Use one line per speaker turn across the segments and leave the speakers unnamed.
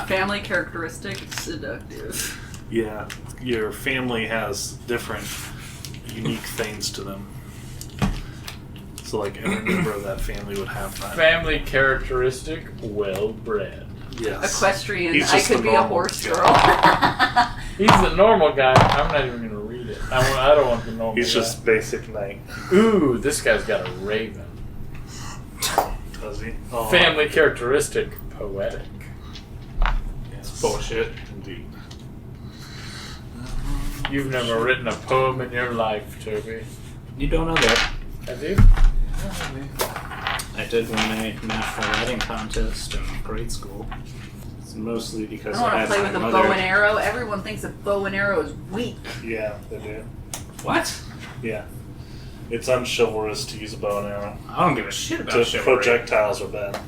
Family characteristic, seductive.
Yeah, your family has different, unique things to them. So, like, every member of that family would have that.
Family characteristic, well-bred.
Yes.
Equestrian.
He's
I
just
could
the
be a
normal
horse
guy.
girl.
He's the normal guy. I'm not even going to read it. I don't want the normal
He's
guy.
just basic knight.
Ooh, this guy's got a raven.
Does he? Oh,
Family characteristic, poetic.
yes.
Bullshit.
Indeed.
You've never written a poem in your life, Toby.
You don't know that.
Have you?
I did win a national writing contest in grade school. It's mostly because
I want
I
to
had
play
my
with a
mother.
bow and arrow. Everyone thinks a bow and arrow is weak.
Yeah, they do.
What?
Yeah. It's unchivalrous to use a bow and arrow.
I don't give a shit about chivalry.
Projectiles are bad.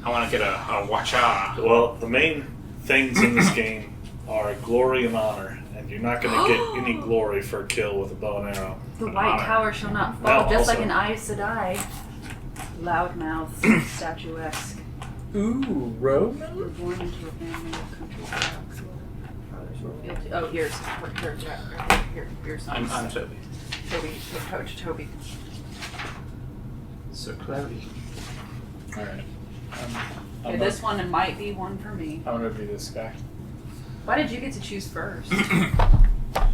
I want to get a watch out.
Well, the main things in this game are glory and honor, and you're not going to get any glory for a kill with a bow and arrow.
The White Tower shall not fall,
No,
just
also-
like an Aes Sedai. Loudmouth, statuesque.
Ooh, Roman?
You were born into a family of country dogs. Fathers were guilty. Oh, here's
I'm
some.
Toby.
Toby, Coach Toby.
So cloudy.
Alright.
Okay, this one might be one for me.
I'm gonna be this guy.
Why did you get to choose first?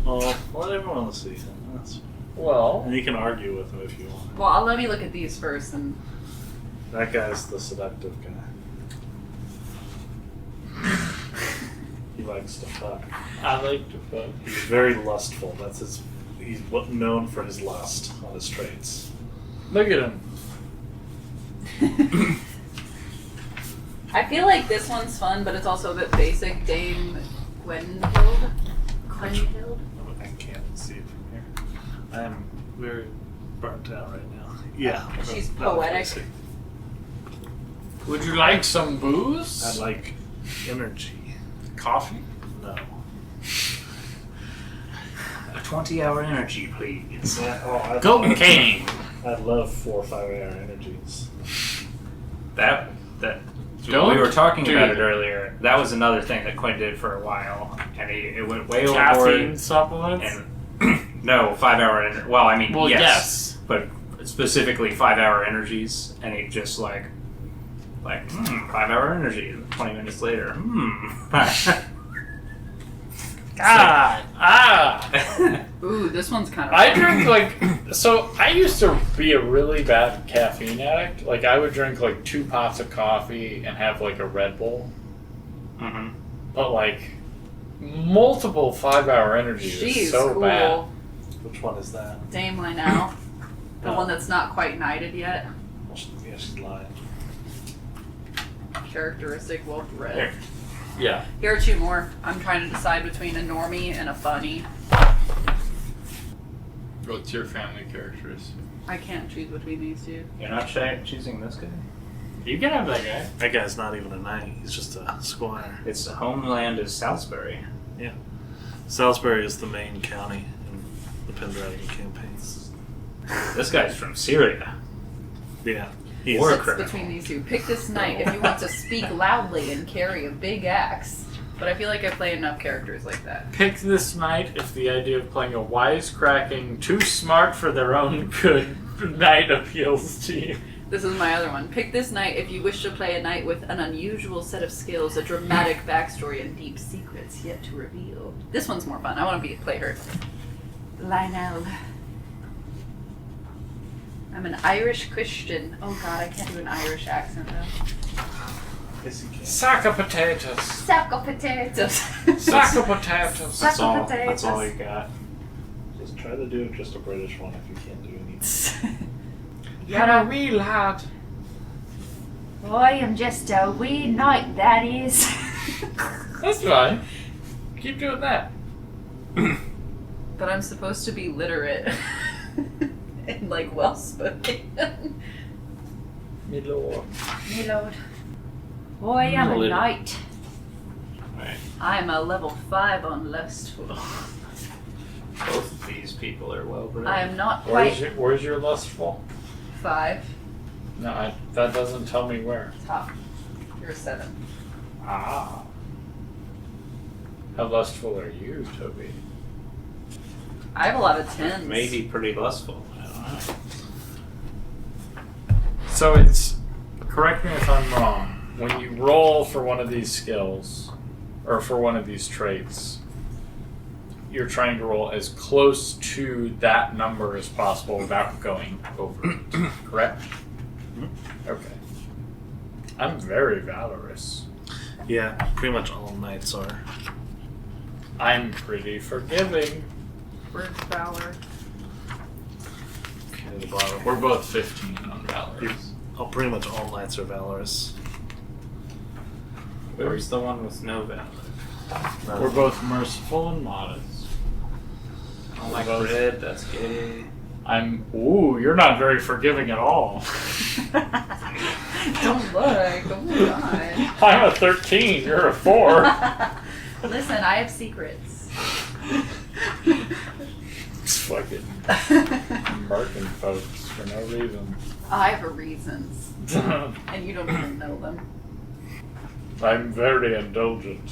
Well, let everyone see.
Well,
And you can argue with them if you want.
Well, let me look at these first and
That guy's the seductive guy. He likes to fuck.
I like to fuck.
He's very lustful. That's his. He's known for his lust on his traits.
Look at him.
I feel like this one's fun, but it's also a bit basic. Dame Gwenhild? Gwenhild?
I can't see it from here. I am very burnt out right now. Yeah.
She's
that was
poetic.
basic.
Would you like some booze?
I like energy.
Coffee?
No.
A 20-hour energy, please.
I
Cocaine.
I love 4 or 5 hour energies.
That
Don't
we were talking
do
about it
that.
earlier. That was another thing that Quinn did for a while, and it went way
Caffeine
overboard.
supplements?
And no, 5 hour energy. Well, I mean,
Well,
yes,
yes.
but specifically 5 hour energies, and he just like 5 hour energy. 20 minutes later,
God! Ah!
Ooh, this one's kind of
I
fun.
drink so I used to be a really bad caffeine addict. Like, I would drink 2 pots of coffee and have a Red Bull.
Mm-hmm.
But multiple 5 hour energy
She's
is so
cool.
bad.
Which one is that?
Dame Lynelle. The
Oh.
one that's not quite knighted yet.
Yeah, she's lying.
Characteristic, well bred.
There. Yeah.
Here are 2 more. I'm trying to decide between a normie and a funny.
What's your family characteristic?
I can't choose between these 2.
You're not choosing this guy?
You can have that guy.
That guy's not even a knight. He's just a squire.
Its homeland is Salisbury.
Salisbury is the main county in the Pendragon campaigns.
This guy's from Syria.
Yeah. He's
War
Sits
criminal.
between these 2. Pick this knight if you want to speak loudly and carry a big axe. But I feel like I play enough characters like that.
Pick this knight if the idea of playing a wisecracking, too smart for their own good knight appeals to you.
This is my other one. Pick this knight if you wish to play a knight with an unusual set of skills, a dramatic backstory, and deep secrets yet to reveal. This one's more fun. I want to play her. Lynelle. I'm an Irish Christian. Oh god, I can't do an Irish accent though.
Yes, he can.
Sack of potatoes.
Sack of potatoes.
Sack of potatoes.
Sack
That's
of
all.
potatoes.
That's all you got.
Just try to do just a British one if you can't do anything.
You're a wee lad.
I am just a wee knight, that is.
That's fine. Keep doing that.
But I'm supposed to be literate. And well spoken.
Me lord.
Me lord. I am a
Literate.
knight.
Right.
I'm a level 5 on lustful.
Both of these people are well bred.
I am not
Where's
quite
where's your lustful?
5.
No, that doesn't tell me where.
Top. You're a 7.
Ah. How lustful are you, Toby?
I have a lot of 10s.
Maybe pretty lustful. I don't know.
So it's, correct me if I'm wrong, when you roll for one of these skills, or for one of these traits, you're trying to roll as close to that number as possible without going over it, correct? Okay. I'm very valorous.
Yeah, pretty much all knights are.
I'm pretty forgiving.
Where's Valor?
At the bottom.
We're both 15 on valorous.
Oh, pretty much all knights are valorous.
Where's the one with no valor?
We're both merciful and modest.
I don't like red, that's gay.
Ooh, you're not very forgiving at all.
Don't look. Oh my god.
I'm a 13, you're a 4.
Listen, I have secrets.
It's fucking murking folks for no reason.
I have reasons. And you don't even know them.
I'm very indulgent.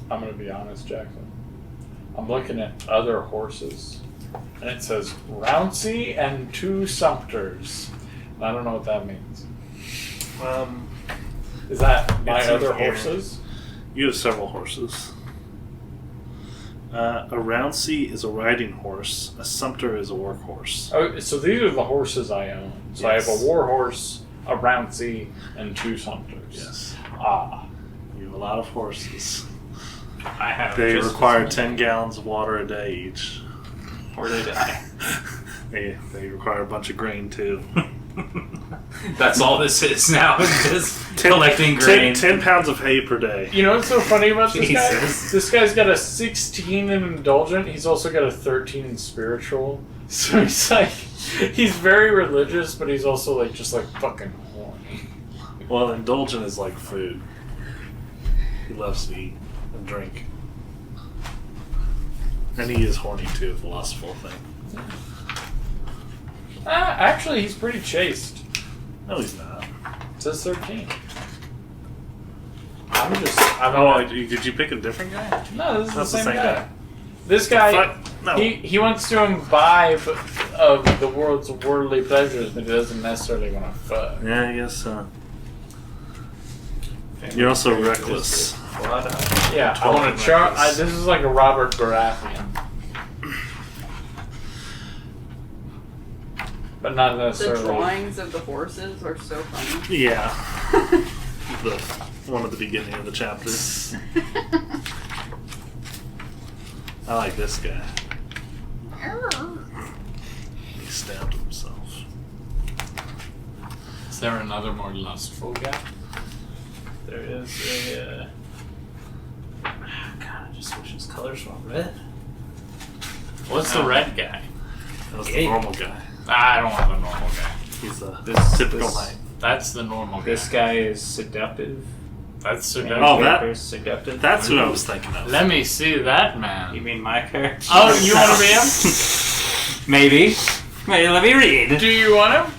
I'm gonna be honest, Jackson. I'm looking at other horses, and it says Rouncy and 2 Sumpters. I don't know what that means. Is that my
it's
other
in here.
horses?
You have several horses. A Rouncy is a riding horse. A Sumpter is a work horse.
Oh, so these are the horses I own. So
Yes.
I have a war horse, a Rouncy, and 2 Sumpters.
Yes.
Ah.
You have a lot of horses.
I have
They
just
require
as
10 gallons of water a day each.
many. Or they die.
They require a bunch of grain too.
That's all this is now. Is just collecting grain.
10 pounds of hay per day.
You know what's so funny about this guy?
Jesus.
This guy's got a 16 in indulgent. He's also got a 13 in spiritual. So he's like, he's very religious, but he's also like just like fucking horny.
Well, indulgent is like food. He loves to eat and drink. And he is horny too, the lustful thing.
Actually, he's pretty chaste.
No, he's not.
It says 13. I'm
Did you pick a different guy?
no, this is
That's
the same guy. This
The
guy,
fuck? No.
he wants to imbibe of the world's worldly pleasures, but he doesn't necessarily want to fuck.
Yeah, I guess so. You're also reckless.
Yeah, I
12
want to charm.
reckless.
This is like a Robert Baratheon. But not
The
necessarily.
drawings of the horses are so funny.
Yeah. The one at the beginning of the chapter. I like this guy. He stabbed himself.
Is there another more lustful guy?
There is a. God, I just wish his colors were red.
What's the red guy?
That was the
Hey.
normal guy.
I don't want the normal guy.
He's a
This-
typical
this-
knight.
That's the normal guy.
This guy is seductive.
That's so
Main
dumb.
Oh, that-
character is seductive.
That's who I was thinking of.
Let me see that
You
man.
mean my character?
Oh, you want to be him?
Maybe. Maybe. Let me read.
Do you want him?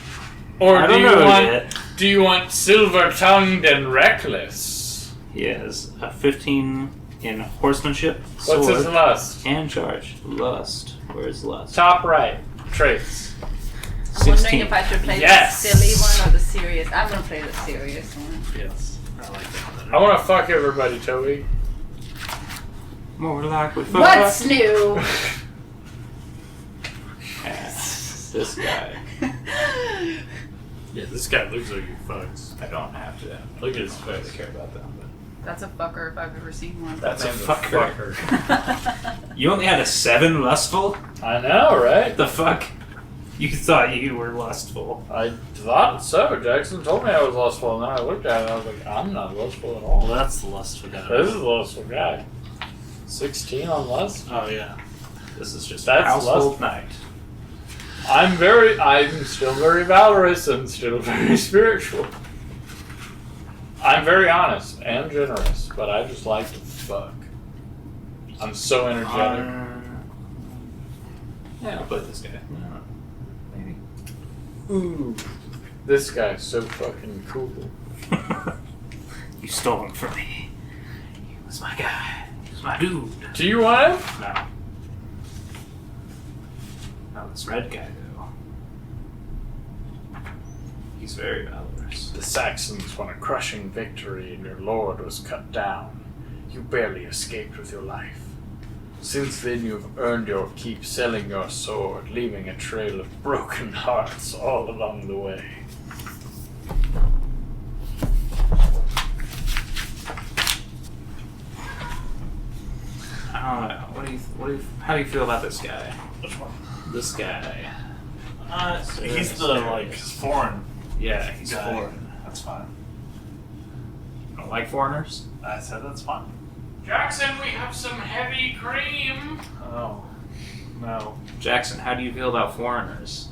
Or
I
do
don't
you
know
want?
yet.
Do you want silver-tongued and reckless?
He has a 15 in horsemanship,
What's his
sword,
lust?
and charge. Lust. Where's lust?
Top right. Traits.
I'm wondering
16.
if I should play
Yes!
the silly one or the serious. I'm gonna play the serious one.
Yes. I like that better.
I want to fuck everybody, Toby.
More like we
What's new?
This guy.
Yeah, this guy looks like he fucks.
I don't have to.
Look at his
I really
face.
care about that. But
That's a fucker if I've ever seen one.
That's
a
a
fucker.
fucker.
you only had a 7 lustful?
I know, right?
The fuck? You thought you were lustful.
I thought so. Jackson told me I was lustful, and then I looked at it and I was like, I'm not lustful at
Well,
all.
that's the lustful guy.
This is a lustful guy. 16 on lust?
Oh, yeah.
This is just
That's
household night.
I'm still very valorous and still very spiritual. I'm very honest and generous, but I just like to fuck. I'm so energetic.
Yeah, I'll play this guy. Maybe.
Ooh. This guy's so fucking cool.
You stole him from me. He was my guy. He was my dude.
Do you want him?
No. Not this red guy, though. He's very valorous.
The Saxons won a crushing victory and your lord was cut down. You barely escaped with your life. Since then you've earned your keep selling your sword, leaving a trail of broken hearts all along the way.
I don't know. How do you feel about this guy?
Which one?
This guy.
He's the, like, foreign
Yeah, he's
guy.
foreign.
That's fine.
You don't like foreigners?
I said that's fine.
Jackson, we have some heavy cream.
Oh. No.
Jackson, how do you feel about foreigners?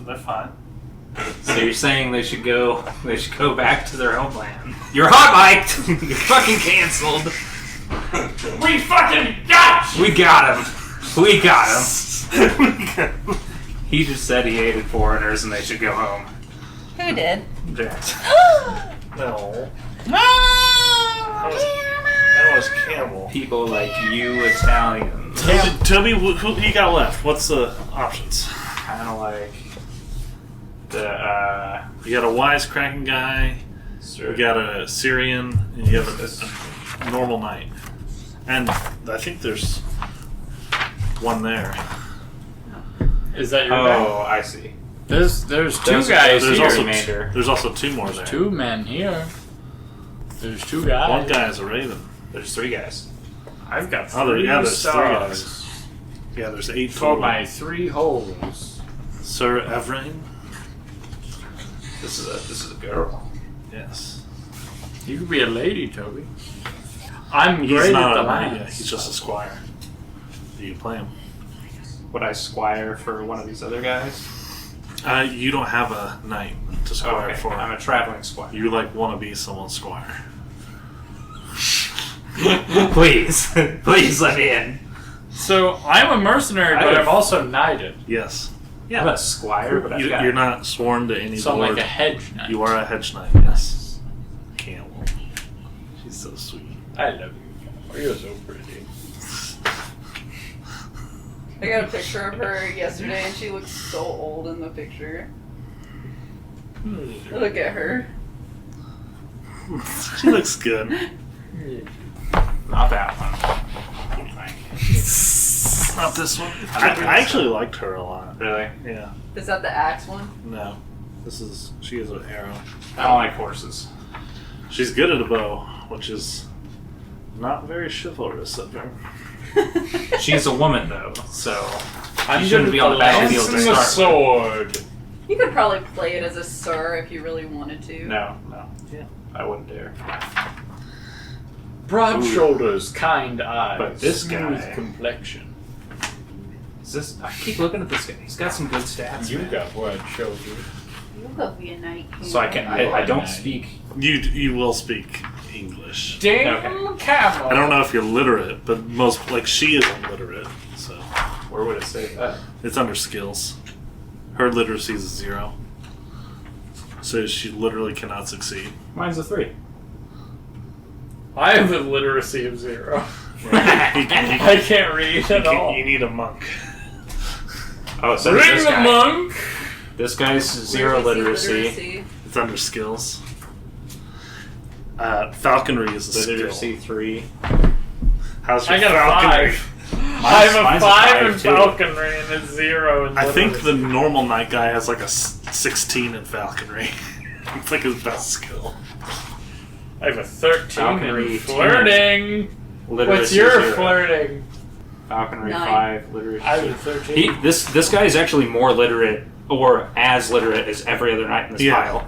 They're fine.
So you're saying they should go back to their homeland? You're hot mic'd! You're fucking cancelled!
We fucking got you!
We got him! We got him! He just said he hated foreigners and they should go home.
Who did?
Jackson.
No. That was Campbell.
People like you Italians.
Toby, who you got left? What's the options?
Kind of like the
You got a wisecracking guy, you got a Syrian, and you have a normal knight. And I think there's one there.
Is that your guy?
Oh, I see.
There's two
There's
guys
There's
here.
also
Remainder.
there's also two more there.
Two men here. There's two guys.
One guy is a raven.
There's 3 guys.
I've got
Oh,
three
there's 3
stars
guys. Yeah, there's 8
for
total.
my 3 holes.
Sir Evrain?
This is a girl.
Yes.
You could be a lady, Toby. I'm
He's
great
not
at
a
the
knight
lines.
yet. He's just a squire. Do you play him?
Would I squire for one of these other guys?
You don't have a knight to squire
Okay,
for.
I'm a traveling squire.
You want to be someone's squire.
Please, please let me in.
So I'm a mercenary,
I
but
have-
I'm also knighted.
Yes.
I'm a squire, but I've got...
You're not sworn to any
So I'm
lord.
like a hedge knight.
You are a hedge knight, yes. Campbell. She's so sweet.
I love you, Campbell. You're so pretty.
I got a picture of her yesterday and she looks so old in the picture. Look at her.
She looks good.
Not that one.
Not this one. I actually liked her a lot.
Really?
Yeah.
Is that the axe one?
No. She is an arrow.
I don't like horses.
She's good at a bow, which is not very chivalrous of her.
She's a woman, though, so
I'm
she shouldn't be on the battlefield to
and the
start with.
sword.
You could probably play it as a sir if you really wanted to.
No,
Yeah.
I wouldn't dare.
Broad
Ooh.
shoulders, kind eyes,
But this
smooth
guy-
complexion.
Is this? I keep looking at this guy. He's got some good stats.
You
man.
got what showed you.
You love be a knight.
So I can. I don't speak.
You will speak English.
Damn camel.
I don't know if you're literate, but she isn't literate, so
Where would it say that?
it's under skills. Her literacy is 0. So she literally cannot succeed.
Mine's a 3.
I have a literacy of 0.
Right?
I can't read at all.
You need a monk.
Oh, so
Bring
this
the
guy.
monk.
This guy's 0 literacy.
It's under skills. Falconry is a
Literacy
skill.
3.
How's your
I got
falconry?
a 5. I have a
mine's
5 in
too.
falconry and a 0 in
I think
literacy.
the normal knight guy has like a 16 in falconry. It's like his best skill.
I have a 13
Falconry,
in flirting.
Literacy
What's your
0.
flirting?
Falconry
9.
5. Literacy.
I have a 13.
This guy is actually more literate, or as literate as every other knight in this
Yeah.
pile.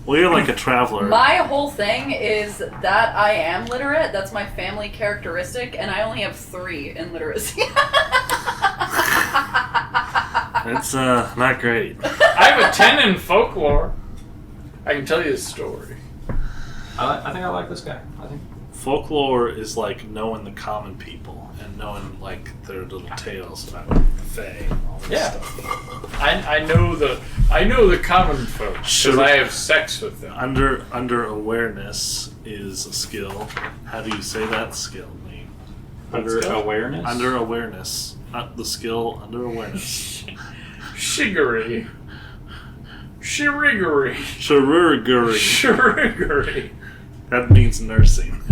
Well, you're like a traveler.
My whole thing is that I am literate. That's my family characteristic, and I only have 3 in literacy.
It's not great.
I have a 10 in folklore. I can tell you a story.
I think I like this guy. I think
folklore is like knowing the common people and knowing like their little tales about the Fae and all this
Yeah.
stuff.
I know the common folk because
Sure.
I have sex with them.
Under awareness is a skill. How do you say that skill name?
Under awareness?
Under awareness. The skill under awareness.
Shiggery. Shiriggery.
Chirurgery.
Shiriggery.
That means nursing.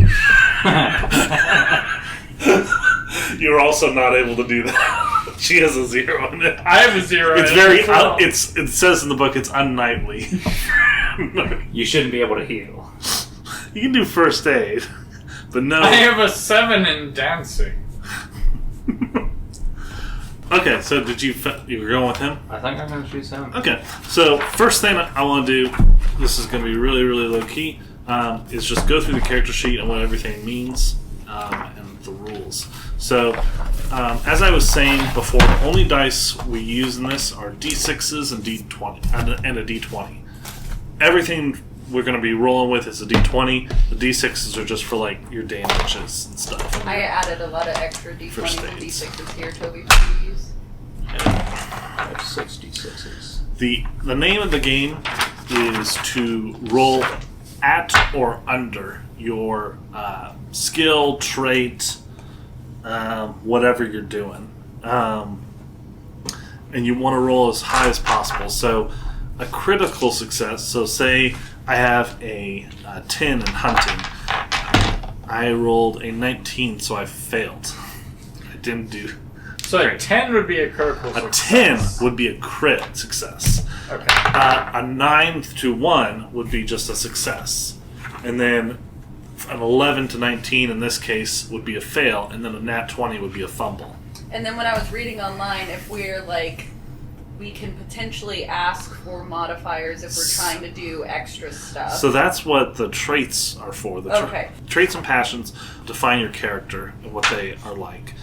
You're also not able to do that. She has a 0 in it.
I have a 0.
It's
in it
very.
as well.
It says in the book it's unknightly.
You shouldn't be able to heal.
You can do first aid, but no.
I have a 7 in dancing.
Okay, so you were going with him?
I think I'm going to choose him.
Okay, so first thing I want to do, this is going to be really, really low key, is just go through the character sheet and what everything means and the rules. So, as I was saying before, the only dice we use in this are D6s and D20 and a D20. Everything we're going to be rolling with is a D20. The D6s are just for like your damages and stuff.
I added a lot of extra
First
D20s and
aids.
D6s here, Toby, for you to use.
I have 66s.
The name of the game is to roll at or under your skill, trait, whatever you're doing. And you want to roll as high as possible. So a critical success, so say I have a 10 in hunting. I rolled a 19, so I failed. I didn't do...
So a 10 would be a critical
A
success.
10 would be a crit success.
Okay.
A 9 to 1 would be just a success. And then an 11 to 19 in this case would be a fail, and then a nat 20 would be a fumble.
And then when I was reading online, if we're like, we can potentially ask for modifiers if we're trying to do extra stuff.
So that's what the traits are for.
Okay.
Traits and passions define your character and what they are like.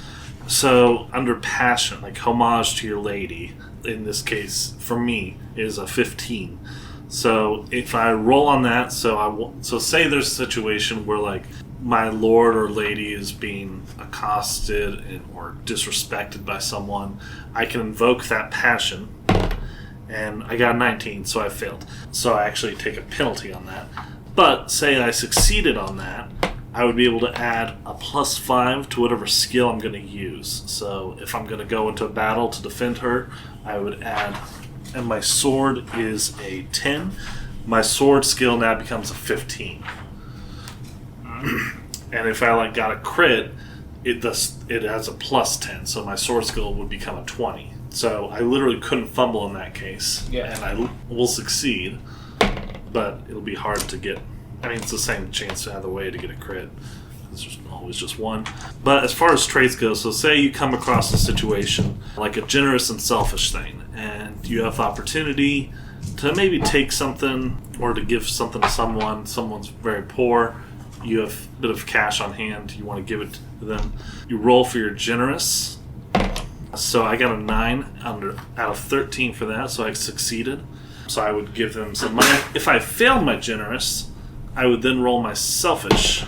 So under passion, like homage to your lady, in this case, for me, is a 15. So if I roll on that, so say there's a situation where like my lord or lady is being accosted or disrespected by someone, I can invoke that passion, and I got a 19, so I failed. So I actually take a penalty on that. But say I succeeded on that, I would be able to add a +5 to whatever skill I'm going to use. So if I'm going to go into a battle to defend her, I would add, and my sword is a 10. My sword skill now becomes a 15. And if I got a crit, it has a +10, so my sword skill would become a 20. So I literally couldn't fumble in that case,
Yeah.
and I will succeed, but it'll be hard to get. I mean, it's the same chance either way to get a crit. There's always just one. But as far as traits go, so say you come across a situation like a generous and selfish thing, and you have the opportunity to maybe take something or to give something to someone's very poor, you have a bit of cash on hand, you want to give it to them. You roll for your generous. So I got a 9 out of 13 for that, so I succeeded. So I would give them some money. If I failed my generous, I would then roll my selfish,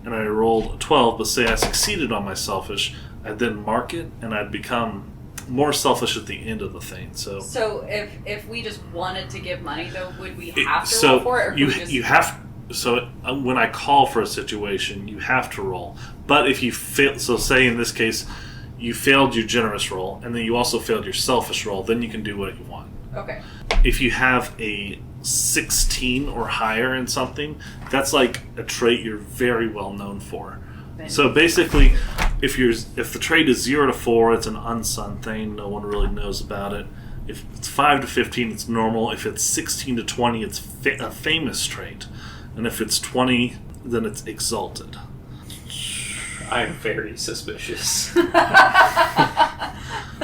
and I rolled a 12, but say I succeeded on my selfish, I'd then mark it, and I'd become more selfish at the end of the thing. So
if we just wanted to give money, though, would we have to roll for it? Or could we just...
you have. So when I call for a situation, you have to roll. But if you fail, so say in this case, you failed your generous roll, and then you also failed your selfish roll, then you can do what you want.
Okay.
If you have a 16 or higher in something, that's like a trait you're very well known for. So basically, if the trait is 0 to 4, it's an unsung thing. No one really knows about it. If it's 5 to 15, it's normal. If it's 16 to 20, it's a famous trait. And if it's 20, then it's exalted.
I'm very suspicious.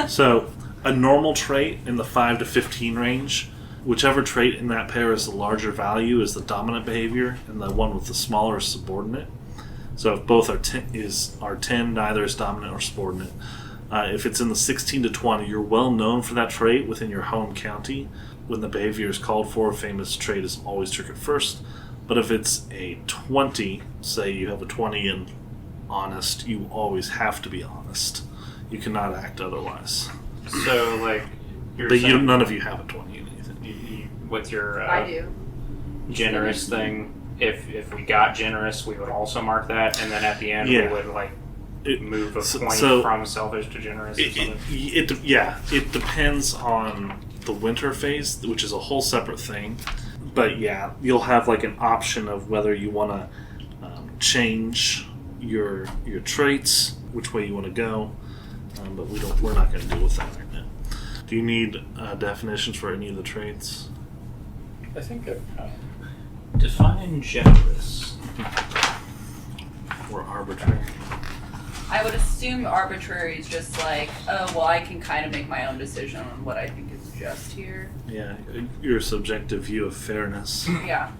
So a normal trait in the 5 to 15 range, whichever trait in that pair is the larger value is the dominant behavior, and the one with the smaller is subordinate. So if both are 10, neither is dominant or subordinate. If it's in the 16 to 20, you're well known for that trait within your home county. When the behavior is called for, a famous trait is always triggered first. But if it's a 20, say you have a 20 in honest, you always have to be honest. You cannot act otherwise.
So, like,
But none of you have a 20 in anything.
with your
I do.
generous thing, if we got generous, we would also mark that, and then at the end we would like move a point from selfish to generous.
It depends on the winter phase, which is a whole separate thing. But yeah, you'll have like an option of whether you want to change your traits, which way you want to go. But we're not going to deal with that right now. Do you need definitions for any of the traits?
I think
define generous
Or arbitrary?
I would assume arbitrary is just like, oh, well, I can kind of make my own decision on what I think is just here.
Yeah, your subjective view of fairness.
Yeah.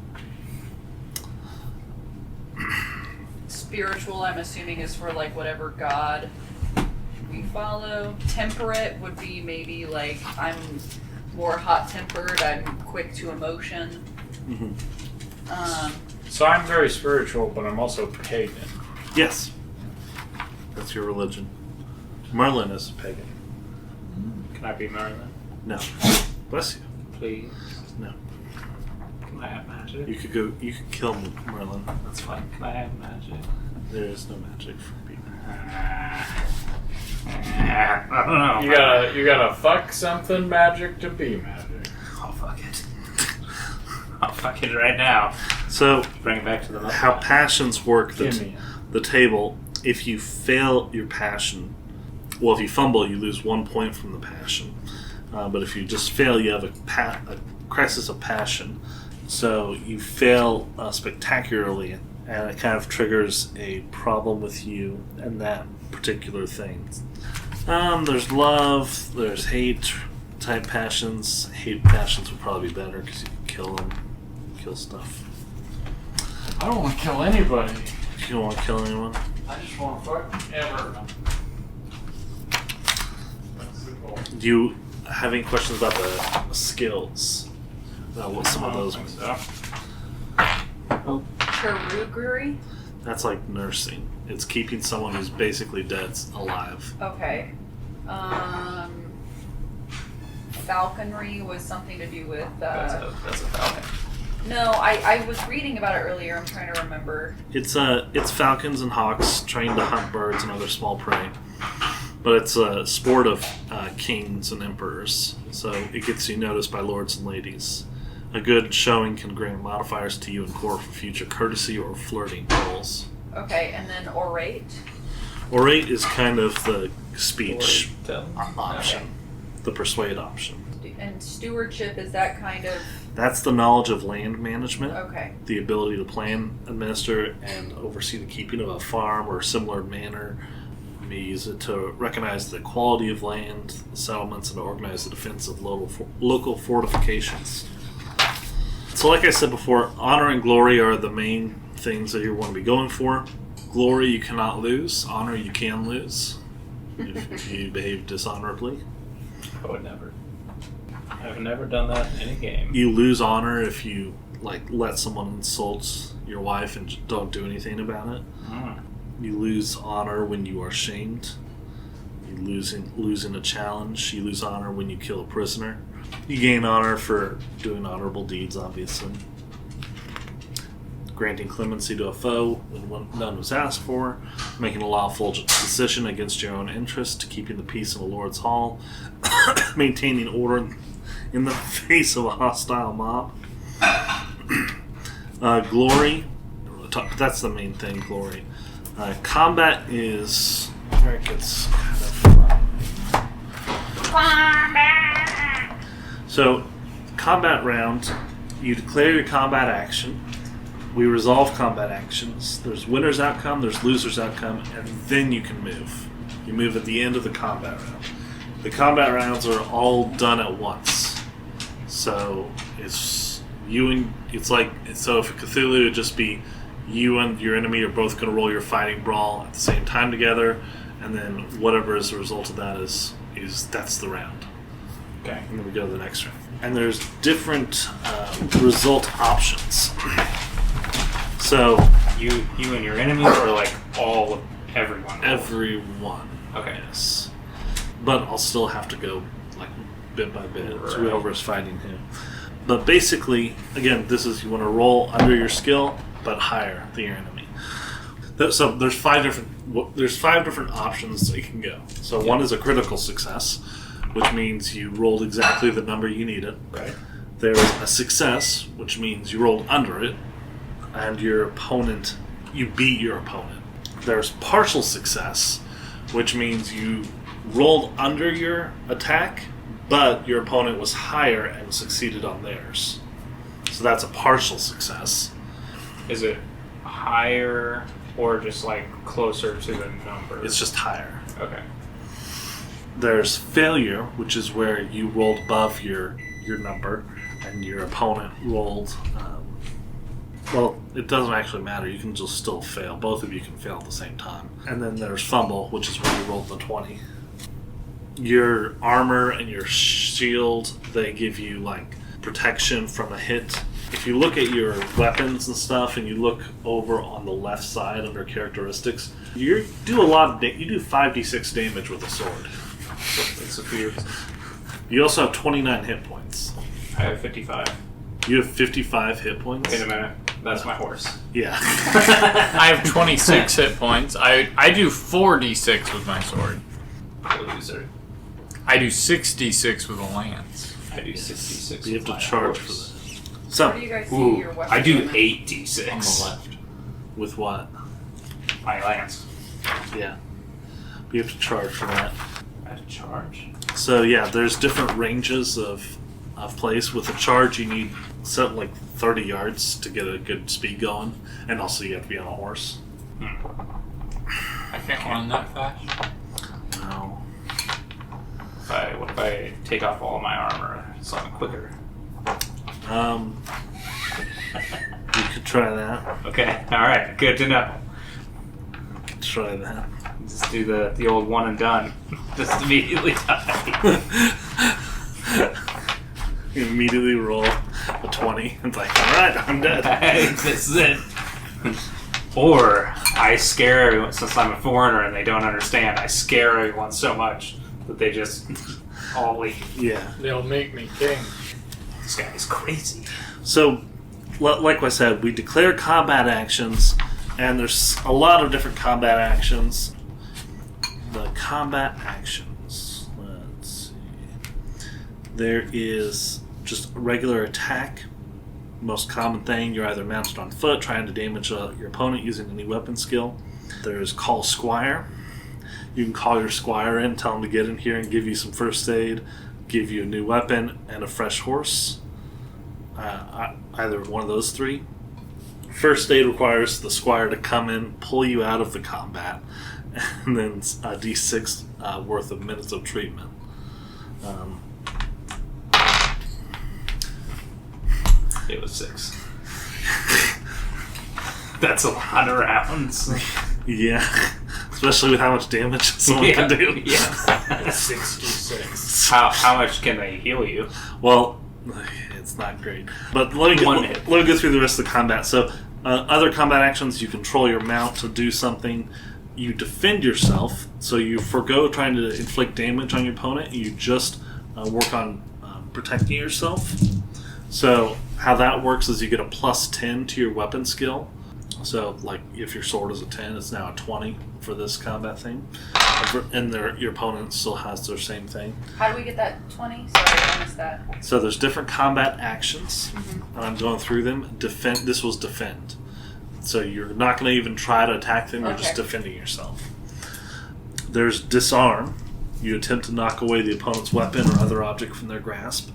Spiritual, I'm assuming, is for like whatever god we follow. Temperate would be maybe like I'm more hot-tempered, I'm quick to emotion.
Mm-hmm.
So I'm very spiritual, but I'm also pagan.
Yes. That's your religion. Merlin is pagan.
Can I be Merlin?
No. Bless you.
Please.
No.
Can I have magic?
You could kill Merlin. That's fine.
Can I have magic?
There is no magic for people.
I don't know.
You gotta fuck something magic to be magic.
I'll fuck it. I'll fuck it right now.
So,
Bring it back to the
how passions work,
Gimme.
the table, if you fail your passion, well, if you fumble, you lose 1 point from the passion. But if you just fail, you have a crisis of passion. So you fail spectacularly, and it kind of triggers a problem with you and that particular thing. There's love, there's hate type passions. Hate passions would probably be better because you can kill them, kill stuff.
I don't want to kill anybody.
You don't want to kill anyone?
I just want to fuck ever. That's the goal.
Do you have any questions about the skills? What some of those
so.
Cheruguri?
That's like nursing. It's keeping someone who's basically dead alive.
Okay. Falconry was something to do with...
That's a falcon.
No, I was reading about it earlier. I'm trying to remember.
It's falcons and hawks trained to hunt birds and other small prey. But it's a sport of kings and emperors, so it gets you noticed by lords and ladies. A good showing can grant modifiers to you in court for future courtesy or flirting roles.
Okay, and then orate?
Orate is kind of the speech
Storytelling.
option, the persuade option.
And stewardship, is that kind of...
That's the knowledge of land management.
Okay.
The ability to plan, administer, and oversee the keeping of a farm or similar manner. You may use it to recognize the quality of land, settlements, and to organize the defense of local fortifications. So like I said before, honor and glory are the main things that you want to be going for. Glory you cannot lose. Honor you can lose if you behave dishonorably.
I would never. I've never done that in any game.
You lose honor if you let someone insult your wife and don't do anything about it. You lose honor when you are shamed. You losing a challenge. You lose honor when you kill a prisoner. You gain honor for doing honorable deeds, obviously. Granting clemency to a foe when none was asked for. Making a lawful decision against your own interest. Keeping the peace in a lord's hall. Maintaining order in the face of a hostile mob. Glory. That's the main thing, glory. Combat is where it gets kind of... So, combat round, you declare your combat action. We resolve combat actions. There's winner's outcome, there's loser's outcome, and then you can move. You move at the end of the combat round. The combat rounds are all done at once. So, so if a Cthulhu would just be you and your enemy are both going to roll your fighting brawl at the same time together, and then whatever is the result of that is that's the round.
Okay.
And then we go to the next round. And there's different result options. So
you and your enemies, or like everyone?
Everyone.
Okay.
Yes. But I'll still have to go like bit by bit. Right. So whoever's fighting who. But basically, again, this is you want to roll under your skill, but higher than your enemy. So there's five different options that you can go. So one is a critical success, which means you rolled exactly the number you needed.
Right.
There's a success, which means you rolled under it, and you beat your opponent. There's partial success, which means you rolled under your attack, but your opponent was higher and succeeded on theirs. So that's a partial success.
Is it higher or just like closer to the number?
It's just higher.
Okay.
There's failure, which is where you rolled above your number and your opponent rolled... well, it doesn't actually matter. You can just still fail. Both of you can fail at the same time. And then there's fumble, which is where you rolled the 20. Your armor and your shield, they give you like protection from a hit. If you look at your weapons and stuff, and you look over on the left side under characteristics, you do a lot of you do 5d6 damage with a sword.
That's a few.
You also have 29 hit points.
I have 55.
You have 55 hit points?
Wait a minute. That's my horse.
Yeah.
I have 26 hit points. I do 4d6 with my sword.
Loser.
I do 66 with a lance.
I do 66.
You have to charge for that.
Where
So,
do you guys see your weapons?
I do
on that?
8d6.
On the left.
with what?
My lance.
Yeah. You have to charge for that.
I have to charge.
So yeah, there's different ranges of place. With a charge, you need set like 30 yards to get a good speed going, and also you have to be on a horse.
I can't run that fast.
No.
What if I take off all my armor so I'm quicker?
You could try that.
Okay, alright, good to know.
Try that.
Just do the old one and done. Just immediately die.
You immediately roll a 20. It's like, alright, I'm dead.
This is it. Or I scare everyone, since I'm a foreigner and they don't understand, I scare everyone so much that they just all leave.
Yeah.
They'll make me king.
This guy is crazy.
So, like I said, we declare combat actions, and there's a lot of different combat actions. The combat actions, let's see. There is just a regular attack. Most common thing, you're either mounted on foot, trying to damage your opponent using any weapon skill. There's call squire. You can call your squire in, tell him to get in here and give you some first aid, give you a new weapon, and a fresh horse. Either one of those three. First aid requires the squire to come in, pull you out of the combat, and then a d6 worth of minutes of treatment.
It was 6. That's a lot of rounds.
Yeah, especially with how much damage someone can do.
Yeah.
66.
How much can they heal you?
Well, it's not great. But let me go through the rest of the combat. So, other combat actions, you control your mount to do something. You defend yourself, so you forgo trying to inflict damage on your opponent, and you just work on protecting yourself. So, how that works is you get a plus 10 to your weapon skill. So, like, if your sword is a 10, it's now a 20 for this combat thing. And your opponent still has their same thing.
How do we get that 20? Sorry, I missed that.
So there's different combat actions, and I'm going through them. Defend. This was defend. So you're not going to even try to attack them. You're just defending yourself. There's disarm. You attempt to knock away the opponent's weapon or other object from their grasp.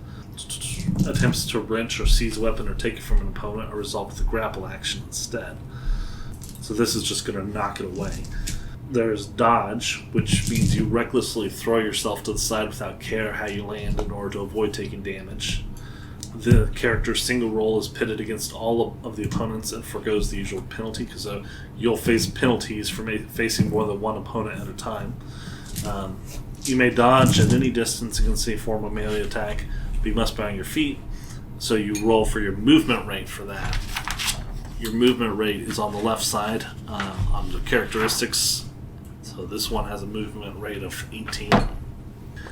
Attempts to wrench or seize a weapon or take it from an opponent are resolved with a grapple action instead. So this is just going to knock it away. There's dodge, which means you recklessly throw yourself to the side without care how you land in order to avoid taking damage. The character's single roll is pitted against all of the opponents and forgoes the usual penalty, because you'll face penalties for facing more than one opponent at a time. You may dodge at any distance against a form of melee attack, but you must be on your feet, so you roll for your movement rate for that. your movement rate is on the left side on the characteristics. So this one has a movement rate of 18.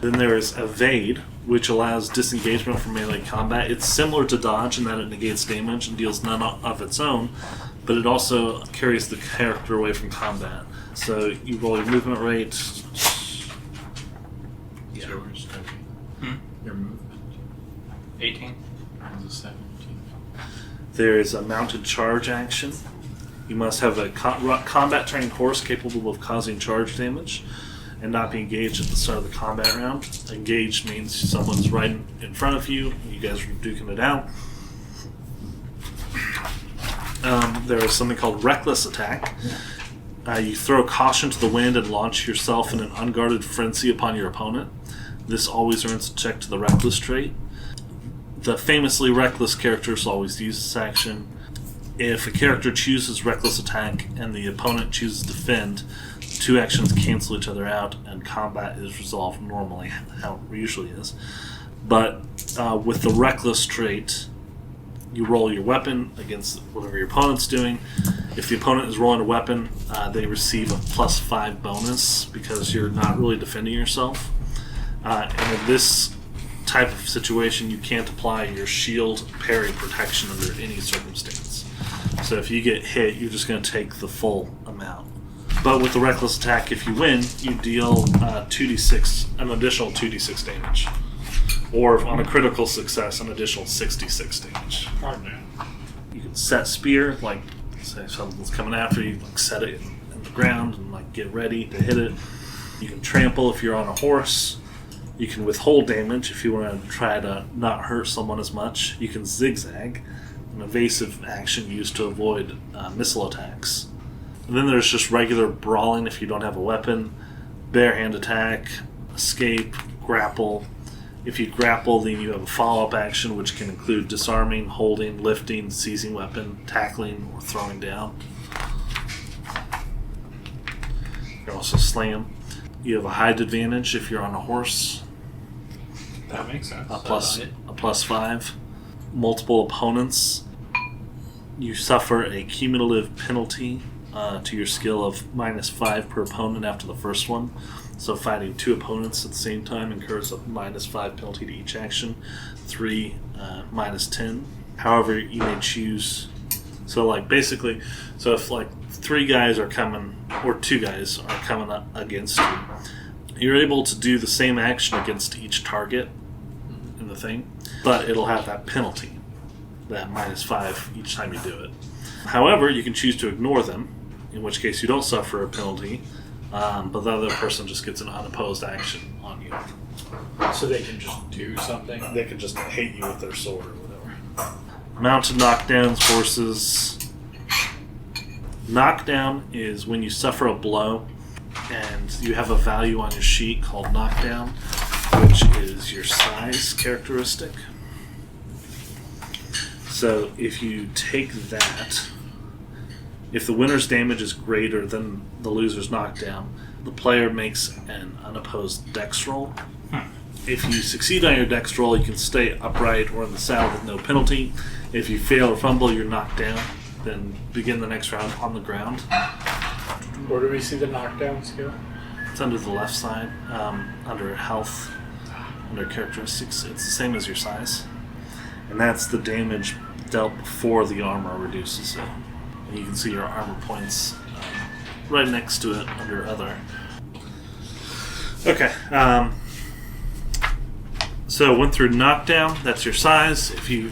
Then there is Evade, which allows disengagement from melee combat. It's similar to Dodge in that it negates damage and deals none of its own, but it also carries the character away from combat. So you roll your movement rate.
It's yours, Toby. Your movement.
18.
Is a 17.
There is a mounted charge action. You must have a combat trained horse capable of causing charge damage and not be engaged at the start of the combat round. Engaged means someone's right in front of you, you guys are duking it out. There is something called Reckless Attack. You throw caution to the wind and launch yourself in an unguarded frenzy upon your opponent. This always earns a check to the Reckless trait. The famously reckless characters always use this action. If a character chooses Reckless Attack and the opponent chooses Defend, the two actions cancel each other out and combat is resolved normally, how it usually is. But with the Reckless trait, you roll your weapon against whatever your opponent's doing. If the opponent is rolling a weapon, they receive a +5 bonus because you're not really defending yourself. And in this type of situation, you can't apply your shield parry protection under any circumstance. So if you get hit, you're just going to take the full amount. But with the Reckless Attack, if you win, you deal 2d6, an additional 2d6 damage. Or on a critical success, an additional 66 damage. You can set spear, like say something's coming after you, like set it in the ground and like get ready to hit it. You can trample if you're on a horse. You can withhold damage if you want to try to not hurt someone as much. You can zigzag, an evasive action used to avoid missile attacks. And then there's just regular brawling if you don't have a weapon, bare hand attack, escape, grapple. If you grapple, then you have a follow-up action which can include disarming, holding, lifting, seizing weapon, tackling, or throwing down. You can also slam. You have a height advantage if you're on a horse.
That makes sense.
A +5. Multiple opponents. You suffer a cumulative penalty to your skill of -5 per opponent after the first one. So fighting 2 opponents at the same time incurs a -5 penalty to each action. 3 -10. However, you may choose. So like basically, so if like 3 guys are coming or 2 guys are coming up against you, you're able to do the same action against each target in the thing, but it'll have that penalty, that -5 each time you do it. However, you can choose to ignore them, in which case you don't suffer a penalty, but the other person just gets an unopposed action on you.
So they can just do something?
They can just hit you with their sword or whatever. Mounted knockdowns, horses. Knockdown is when you suffer a blow and you have a value on your sheet called knockdown, which is your size characteristic. So if you take that, if the winner's damage is greater than the loser's knockdown, the player makes an unopposed dex roll. If you succeed on your dex roll, you can stay upright or in the saddle with no penalty. If you fail or fumble, you're knocked down. Then begin the next round on the ground.
Where do we see the knockdown skill?
It's under the left side, under health, under characteristics. It's the same as your size. And that's the damage dealt before the armor reduces it. And you can see your armor points right next to it under other. Okay, so went through knockdown, that's your size. If you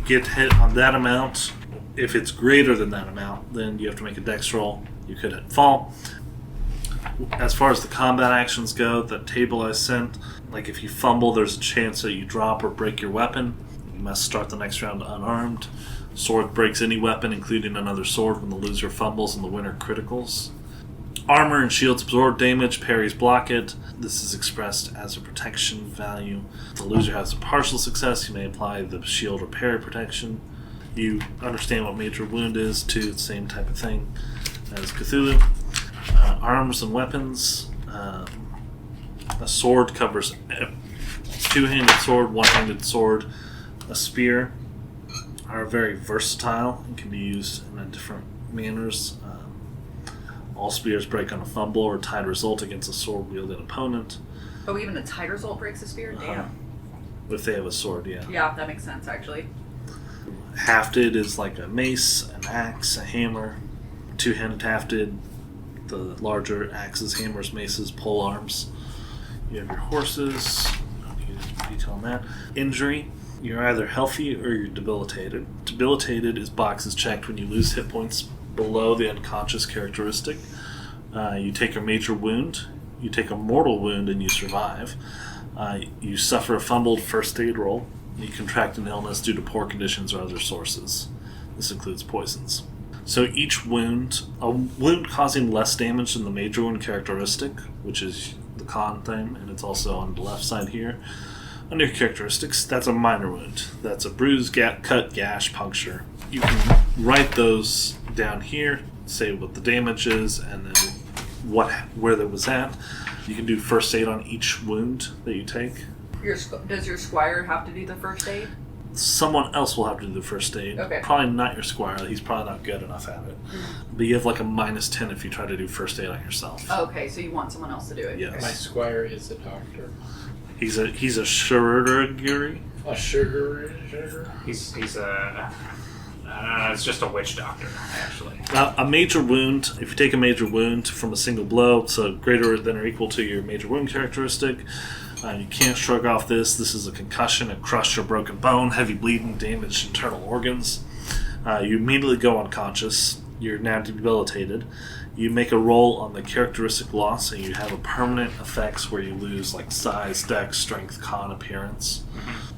get hit on that amount, if it's greater than that amount, then you have to make a dex roll. You could hit fall. As far as the combat actions go, the table I sent, like if you fumble, there's a chance that you drop or break your weapon. You must start the next round unarmed. Sword breaks any weapon, including another sword, when the loser fumbles and the winner criticals. Armor and shields absorb damage, parries block it. This is expressed as a protection value. If the loser has a partial success, you may apply the shield or parry protection. You understand what major wound is, too, the same type of thing as Cthulhu. Arms and weapons. A sword covers a 2-handed sword, 1-handed sword, a spear. are very versatile and can be used in different manners. All spears break on a fumble or tied result against a sword-wielding opponent.
Oh, even a tied result breaks a spear? Damn.
If they have a sword, yeah.
Yeah, that makes sense, actually.
Hafted is like a mace, an axe, a hammer. Two-handed hafted, the larger axes, hammers, maces, pole arms. You have your horses. I'll give you detail on that. Injury. You're either healthy or you're debilitated. Debilitated is boxes checked when you lose hit points below the unconscious characteristic. You take a major wound. You take a mortal wound and you survive. You suffer a fumbled first aid roll. You contract an illness due to poor conditions or other sources. This includes poisons. So each wound, a wound causing less damage than the major wound characteristic, which is the con thing, and it's also on the left side here. Under characteristics, that's a minor wound. That's a bruise, cut, gash, puncture. You can write those down here, say what the damage is, and then where that was at. You can do first aid on each wound that you take.
Does your squire have to do the first aid?
Someone else will have to do the first aid.
Okay.
Probably not your squire. He's probably not good enough at it. But you have like a -10 if you try to do first aid on yourself.
Oh, okay, so you want someone else to do it.
Yes.
My squire is a doctor.
He's a chirurgery.
A sugar?
He's a. It's just a witch doctor, actually.
A major wound, if you take a major wound from a single blow, so greater than or equal to your major wound characteristic, you can't shrug off this. This is a concussion, a crushed or broken bone, heavy bleeding, damaged internal organs. You immediately go unconscious. You're now debilitated. You make a roll on the characteristic loss, and you have a permanent effects where you lose like size, dex, strength, con, appearance.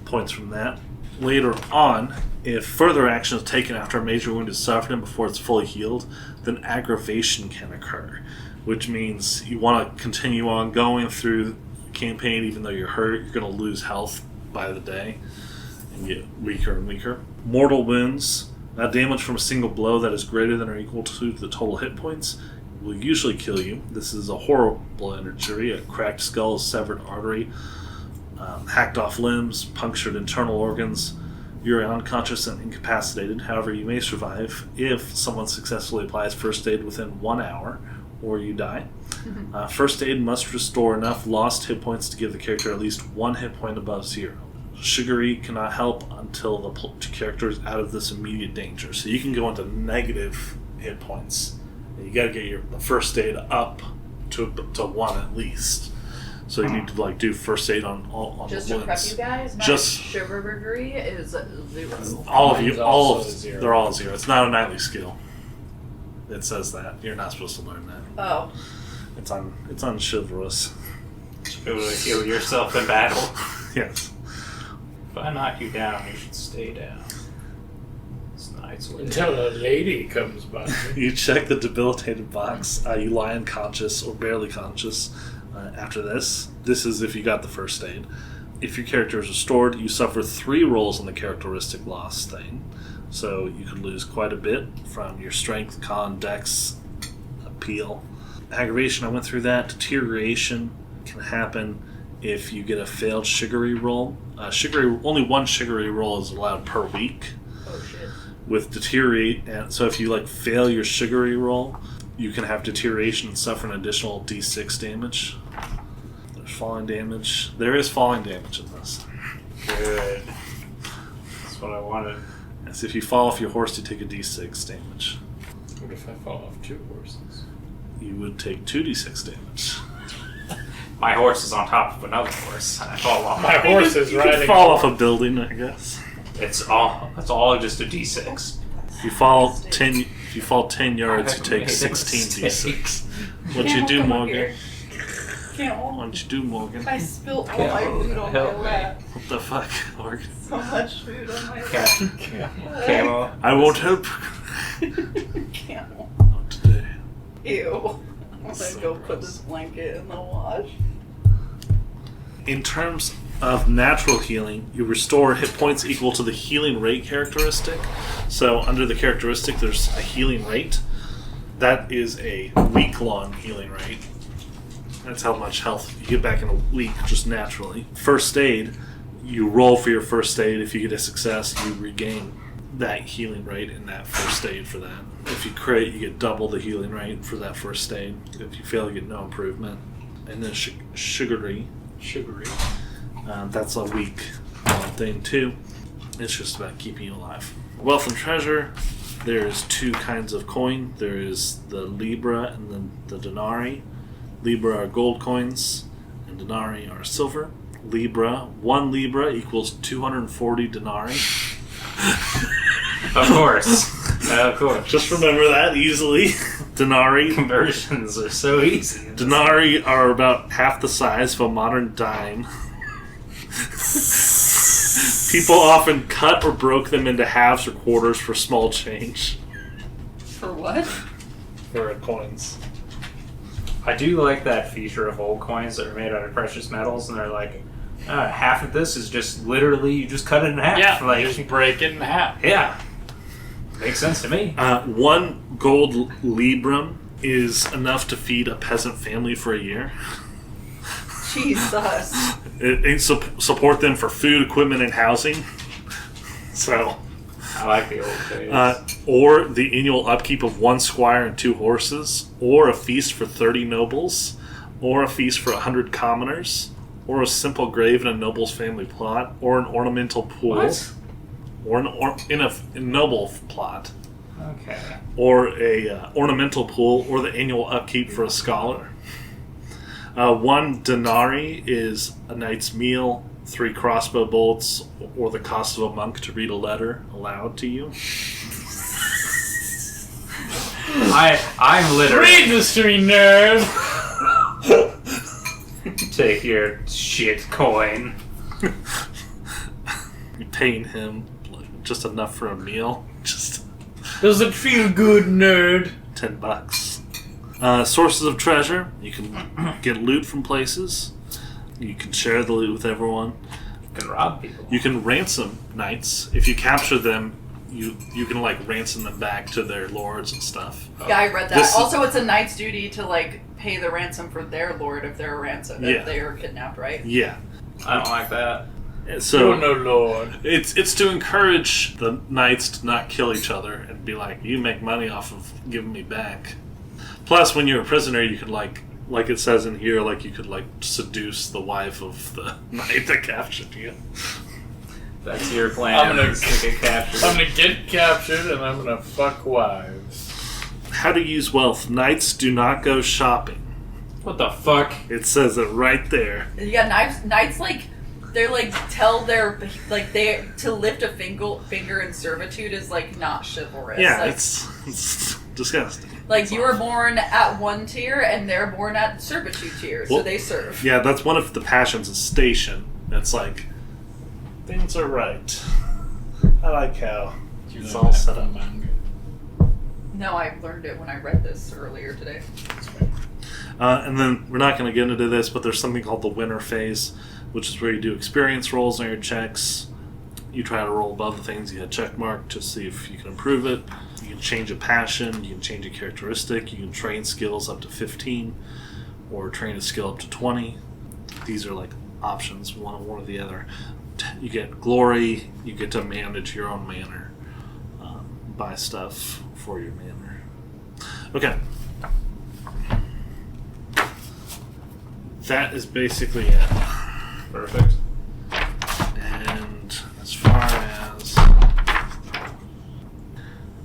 Points from that. Later on, if further action is taken after a major wound is suffered and before it's fully healed, then aggravation can occur, which means you want to continue on going through the campaign even though you're hurt. You're going to lose health by the day and get weaker and weaker. Mortal wounds. Damage from a single blow that is greater than or equal to the total hit points will usually kill you. This is a horrible injury. A cracked skull, severed artery, hacked off limbs, punctured internal organs. You're unconscious and incapacitated. However, you may survive if someone successfully applies first aid within 1 hour or you die. First aid must restore enough lost hit points to give the character at least 1 hit point above 0. Sugary cannot help until the character is out of this immediate danger. So you can go into negative hit points. You got to get the first aid up to 1 at least. So you need to do first aid on
just
the
to
wounds.
prep you guys, my
Just
chivalry is 0.
all of you,
Mine's zero.
they're all 0. It's not a knightly skill. It says that you're not supposed to learn that.
Oh.
It's on chivalrous.
It will heal yourself in battle.
Yes.
If I knock you down, you should stay down. It's nice.
Until a lady comes by.
You check the debilitated box. You lie unconscious or barely conscious after this. This is if you got the first aid. If your character is restored, you suffer 3 rolls on the characteristic loss thing. So you could lose quite a bit from your strength, con, dex, appeal. Aggravation, I went through that. Deterioration can happen if you get a failed sugary roll. Only 1 sugary roll is allowed per week.
Oh shit.
With deteriorate, and so if you fail your sugary roll, you can have deterioration and suffer an additional d6 damage. There's falling damage. There is falling damage in this.
Good. That's what I wanted.
Yes, if you fall off your horse, you take a d6 damage.
What if I fall off 2 horses?
You would take 2d6 damage.
My horse is on top of another horse. I fall off.
My horse is
You could
riding.
fall off a building, I guess.
It's all just a d6.
If you fall 10 yards, you take 16 d6. What you do, Morgan?
Can't
What don't you do, Morgan?
I spilled all my food on my lap.
What the fuck, Morgan?
So much food on my lap.
Camo.
I won't help.
Camel.
Not today.
Ew. I'm gonna
So
go
gross.
put this blanket in the wash.
In terms of natural healing, you restore hit points equal to the healing rate characteristic. So under the characteristic, there's a healing rate. That is a week-long healing rate. That's how much health you get back in a week, just naturally. First aid, you roll for your first aid. If you get a success, you regain that healing rate in that first aid for that. If you crit, you get double the healing rate for that first aid. If you fail, you get no improvement. And then sugary. That's a weak thing too. It's just about keeping you alive. Wealth and treasure. There's two kinds of coin. There is the libra and then the denarii. Libra are gold coins, and denarii are silver. One libra equals 240 denarii.
Of course.
Just remember that easily. Denarii.
Conversions are so easy.
Denarii are about half the size of a modern dime. People often cut or broke them into halves or quarters for small change.
For what?
For coins.
I do like that feature of old coins that are made out of precious metals, and they're like, half of this is just literally, you just cut it in half.
Yeah,
like,
just break it in half.
Yeah. Makes sense to me.
1 gold librum is enough to feed a peasant family for a year.
Jesus.
It support them for food, equipment, and housing. So,
I like the old days.
or the annual upkeep of 1 squire and 2 horses, or a feast for 30 nobles, or a feast for 100 commoners, or a simple grave in a noble's family plot, or an ornamental pool,
What?
or in a noble plot,
Okay.
or a ornamental pool, or the annual upkeep for a scholar. 1 denarii is a knight's meal, 3 crossbow bolts, or the cost of a monk to read a letter aloud to you.
I'm literally...
Read this to me, nerd!
Take your shit coin.
You're paying him just enough for a meal. Just
Does it feel good, nerd?
$10. Sources of treasure. You can get loot from places. You can share the loot with everyone.
You can rob people.
You can ransom knights. If you capture them, you can like ransom them back to their lords and stuff.
Yeah, I read that. Also, it's a knight's duty to like pay the ransom for their lord if they're if they are kidnapped, right?
Yeah.
I don't like that.
So
You're no lord.
it's to encourage the knights to not kill each other and be like, you make money off of giving me back. Plus, when you're a prisoner, you could like it says in here, like you could like seduce the wife of the knight that captured you.
That's your plan.
I'm gonna
is to get captured.
I'm gonna get captured and I'm gonna fuck wives.
How to use wealth. Knights do not go shopping.
What the fuck?
It says it right there.
Yeah, knights like they're like tell their like they to lift a finger in servitude is like not chivalrous.
Yeah,
like,
it's disgusting.
like you were born at one tier and they're born at servitude tier, so
Well,
they serve.
Yeah, that's one of the passions of station. It's like things are right. I like how it's all set up.
No, I learned it when I read this earlier today.
And then we're not going to get into this, but there's something called the winner phase, which is where you do experience rolls on your checks. You try to roll above the things you had check marked to see if you can improve it. You can change a passion, you can change a characteristic, you can train skills up to 15, or train a skill up to 20. These are like options, one or the other. You get glory, you get to manage your own manor, buy stuff for your manor. Okay. That is basically it.
Perfect.
And as far as...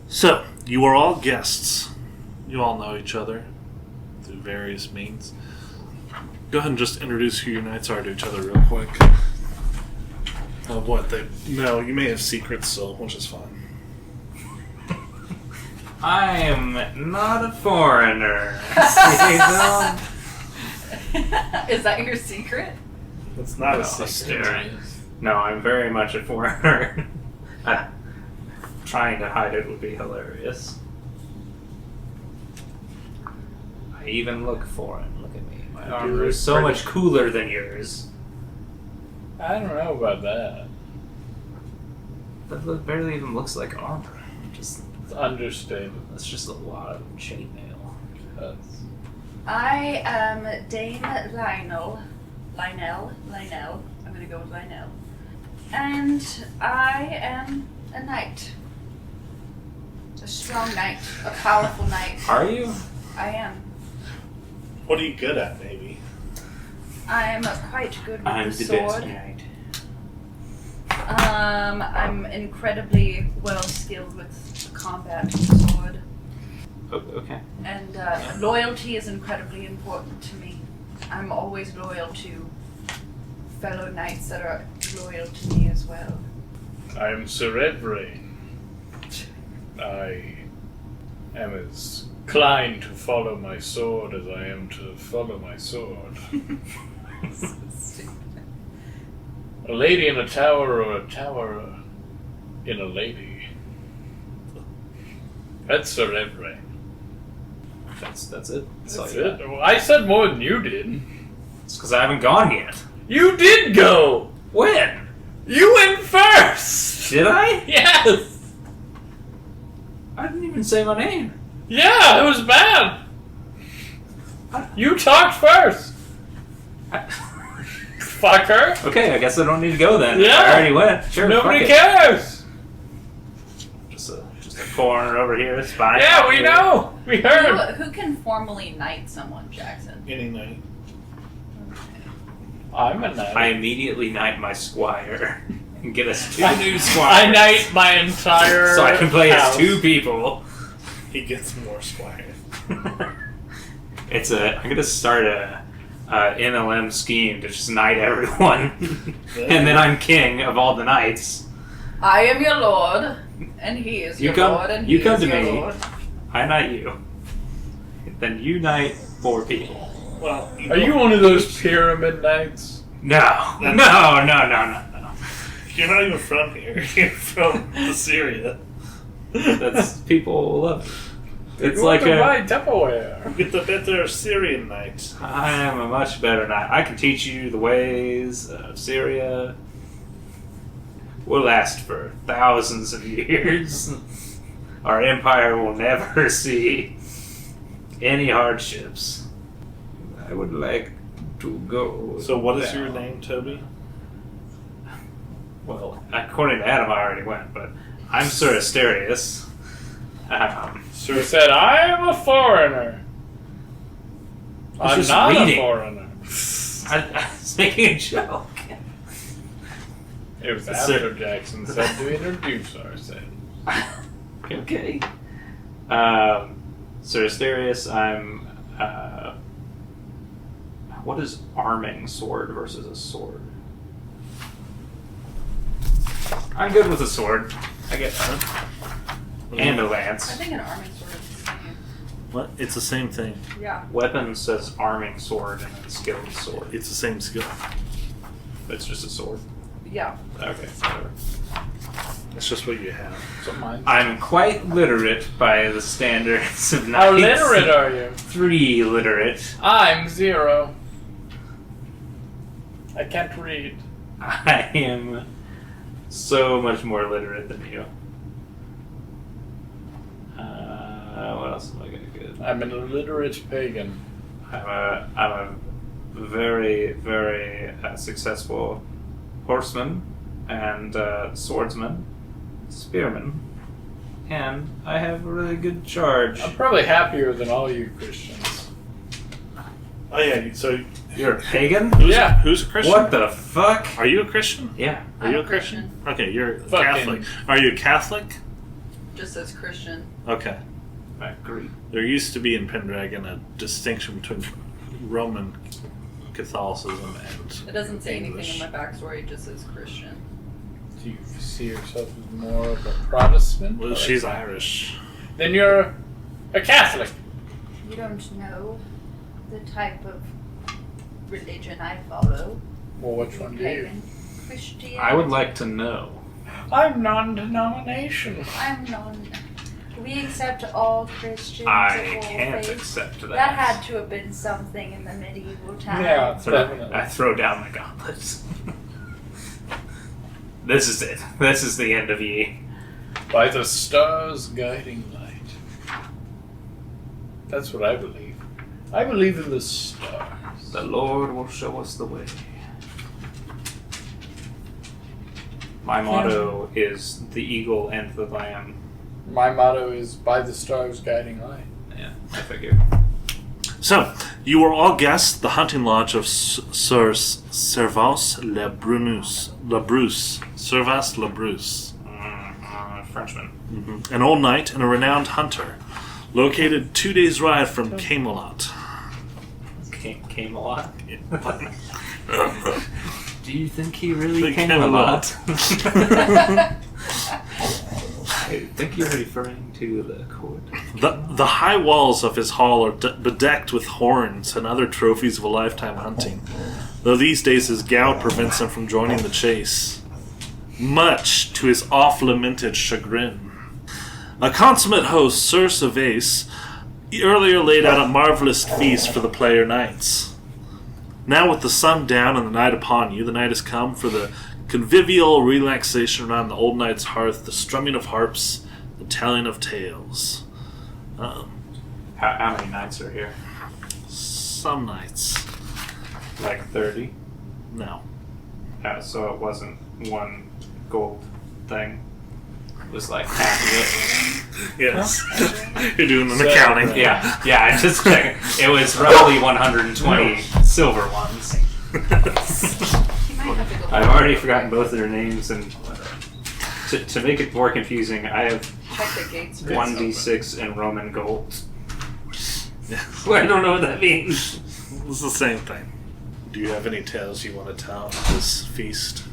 So, you are all guests. You all know each other through various means. Go ahead and just introduce who your knights are to each other real quick. Of what they... No, you may have secrets still, which is fine.
I am not a foreigner.
Is that your secret?
It's not a
No,
secret.
No, I'm very much a foreigner. Trying to hide it would be hilarious. I even look foreign. Look at me. My
You
armor
look
is so
pretty-
much cooler than yours.
I don't know about that.
That barely even looks like armor. Just
It's understated.
that's just a lot of chainmail.
That's...
I am Dame Lynelle. I'm gonna go with Lynelle. And I am a knight. A strong knight. A powerful knight.
Are you?
I am.
What are you good at, maybe?
I am quite good with
I'm
the
the
sword.
best knight.
I'm incredibly well skilled with combat with the sword.
Oh, okay.
And loyalty is incredibly important to me. I'm always loyal to fellow knights that are loyal to me as well.
I'm Sir Evrain. I am as inclined to follow my sword as I am to follow my sword.
So stupid.
A lady in a tower or a tower in a lady. That's Sir Evrain.
That's it.
That's it. Well, I said more than you did.
It's because I haven't gone yet.
You did go!
When?
You went first!
Did I?
Yes!
I didn't even say my name.
Yeah, it was bad! You talked first! Fucker!
Okay, I guess I don't need to go then.
Yeah.
I already went. Sure.
Nobody
fuck it.
cares!
Just a corner over here. It's fine.
Yeah, we know! We heard!
Who can formally knight someone, Jackson?
Any night.
I'm a knight.
I immediately knight my squire and get us 2 new
I
squires.
knight my entire
So I can play
house.
as 2 people.
He gets more squire.
I'm gonna start a MLM scheme to just knight everyone, and then I'm king of all the knights.
I am your lord, and he is your lord, and
you
he
come
is
to
your
me.
lord.
I knight you. Then you knight 4 people.
Well,
Are you one of those pyramid knights?
No.
That's-
No.
You're not even from here. You're from Syria.
That's people love it. It's
You
like
want to
a.
buy Tupperware.
Get the better Syrian knight.
I am a much better knight. I can teach you the ways of Syria. We'll last for thousands of years. Our empire will never see any hardships. I would like to go.
So what is
down.
your name, Toby?
Well, according to Adam, I already went, but I'm Sir Asterius.
He said, I am a foreigner. I'm
just
not
reading.
a foreigner.
I was making a joke.
It was
Sir-
after Jackson said to introduce ourselves.
Okay. Sir Asterius, I'm. What is arming sword versus a sword? I'm good with a sword. I get that. And a
I
lance.
think an arming sword is the same.
What? It's the same thing.
Yeah.
Weapon says arming sword and then skilled sword.
It's the same skill.
It's just a sword.
Yeah.
Okay, whatever.
It's just what you have.
So mine.
I'm quite literate by the standards of
How
knights.
literate are you?
3 literate.
I'm 0. I can't read.
I am so much more literate than you. What else am I gonna get?
I'm an illiterate pagan.
I'm a very, very successful horseman and swordsman, spearman, and I have a really good charge.
I'm probably happier than all you Christians.
Oh yeah. So
You're a pagan?
Yeah.
who's a Christian?
What the fuck?
Are you a Christian?
Yeah.
Are
I'm
you
a
a Christian?
Christian.
Okay, you're
Fucking-
Catholic. Are you a Catholic?
Just as Christian.
Okay.
I agree.
There used to be in Pendragon a distinction between Roman Catholicism and
It doesn't say
English.
anything in my backstory, it just says Christian.
Do you see yourself as more of a Protestant?
Well,
or
she's
a-
Irish.
Then you're a Catholic.
You don't know the type of religion I follow.
Well, which one do you?
Pagan Christian.
I would like to know.
I'm non-denominational.
I'm non. We accept all Christians.
I
of all
can't
faiths.
accept that.
That had to have been something in the medieval times.
Yeah,
So
definitely.
I throw down my gauntlets. This is it. This is the end of ye.
By the stars guiding light. That's what I believe. I believe in the stars.
The Lord will show us the way. My motto is the eagle and the lamb
My motto is by the stars guiding light.
Yeah, I figure.
So, you were all guests at the hunting lodge of Sir Servas Le Bruce. Servas Le Bruce.
Frenchman.
Mm-hmm. An old knight and a renowned hunter, located 2 days' ride from Camelot.
Camelot? Do you think he really
Think
came
Camelot.
a lot? I think you're referring to the court.
The high walls of his hall are bedecked with horns and other trophies of a lifetime hunting, though these days his gout prevents him from joining the chase, much to his oft-lamented chagrin. A consummate host, Sir Servais, earlier laid out a marvelous feast for the player knights. Now with the sun down and the night upon you, the night has come for the convivial relaxation around the old knight's hearth, the strumming of harps, the telling of tales.
How many knights are here?
Some nights.
Like 30?
No.
So it wasn't one gold thing. It was like half of it.
Yes. You're doing an accounting.
Yeah, I just checking. It was roughly 120 silver ones. I've already forgotten both of their names, and to make it more confusing, I have
Check the gates.
1d6 in Roman gold. I don't know what that means.
It's the same thing. Do you have any tales you want to tell at this feast?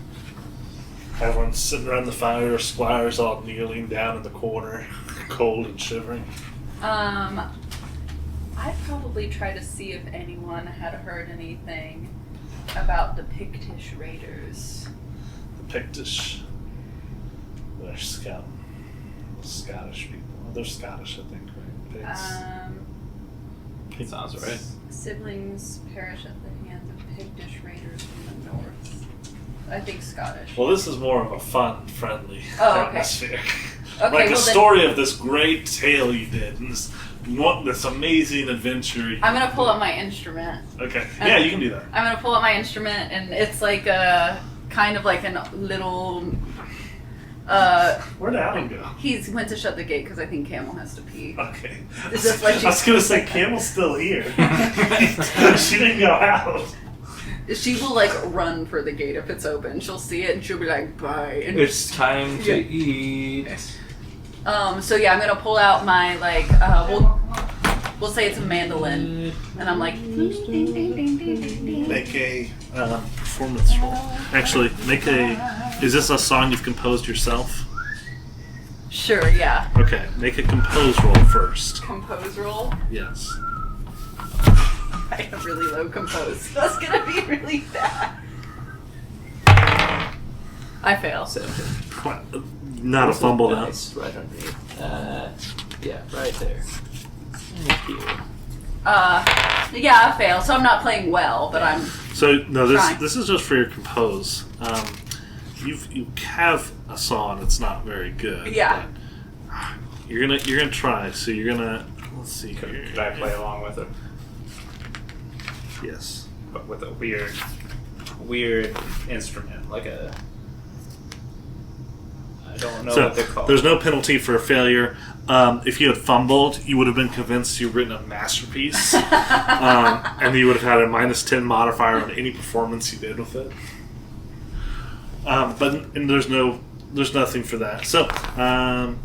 Everyone's sitting around the fire, squires all kneeling down in the corner, cold and shivering.
I'd probably try to see if anyone had heard anything about the Pictish raiders.
The Pictish. They're Scottish people. Well, they're Scottish, I think, right? Pigs.
Sounds right.
Siblings perish at the hands of Pictish raiders from the north. I think Scottish.
Well, this is more of a fun, friendly
Oh, okay.
atmosphere.
Okay,
Like the
well
story of this great tale you did, and this amazing adventure.
I'm gonna pull up my instrument.
Okay. Yeah, you can do that.
I'm gonna pull up my instrument, and it's like a kind of like a little.
Where'd Adam go?
He's went to shut the gate because I think Camel has to pee.
Okay.
Is this what
I was gonna say Camel's still here. She didn't go out.
She will like run for the gate if it's open. She'll see it and she'll be like, "Bye." And
It's time to eat.
So yeah, I'm gonna pull out my like we'll say it's a mandolin, and I'm like
Make a performance roll. Actually, is this a song you've composed yourself?
Sure, yeah.
Okay, make a compose roll first.
Compose roll.
Yes.
I have really low compose. That's gonna be really bad. I fail.
17.
Not a fumble now.
Nice, right underneath. Yeah, right there. Thank you.
Yeah, I fail. So I'm not playing well, but I'm.
So no,
Trying.
this is just for your compose. You have a song that's not very good.
Yeah.
But you're gonna try. So you're gonna let's see here.
Could I play along with it?
Yes.
But with a weird instrument, like a. I don't know
So
what they're called.
there's no penalty for a failure. If you had fumbled, you would have been convinced you've written a masterpiece, and you would have had a -10 modifier on any performance you did with it. But there's nothing for that. So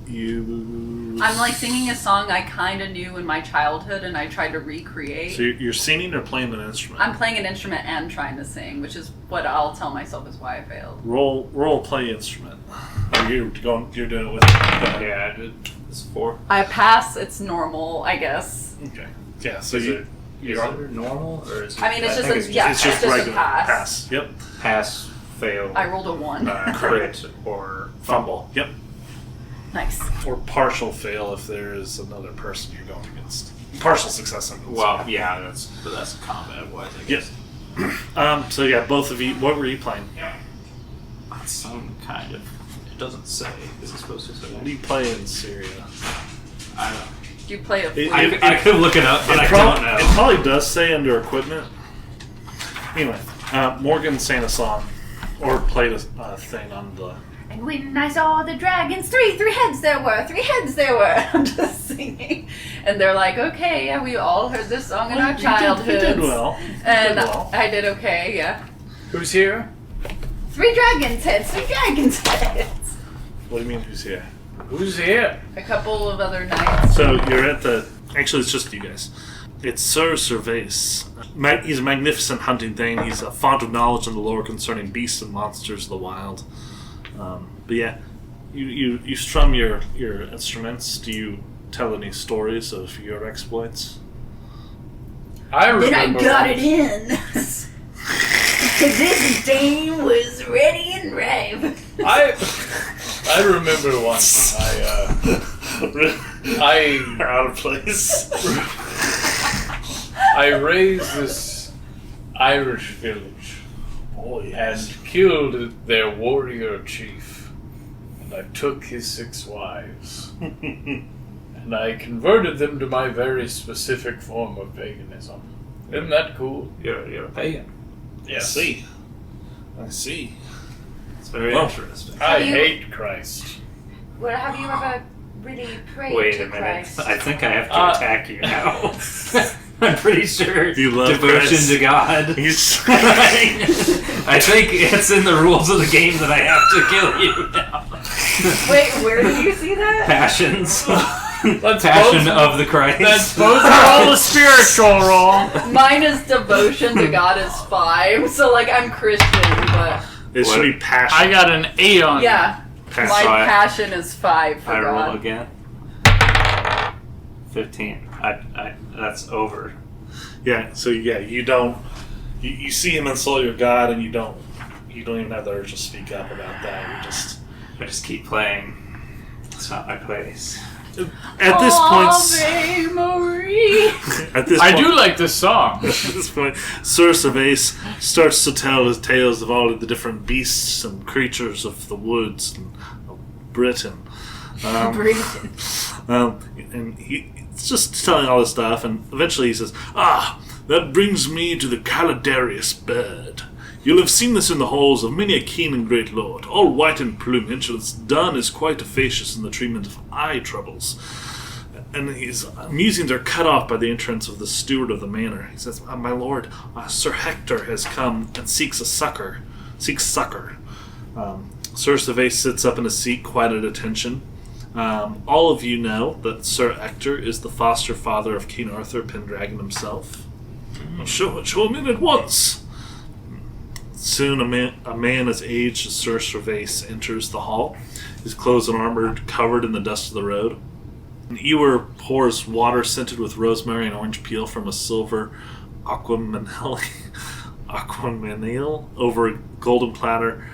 you.
I'm like singing a song I kind of knew in my childhood, and I tried to recreate.
So you're singing or playing an instrument?
I'm playing an instrument and trying to sing, which is what I'll tell myself is why I failed.
Roll play instrument. You're doing it with.
Yeah, I did. It's 4.
I pass. It's normal, I guess.
Okay. Yeah. So
Is
you.
it normal or is it?
I mean, it's
I
just
think
a
it's
yeah.
It's just
a
regular
pass.
Yep.
pass, fail,
I rolled a 1.
crit, or
Fumble. Yep.
Nice.
Or partial fail if there is another person you're going against. Partial success.
well, yeah, that's combat wise, I guess.
Yes. So yeah, both of you. What were you playing?
Some kind of. It doesn't say. Is it supposed to say?
What do you play in Syria?
I don't know.
Do you play a flute?
I could look it up, but I don't know.
It probably does say under equipment. Anyway, Morgan sang a song or played a thing on the
And when I saw the dragons, three heads there were, 3 heads there were. I'm just singing. And they're like, okay, yeah, we all heard this song in our childhood.
You did well.
And
did well.
I did okay, yeah.
Who's here?
3 dragons' heads, 3 dragons' heads.
What do you mean, who's here?
Who's here?
A couple of other knights.
So you're at the... Actually, it's just you guys. It's Sir Servace. He's a magnificent hunting thing. He's a font of knowledge in the lore concerning beasts and monsters of the wild. But yeah, you strum your instruments. Do you tell any stories of your exploits?
I remember.
Then I got it in. This dame was ready and ripe.
I remember once.
You're out of place.
I raised this Irish village and killed their warrior chief. And I took his 6 wives. And I converted them to my very specific form of paganism. Isn't that cool?
You're a pagan.
Yes.
I see.
It's very interesting.
I
you-
hate Christ.
Well, have you ever really prayed
Wait
to
a minute.
Christ?
I think I have to attack you now. I'm pretty sure
You love
devotion
Christ.
to God.
He's-
I think it's in the rules of the game that I have to kill you now.
Wait, where did you see that?
Passions.
That's
Passion
both-
of the Christ.
That's both roll a spiritual roll.
Mine is devotion to God is 5, so like I'm Christian, but
It should be passion.
I got an 8 on
yeah,
Passion.
my
So I-
passion is 5 for
I roll
God.
again. 15. I that's over.
Yeah. So yeah, you don't. You see him insult your God, and you don't even have the urge to speak up about that. You just
I just keep playing. It's not my place.
at this point.
Ave Marie.
At this
I
point,
do like this song.
At this point, Sir Servace starts to tell his tales of all of the different beasts and creatures of the woods and of Britain.
Breathing.
And he's just telling all this stuff, and eventually he says, that brings me to the Caladarius bird. You'll have seen this in the halls of many a keen and great lord, all white in plumage, and its dun is quite efficacious in the treatment of eye troubles. And his musings are cut off by the entrance of the steward of the manor. He says, my lord, Sir Hector has come and seeks succor. Sir Servace sits up in a seat quite at attention. All of you know that Sir Hector is the foster father of King Arthur Pendragon himself. Show him in at once. Soon a man as aged as Sir Servace enters the hall, his clothes and armor covered in the dust of the road. An ewer pours water scented with rosemary and orange peel from a silver aquamanile over a golden platter,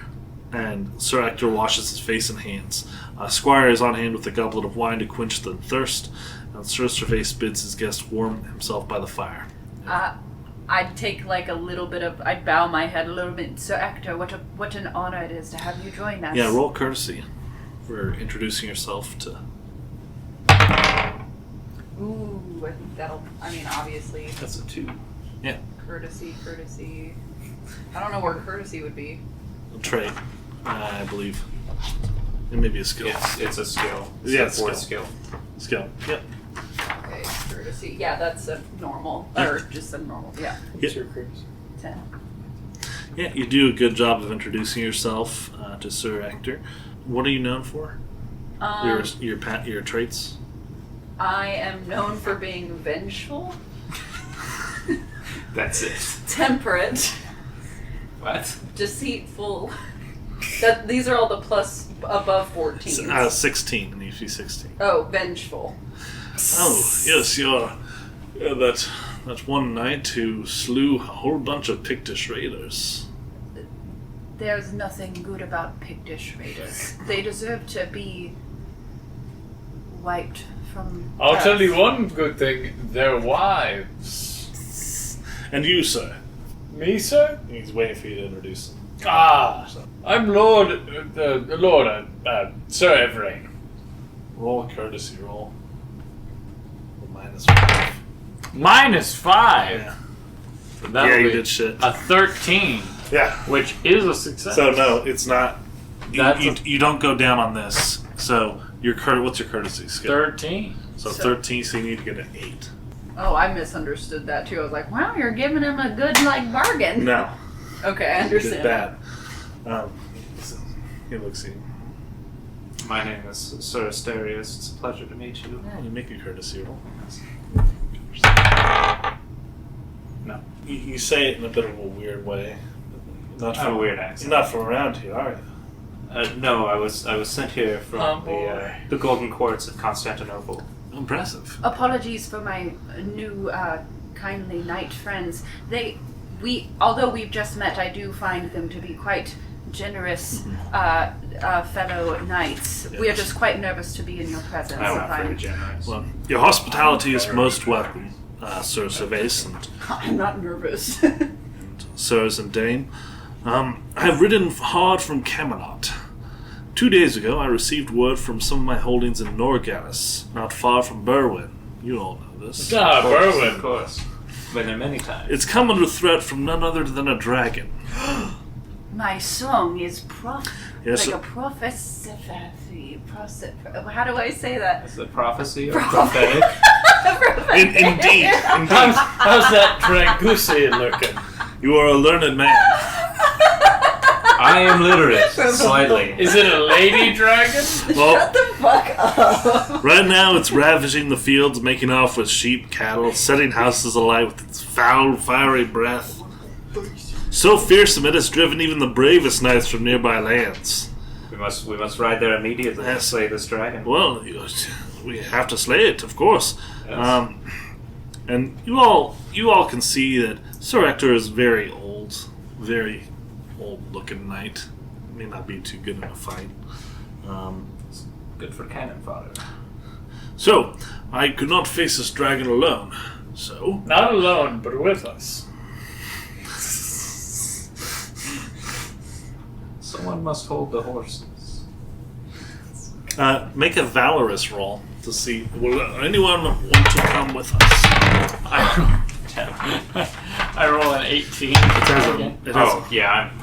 and Sir Hector washes his face and hands. Squire is on hand with a goblet of wine to quench the thirst, and Sir Servace bids his guest warm himself by the fire.
I'd take like a little bit of, I'd bow my head a little bit. Sir Hector, what an honor it is to have you join us.
Yeah, roll courtesy for introducing yourself to...
Ooh, I think that'll, obviously,
That's a 2.
courtesy. I don't know where courtesy would be.
a trait, I believe. It may be a skill.
It's a skill. It's
Yeah,
a
it's
4th
skill.
skill.
Yep.
Okay, courtesy. Yeah, that's a normal, or just a normal, yeah.
Yeah.
10.
Yeah, you do a good job of introducing yourself to Sir Hector. What are you known for? Your traits?
I am known for being vengeful,
That's it.
temperate,
What?
deceitful. These are all the plus above 14.
16, and you see 16.
Oh, vengeful.
Oh, yes, you're that one knight who slew a whole bunch of Pictish raiders.
There's nothing good about Pictish raiders. They deserve to be wiped from
I'll
earth.
tell you one good thing. Their wives.
And you, sir?
Me, sir?
He's waiting for you to introduce him.
I'm Lord Sir Evrain.
Roll a courtesy roll. -5.
-5.
Yeah.
That'll
Yeah, you
be
did shit.
a 13,
Yeah.
which is a success.
So no, it's not. you don't go down on this. So what's your courtesy skill?
13.
So 13, so you need to get an 8.
Oh, I misunderstood that too. I was like, wow, you're giving him a good, bargain.
No.
Okay, I understand.
It's bad. He looks at you.
My name is Sir Asterius. It's a pleasure to meet you.
Oh, you make a courtesy roll.
No.
You say it in a bit of a weird way. Not
Not a weird accent.
You're not from around here, are you?
No, I was sent here from
boy.
the Golden Courts of Constantinople.
Impressive.
Apologies for my new kindly knight friends. Although we've just met, I do find them to be quite generous fellow knights. We are just quite nervous to be in your presence.
I'm not very generous.
Well, your hospitality is most welcome, Sir Cervase and
I'm not nervous.
Sirs and Dame. I have ridden hard from Camelot. 2 days ago, I received word from some of my holdings in Norgalis, not far from Berwyn. You all know this.
Ah,
Of
Berwyn.
course. Been there many times.
It's come under threat from none other than a dragon.
My song is
Yes,
like a prophecy. How do I say that?
Is it prophecy or prophetic?
Indeed.
How's that Dragusian looking?
You are a learned man.
I am literate, slightly.
Is it a lady dragon?
Well,
Shut the fuck up.
right now it's ravaging the fields, making off with sheep, cattle, setting houses alight with its foul, fiery breath. So fearsome it has driven even the bravest knights from nearby lands.
We must ride there immediately and slay this dragon.
Well, we have to slay it, of course.
Yes.
And you all can see that Sir Ector is very old-looking knight. May not be too good in a fight.
It's good for cannon fodder.
So, I could not face this dragon alone. So,
Not alone, but with us.
Someone must hold the horses.
make a valorous roll to see. Will anyone want to come with us?
I roll an 18.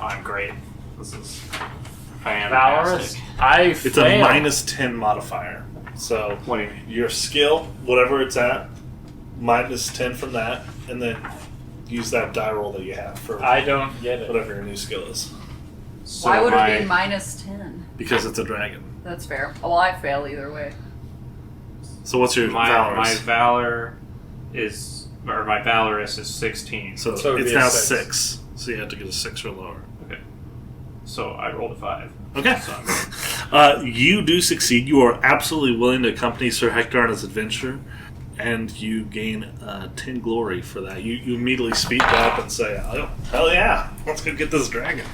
I'm great. This is
Valorous.
fantastic.
It's a minus 10 modifier. So
What do you mean?
your skill, whatever it's at, minus 10 from that, and then use that die roll that you have for
I don't get it.
whatever your new skill is.
So
Why would
my,
it be minus 10?
Because it's a dragon.
That's fair. Well, I fail either way.
So what's your
my
valorous?
valor is, or my valorous is 16.
So
So it'd
it's
be a
now
6.
6. So you have to get a 6 or lower.
Okay. So I rolled a 5.
Okay.
So I'm good.
You do succeed. You are absolutely willing to accompany Sir Hector on his adventure, and you gain 10 glory for that. You immediately speak up and say, oh, hell yeah, let's go get this dragon.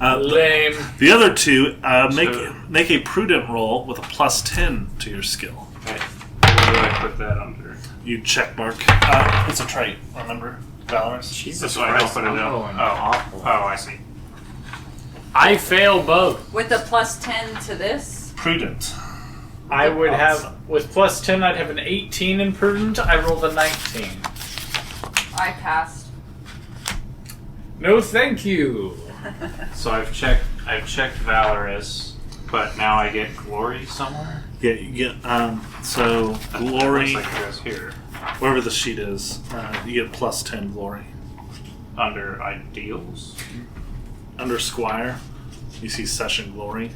Lame.
The other two,
Sure.
make a prudent roll with a plus 10 to your skill.
Okay. What do I put that under?
You check mark. It's a trait, remember? Valorous.
Jesus
So I don't
Christ,
put it
I'm
down.
rolling
Oh.
awful.
Oh, I see.
I fail both.
With the plus 10 to this?
Prudent.
I would
Awesome.
have, with plus 10, I'd have an 18 in prudent. I rolled a 19.
I passed.
No, thank you.
So I've checked valorous, but now I get glory somewhere.
Yeah, you get, so glory,
Looks like it goes here
wherever the sheet is, you get plus 10 glory.
under ideals.
Under Squire, you see Session Glory.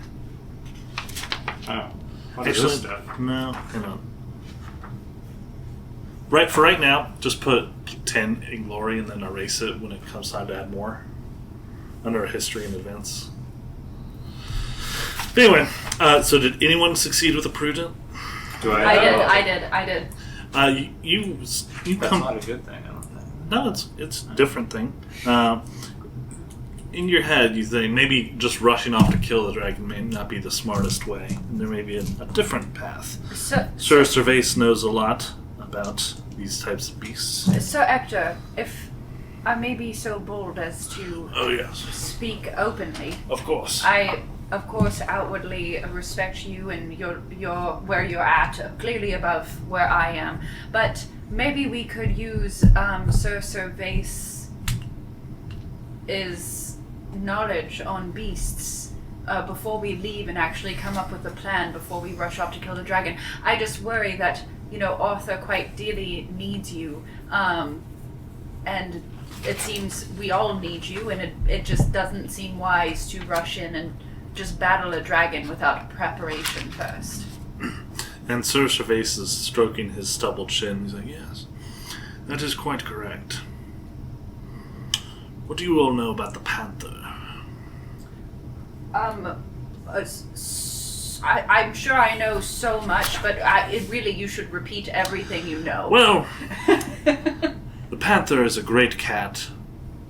Oh, what is this stuff?
No, hang on. For right now, just put 10 in Glory and then erase it when it comes time to add more. Under History and Events. But anyway, so did anyone succeed with a Prudent?
Do I?
I did.
You
That's
come.
not a good thing. I don't think.
No, it's a different thing. In your head, you think maybe just rushing off to kill the dragon may not be the smartest way. And there may be a different path.
So,
Sir Cervase knows a lot about these types of beasts.
Sir Ector, if I may be so bold as to
Oh yes,
speak openly,
of course.
I, of course, outwardly respect you and your where you're at, clearly above where I am. But maybe we could use Sir Cervase's knowledge on beasts before we leave and actually come up with a plan before we rush off to kill the dragon. I just worry that, Arthur quite dearly needs you, and it seems we all need you, and it just doesn't seem wise to rush in and just battle a dragon without preparation first.
And Sir Gervais is stroking his stubbled chin. He's like, yes, that is quite correct. What do you all know about the panther?
I'm sure I know so much, but you should repeat everything you know.
Well, the panther is a great cat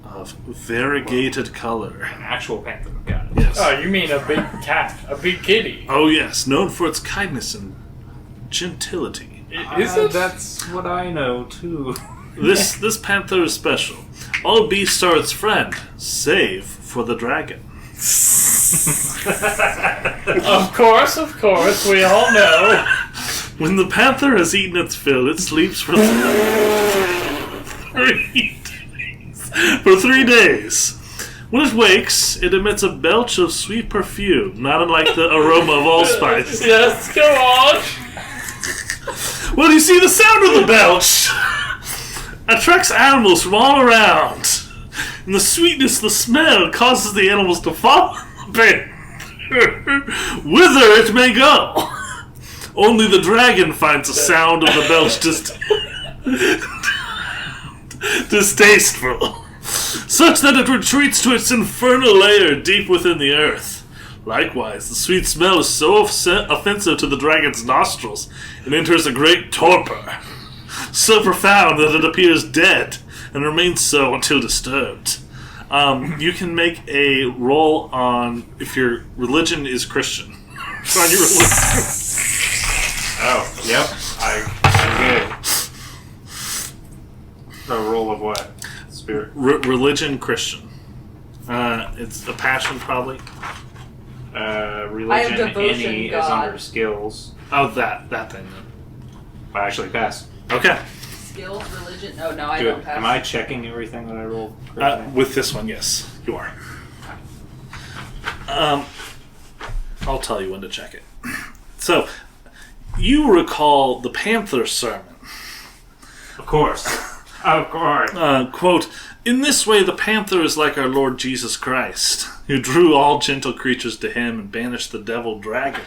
of variegated color.
An actual panther. Got it.
Yes.
Oh, you mean a big cat, a big kitty?
Oh yes, known for its kindness and gentility.
Is it?
That's what I know too.
This panther is special. All beasts are its friend, save for the dragon.
Of course, we all know.
When the panther has eaten its fill, it sleeps for 3 days. For 3 days. When it wakes, it emits a belch of sweet perfume, not unlike the aroma of allspice.
Yes, go on.
Well, you see, the sound of the belch attracts animals from all around. And the sweetness of the smell causes the animals to follow the panther whither it may go. Only the dragon finds the sound of the belch distasteful, such that it retreats to its infernal lair deep within the earth. Likewise, the sweet smell is so offensive to the dragon's nostrils, it enters a great torpor, so profound that it appears dead, and remains so until disturbed. You can make a roll on if your religion is Christian. On your religion.
Oh, yep. I'm good. A roll of what? Spirit?
Religion Christian. It's a passion, probably.
Religion,
devotion,
any is
God.
under skills.
Oh, that thing then.
I actually passed.
Okay.
Skills, religion? No, I don't have.
Am I checking everything that I rolled?
With this one, yes, you are. I'll tell you when to check it. So, you recall the panther sermon.
Of course. Of course.
Quote, "In this way the panther is like our Lord Jesus Christ, who drew all gentle creatures to him and banished the devil dragon.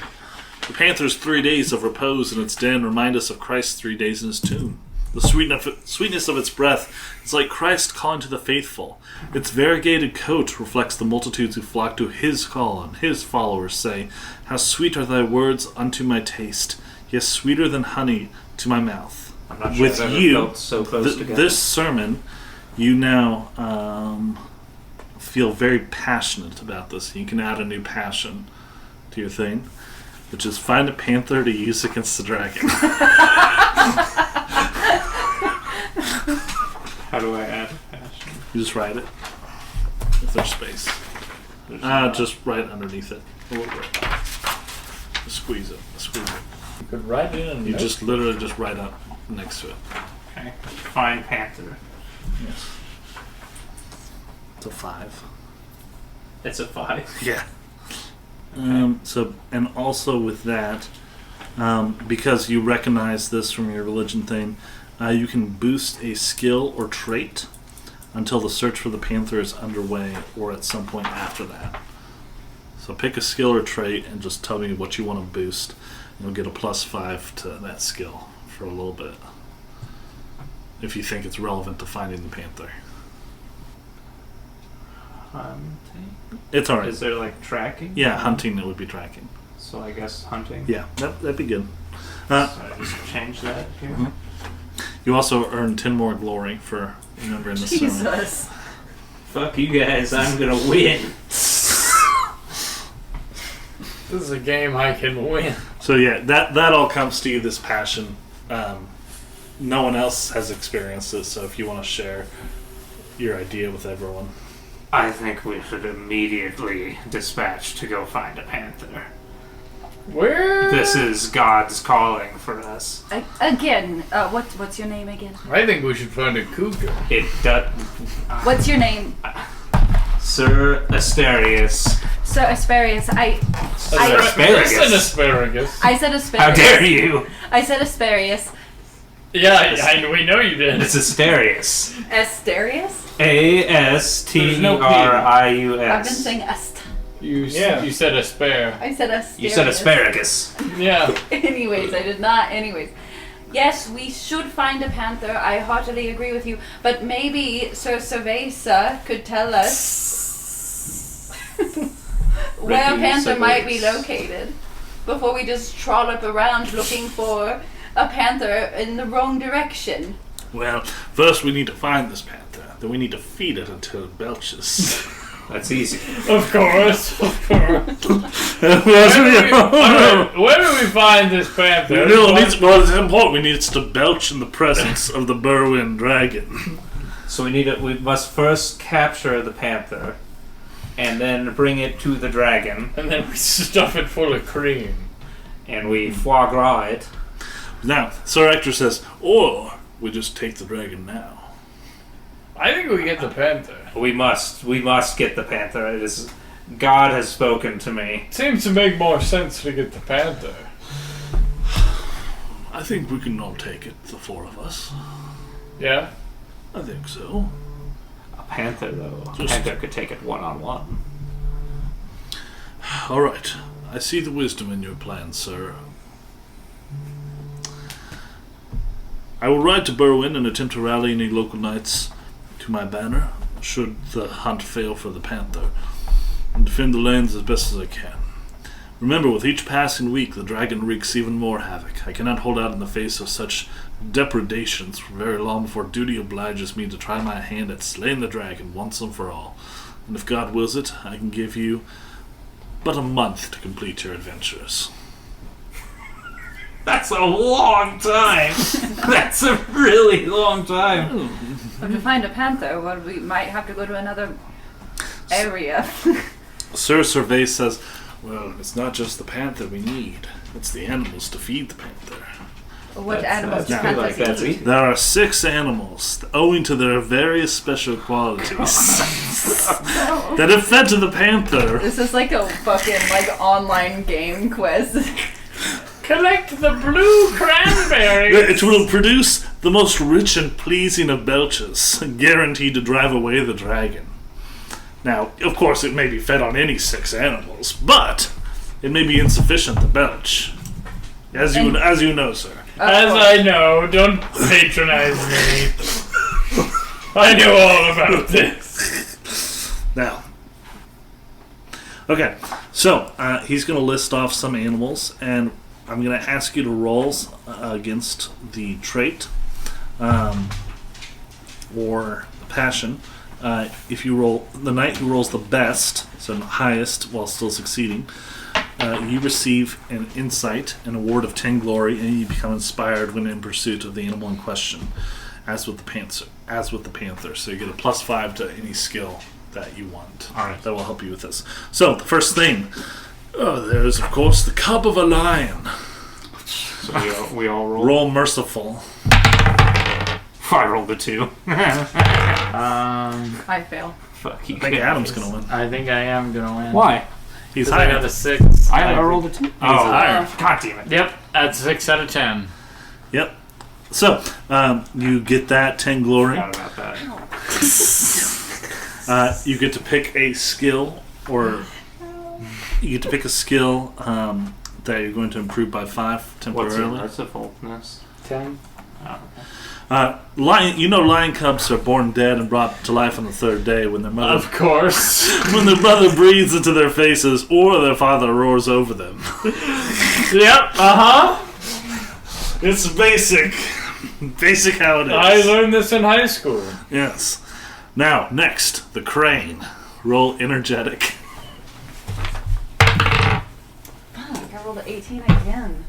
The panther's 3 days of repose in its den remind us of Christ's 3 days in his tomb. The sweetness of its breath is like Christ calling to the faithful. Its variegated coat reflects the multitudes who flock to his call, and his followers say, 'How sweet are thy words unto my taste, yes, sweeter than honey to my mouth.'"
I'm not sure
With
I've ever
you,
felt so close together.
this sermon, you now feel very passionate about this. You can add a new passion to your thing, which is find a panther to use against the dragon.
How do I add passion?
You just write it. If there's space. Just right underneath it. A little bit. Just squeeze it. Squeeze it.
You could write it in.
You just literally just write up next to it.
Okay. Find panther.
Yes. It's a 5.
It's a 5.
Yeah. So, and also with that, because you recognize this from your religion thing, you can boost a skill or trait until the search for the panther is underway or at some point after that. So pick a skill or trait and just tell me what you want to boost. And you'll get a +5 to that skill for a little bit, if you think it's relevant to finding the panther.
Hunting?
It's alright.
Is there like tracking?
Yeah, hunting it would be tracking.
So I guess hunting?
Yeah, that'd be good.
So I just change that here.
Mhm. You also earn 10 more glory for remembering this sermon.
Jesus.
Fuck you guys, I'm gonna win.
This is a game I can win.
So yeah, that all comes to you, this passion. No one else has experienced this, so if you want to share your idea with everyone.
I think we should immediately dispatch to go find a panther.
Where?
This is God's calling for us.
Again, what's your name again?
I think we should find a cougar.
It does.
What's your name?
Sir Asterius.
So Asterius,
It's an asparagus.
I said Asterius.
How dare you?
I said Asterius.
Yeah, we know you did.
It's Asterius.
Asterius?
Asterius.
I've been saying
You said aspar.
I said Asterius.
You said asparagus.
Yeah.
Anyways, I did not. Anyways. Yes, we should find a panther. I heartily agree with you. But maybe Sir Cerveza could tell us where a panther might be located before we just trollop around looking for a panther in the wrong direction.
Well, first we need to find this panther. Then we need to feed it until it belches.
That's easy.
Of course. Where do we find this panther?
It's important. We need it to belch in the presence of the Berwyn dragon.
So we must first capture the panther, and then bring it to the dragon,
And then we stuff it full of cream.
and we foie gras it.
Now, Sir Hector says, or we just take the dragon now.
I think we get the panther.
We must get the panther. It is God has spoken to me.
Seems to make more sense to get the panther.
I think we can all take it, the four of us.
Yeah?
I think so.
A panther, though. A
Just-
panther could take it one-on-one.
All right. I see the wisdom in your plans, sir. I will ride to Berwyn and attempt to rally any local knights to my banner, should the hunt fail for the panther, and defend the lands as best as I can. Remember, with each passing week, the dragon wreaks even more havoc. I cannot hold out in the face of such depredations for very long before duty obliges me to try my hand at slaying the dragon once and for all. And if God wills it, I can give you but a month to complete your adventures.
That's a long time. That's a really long time.
If we find a panther, well, we might have to go to another area.
Sir Survey says, well, it's not just the panther we need. It's the animals to feed the panther.
What animals do
I feel
panthers
like that's
eat?
easy.
There are 6 animals, owing to their various special qualities, that if fed to the panther,
This is like a fucking online game quiz.
Collect the blue cranberries!
it will produce the most rich and pleasing of belches, guaranteed to drive away the dragon. Now, of course, it may be fed on any 6 animals, but it may be insufficient to belch. As you know, sir.
As I know, don't patronize me. I know all about this.
Now, okay, so he's going to list off some animals, and I'm going to ask you to roll against the trait or passion. If you roll the knight who rolls the best, so highest while still succeeding, you receive an insight, an award of 10 glory, and you become inspired when in pursuit of the animal in question, as with the panther. So you get a +5 to any skill that you want.
All right.
That will help you with this. So the first thing, there is of course the cub of a lion.
So we all roll.
Roll merciful.
I rolled a 2.
I fail.
Fuck you.
I think Adam's gonna win.
I think I am gonna win.
Why?
He's
'Cause I
higher.
got a 6.
I rolled a 2. Oh,
higher.
God damn it.
Yep, that's 6 out of 10.
Yep. So you get that 10 glory.
Forgot about that.
You get to pick a skill, or you get to pick a skill that you're going to improve by 5
What's your
temporarily.
mercifulness?
10?
Lion cubs are born dead and brought to life on the 3rd day when their mother
Of course.
when their mother breathes into their faces or their father roars over them.
Yep, uh-huh.
It's basic how it is.
I learned this in high school.
Yes. Now, next, the crane. Roll energetic.
Fuck, I rolled an 18 again.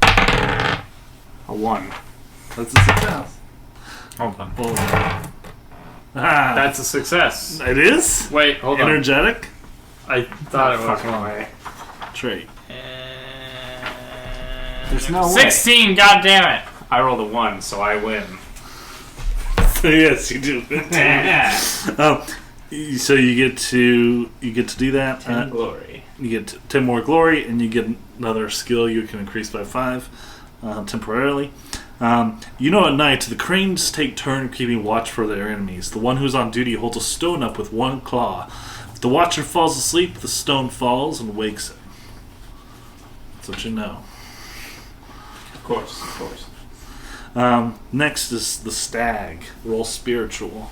A 1.
That's a success.
Hold on.
Ah,
That's a success.
it is?
Wait, hold on.
Energetic
I thought it was
Fucking
wrong.
way.
trait.
There's no way.
16, goddammit!
I rolled a 1, so I win.
Yes, you do. So you get to do that.
10 glory.
you get 10 more glory, and you get another skill you can increase by 5 temporarily. You know, at night, the cranes take turn keeping watch for their enemies. The one who's on duty holds a stone up with one claw. If the watcher falls asleep, the stone falls and wakes him. That's what you know.
Of course.
Next is the stag. Roll spiritual.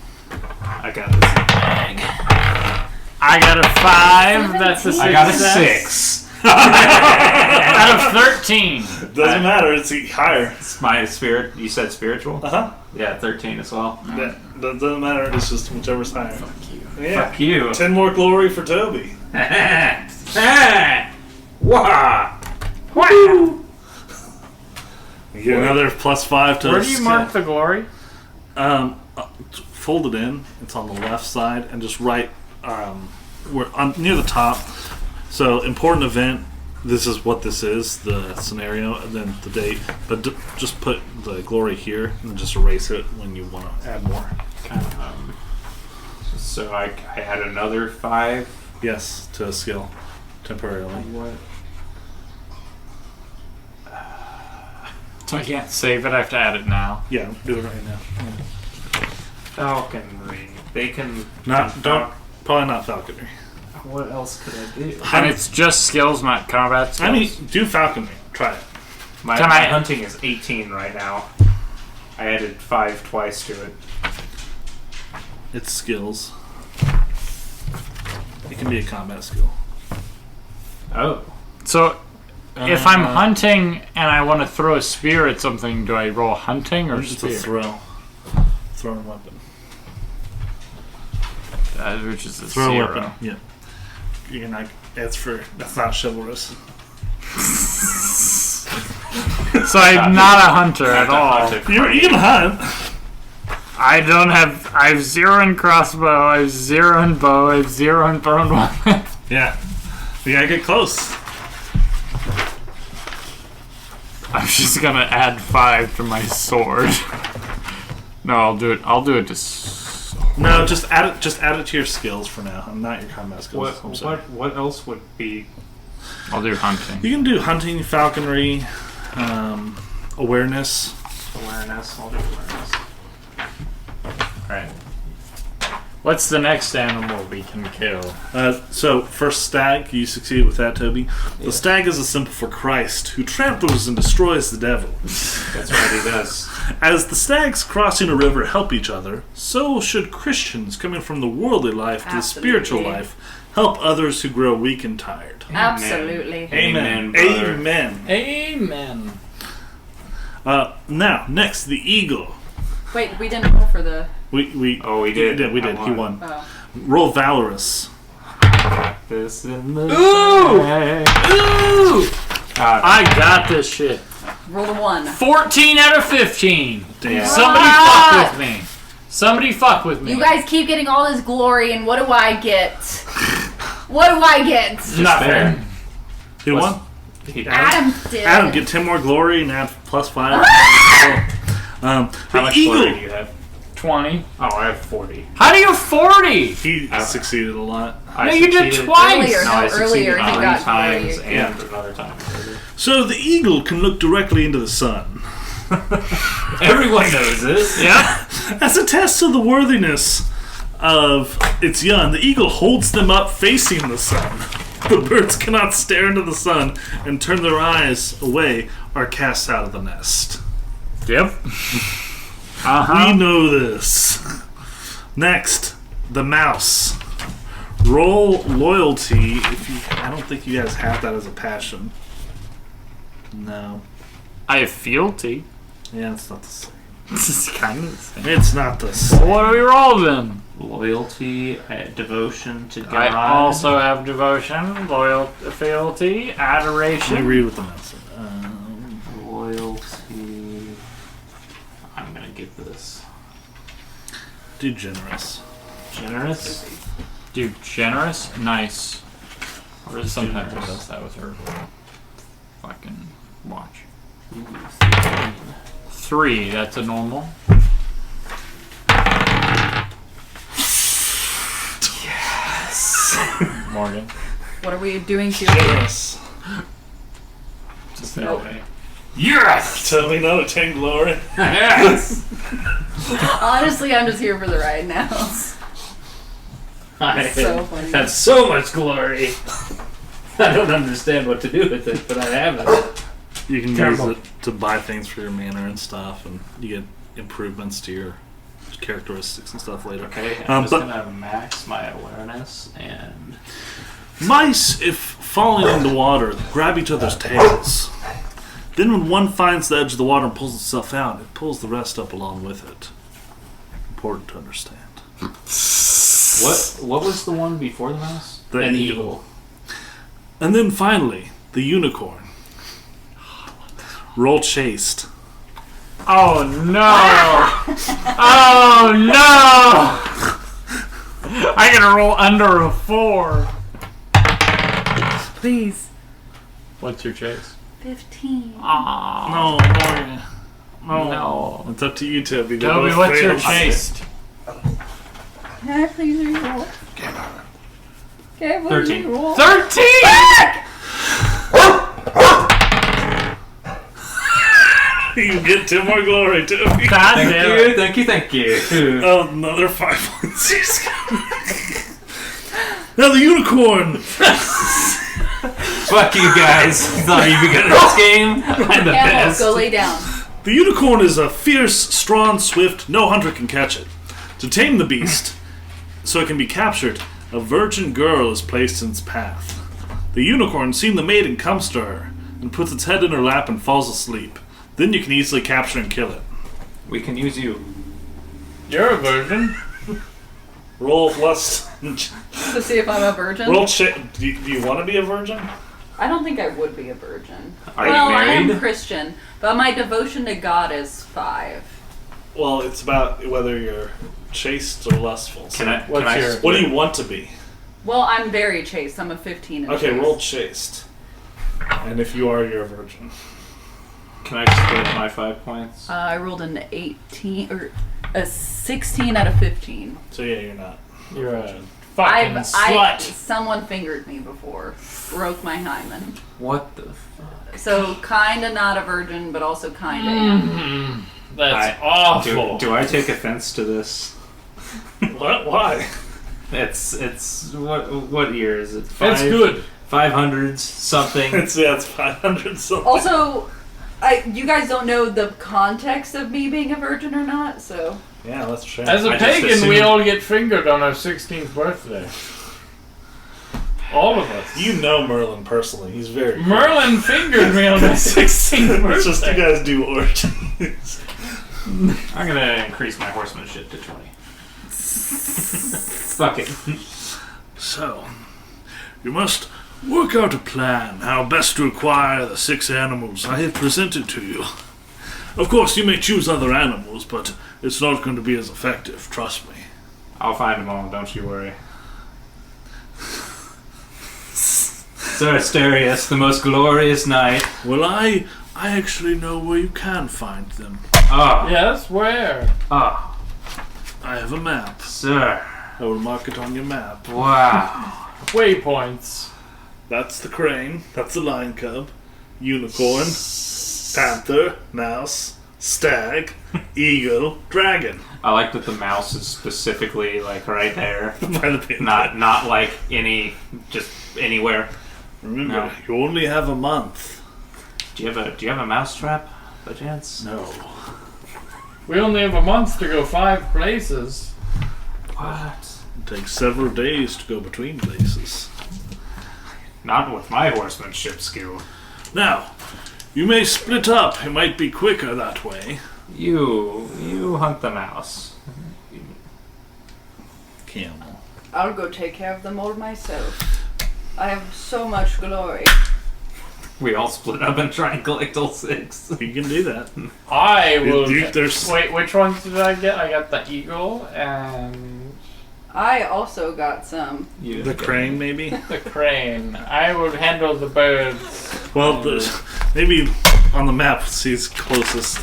I got a stag.
I got a 5. That's a 6.
I got a 6.
Out of 13.
Doesn't matter, it's higher.
It's my spirit. You said spiritual?
Uh-huh.
Yeah, 13 as well.
That doesn't matter, it's just whichever's higher.
Fuck you.
Yeah.
Fuck you.
10 more glory for Toby.
Wah!
You get another +5 to
Where do you mark the glory?
Fold it in. It's on the left side, and just right near the top. So, important event. This is what this is, the scenario, and then the date. But just put the glory here, and just erase it when you want to add more.
So I had another 5.
Yes, to a skill, temporarily.
What?
So I can't save it. I have to add it now.
Yeah, do it right now.
Falconry. They can.
Probably not falconry.
What else could I do?
And it's just skills, not combat skills.
I mean, do falconry. Try it.
My hunting is 18 right now. I added 5 twice to it.
It's skills. It can be a combat skill.
Oh.
So, if I'm hunting and I want to throw a spear at something, do I roll hunting or
It's
spear?
a throwing weapon.
Which is a
Throw
0.
weapon. Yeah. You're not. That's not chivalrous.
So I'm not a hunter at all.
You can hunt.
I have 0 in crossbow, I have 0 in bow, I have 0 in thrown weapon.
Yeah. You gotta get close.
I'm just gonna add 5 to my sword. No, I'll do it to
No, just add it to your skills for now. Not your combat skills. I'm sorry.
What else would be?
I'll do hunting.
You can do hunting, falconry, awareness.
Awareness. I'll do awareness. Alright.
What's the next animal we can kill?
So, first stag, you succeeded with that, Toby. The stag is a symbol for Christ, who tramples and destroys the devil.
That's what he does.
As the stags crossing a river help each other, so should Christians coming from the worldly life to the spiritual life help others who grow weak and tired.
Absolutely.
Amen. Brother.
Amen.
Amen.
Now, next, the eagle.
Wait, we didn't roll for the.
We
did.
We did.
I
He
won.
won.
Oh.
Roll valorous.
This in the
Ooh! I
God.
got this shit.
Roll the 1.
14 out of 15.
Damn.
Somebody fuck with me. Somebody fuck with me.
You guys keep getting all this glory, and what do I get? What do I get?
Nothing.
Who won?
Adam did.
Adam, get 10 more glory and add +5.
How much glory do you have?
20.
Oh, I have 40.
How do you have 40?
He succeeded a lot.
No, you did
succeeded-
twice.
Earlier,
No, I succeeded
earlier he
3
got
times
glory.
and another time.
So the eagle can look directly into the sun.
Everyone knows this.
Yeah.
As a test of the worthiness of its young, the eagle holds them up facing the sun. The birds cannot stare into the sun and turn their eyes away or cast out of the nest.
Yep.
We know this. Next, the mouse. Roll loyalty. I don't think you guys have that as a passion. No.
I have fealty.
Yeah, it's not the same.
This is kind of the same.
It's not the same.
What do we roll then?
Loyalty, devotion to God.
I also have devotion, fealty,
Let me
adoration.
read what the mouse said.
Loyalty. I'm gonna give this
Do generous.
generous.
Dude, generous? Nice. Or sometimes it does that with her fucking watch.
Ooh,
3, that's a normal.
yes.
Morgan.
What are we doing to your
Generous.
Just
Nope.
okay.
Yes!
Totally not attain glory.
Yes!
Honestly, I'm just here for the ride now.
I
So funny.
have so much glory. I don't understand what to do with it, but I have it.
You can
Terrible.
use it to buy things for your mana and stuff, and you get improvements to your characteristics and stuff later.
Okay, I'm just
but
gonna max my awareness and.
mice, if falling in the water, grab each other's tails. Then when one finds the edge of the water and pulls itself out, it pulls the rest up along with it. Important to understand.
What was the one before the mouse?
The
An
eagle. And then finally, the unicorn. Roll chased.
Oh no! Oh no! I gotta roll under a 4.
Please.
What's your chase?
15.
No, Morgan.
No.
It's up to you, Toby. They
Toby,
both
what's your
failed.
chase?
Can I please reroll? Can I please
13.
reroll?
13!
You get 2 more glory, Toby.
God damn it.
Thank you.
Oh, another 5 points. Now the unicorn.
Fuck you guys. Thought you'd be good at this game? I'm the
Camel,
best.
go lay down.
The unicorn is a fierce, strong, swift. No hunter can catch it. To tame the beast, so it can be captured, a virgin girl is placed in its path. The unicorn, seeing the maiden, comes to her and puts its head in her lap and falls asleep. Then you can easily capture and kill it.
We can use you.
You're a virgin.
Roll lust.
To see if I'm a virgin?
Roll. Do you want to be a virgin?
I don't think I would be a virgin.
Are you
well, I
married?
am Christian, but my devotion to God is 5.
Well, it's about whether you're chaste or lustful. So
What's your...
what do you want to be?
Well, I'm very chaste. I'm a 15. in
Okay,
chaste.
roll chaste. And if you are, you're a virgin.
Can I split my 5 points?
I rolled an 18 or a 16 out of 15.
So yeah, you're not.
You're a fucking slut.
Someone fingered me before, broke my hymen.
What the
So kinda not a virgin, but also kinda am.
That's awful.
Do I take offense to this?
What? Why?
It's what year is it?
It's good.
500s something.
It's 500 something.
Also, you guys don't know the context of me being a virgin or not, so
Yeah, that's true.
As a
I just
pagan, we
assumed-
all get fingered on our 16th birthday. All of us.
You know Merlin personally. He's very cool.
Merlin fingered me on my 16th birthday.
It's just you guys do orgies.
I'm gonna increase my horsemanship to 20. Fuck it.
So, you must work out a plan how best to acquire the 6 animals I have presented to you. Of course, you may choose other animals, but it's not going to be as effective, trust me.
I'll find them all, don't you worry. Sir Asterius, the most glorious knight.
Well, I actually know where you can find them.
Ah,
Yes, where?
ah,
I have a map.
sir.
I will mark it on your map.
Wow.
Waypoints.
That's the crane. That's the lion cub. Unicorn. Panther. Mouse. Stag. Eagle. Dragon.
I like that the mouse is specifically like right there.
By the pin.
Not like just anywhere.
Remember,
No.
you only have a month.
Do you have a mouse trap by chance?
No.
We only have a month to go 5 places.
What?
It takes several days to go between places.
Not with my horsemanship skill.
Now, you may split up. It might be quicker that way.
You hunt the mouse.
Camel.
I'll go take care of them all myself. I have so much glory.
We all split up and try and collect all 6.
You can do that.
I will.
There's-
Wait, which ones did I get? I got the eagle and
I also got some.
The crane, maybe?
the crane. I will handle the birds.
Well, maybe on the map, see it's closest.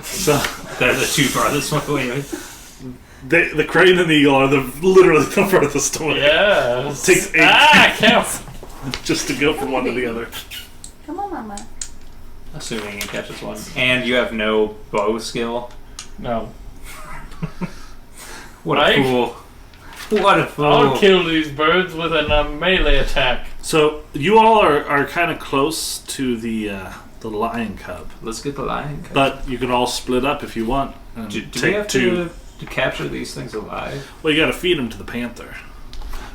So
They're the 2 farthest one away.
the crane and the eagle are literally the furthest away.
Yes.
Takes 8.
I can't.
just to go from one to the other.
Come on, Mama.
Assuming he catches one. And you have no bow skill.
No.
What a
Right?
fool. What a fool.
I'll kill these birds with a melee attack.
So you all are kind of close to the lion cub,
Let's get the lion cub.
but you can all split up if you want. And
do
take
we have
two.
to capture these things alive?
Well, you got to feed them to the panther.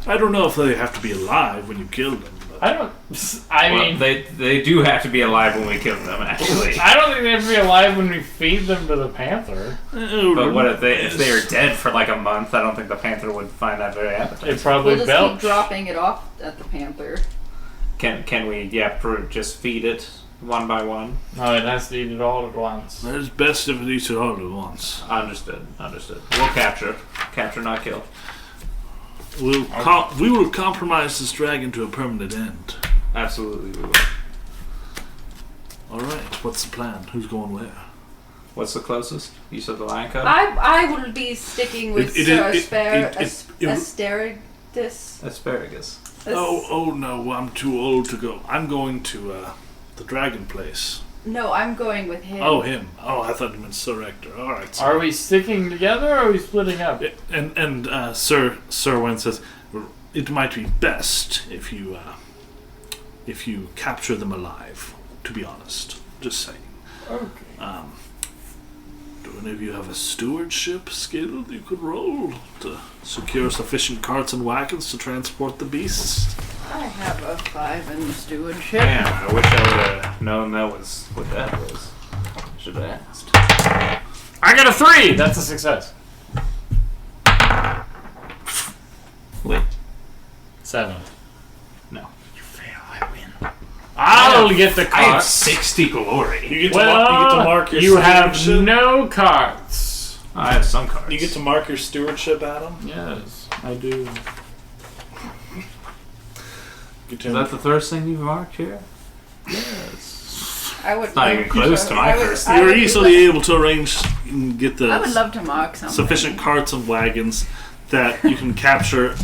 I don't know if they have to be alive when you kill them. But
I
Well,
mean,
they do have to be alive when we kill them, actually.
I don't think they have to be alive when we feed them to the panther.
But what if they are dead for like a month? I don't think the panther would find that very
They
appetizing.
probably
We'll just keep
belch.
dropping it off at the panther.
Can we just feed it one by one?
No, it has to eat it all at once.
It's best if it eats it all at once.
Understood. We'll capture, not kill.
We will compromise this dragon to a permanent end.
Absolutely, we will.
All right. What's the plan? Who's going where?
What's the closest? You said the lion cub.
I will be sticking with Asterius.
Asparagus.
Oh no! I'm too old to go. I'm going to the dragon place.
No, I'm going with him.
Oh, him. Oh, I thought you meant Sir Rector. All right.
Are we sticking together or are we splitting up?
And Sir Wen says it might be best if you capture them alive. To be honest, just saying.
Okay.
Do any of you have a stewardship skill that you could roll to secure sufficient carts and wagons to transport the beasts?
I have a 5 in stewardship.
Damn, I wish I would have known that was what that was. Should have asked.
I got a 3! That's a success.
Wait.
7.
No.
You fail, I win. I'll get the
I have
carts.
60 glory.
You get to mark your
you have
stewardship.
no carts.
I have some cards.
You get to mark your stewardship, Adam.
Yes, I do.
Get
Is that the first thing you've marked here?
Yes.
I would
Not even close to my
I would-
first.
I
You're
would
easily able to arrange and get
I would
the
love to mark something.
sufficient carts and wagons that you can capture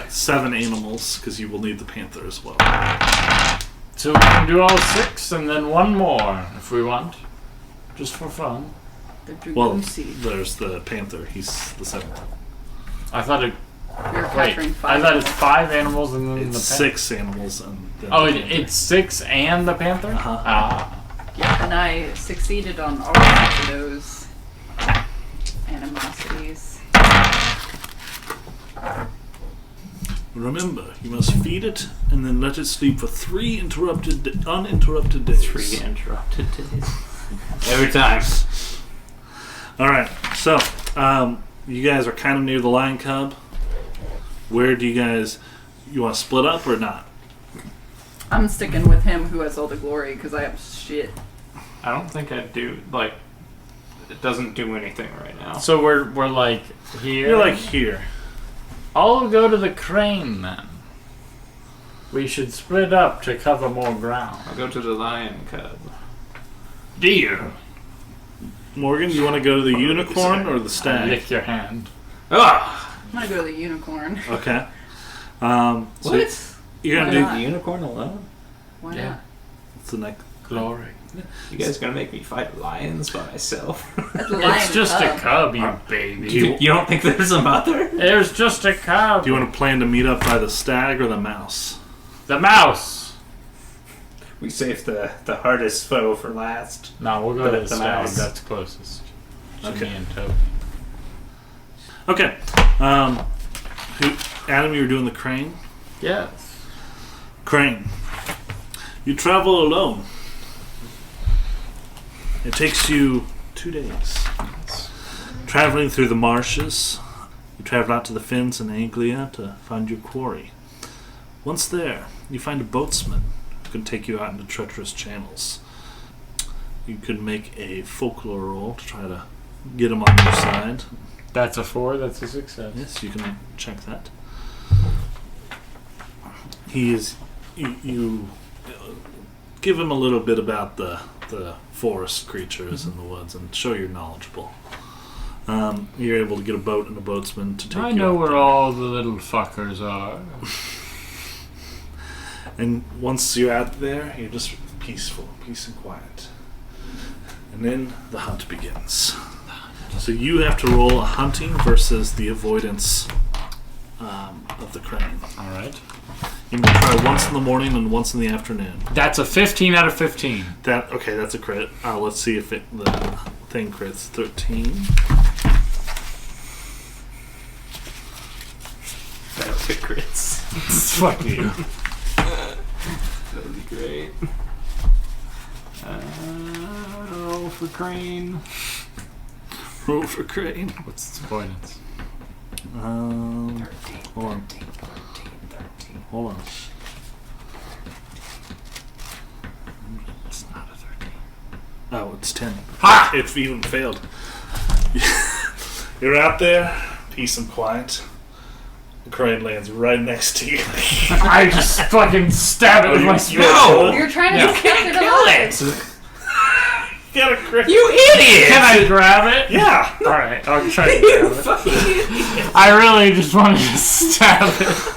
7 animals because you will need the panther as well.
So we can do all 6 and then one more if we want. Just for fun.
The
Well,
dragoon seed.
there's the panther. He's the 7th.
I thought it.
You're
Wait,
capturing 5.
I thought it's 5 animals and then the
It's
panther.
6 animals and then
Oh,
the panther.
it's 6 and the panther?
Uh-huh.
Ah.
Yeah, and I succeeded on all of those animosities.
Remember, you must feed it and then let it sleep for 3 uninterrupted days.
3 interrupted days. Every time.
Alright, so, you guys are kind of near the lion cub. Where do you want to split up or not?
I'm sticking with him who has all the glory because I have shit.
I don't think I do, like, it doesn't do anything right now.
So we're like here.
You're like here.
I'll go to the crane then. We should split up to cover more ground.
I'll go to the lion cub.
Dear.
Morgan, you want to go to the unicorn or the stag?
Lick your hand.
Ah!
I'm gonna go to the unicorn.
Okay. So
What?
you're
Why
gonna do
not?
The unicorn alone?
Why
Yeah.
not?
what's the next?
Glory.
You guys gonna make me fight lions by myself?
That's a lion
It's just
cub.
a cub, you baby.
You don't think there's a mother?
There's just a cub.
Do you want to plan to meet up by the stag or the mouse?
The mouse.
We saved the hardest foe for last.
No, we'll go to the
The
stag.
mouse.
That's closest. To
Okay.
me and Toby.
Okay. Adam, you were doing the crane.
Yes.
Crane. You travel alone. It takes you 2 days. Traveling through the marshes, you travel out to the fens in Anglia to find your quarry. Once there, you find a boatsman who can take you out into treacherous channels. You could make a folklore roll to try to get him on your side.
That's a 4. That's a success.
Yes, you can check that. He is. You give him a little bit about the forest creatures in the woods and show you're knowledgeable. You're able to get a boat and a boatsman to take
I
you
know
out
where
there.
all the little fuckers are.
And once you're out there, you're just peaceful, peace and quiet. And then the hunt begins. So you have to roll a hunting versus the avoidance of the crane.
Alright.
You can try once in the morning and once in the afternoon.
That's a 15 out of 15.
Okay, that's a crit. Let's see if the thing crits. 13.
That's the crits.
Fuck you.
That would be great. Roll for crane.
Roll for crane.
What's its avoidance?
Hold on. Hold on.
It's not a 13.
Oh, it's 10.
Ha!
It even failed. You're out there, peace and quiet. The crane lands right next to you.
I just fucking stab it with my spear.
No!
You're trying to
Yeah.
catch it alive.
You got a crit.
You idiot!
Can I grab it?
Yeah.
Alright, I'll try to grab it. I really just wanted to stab it.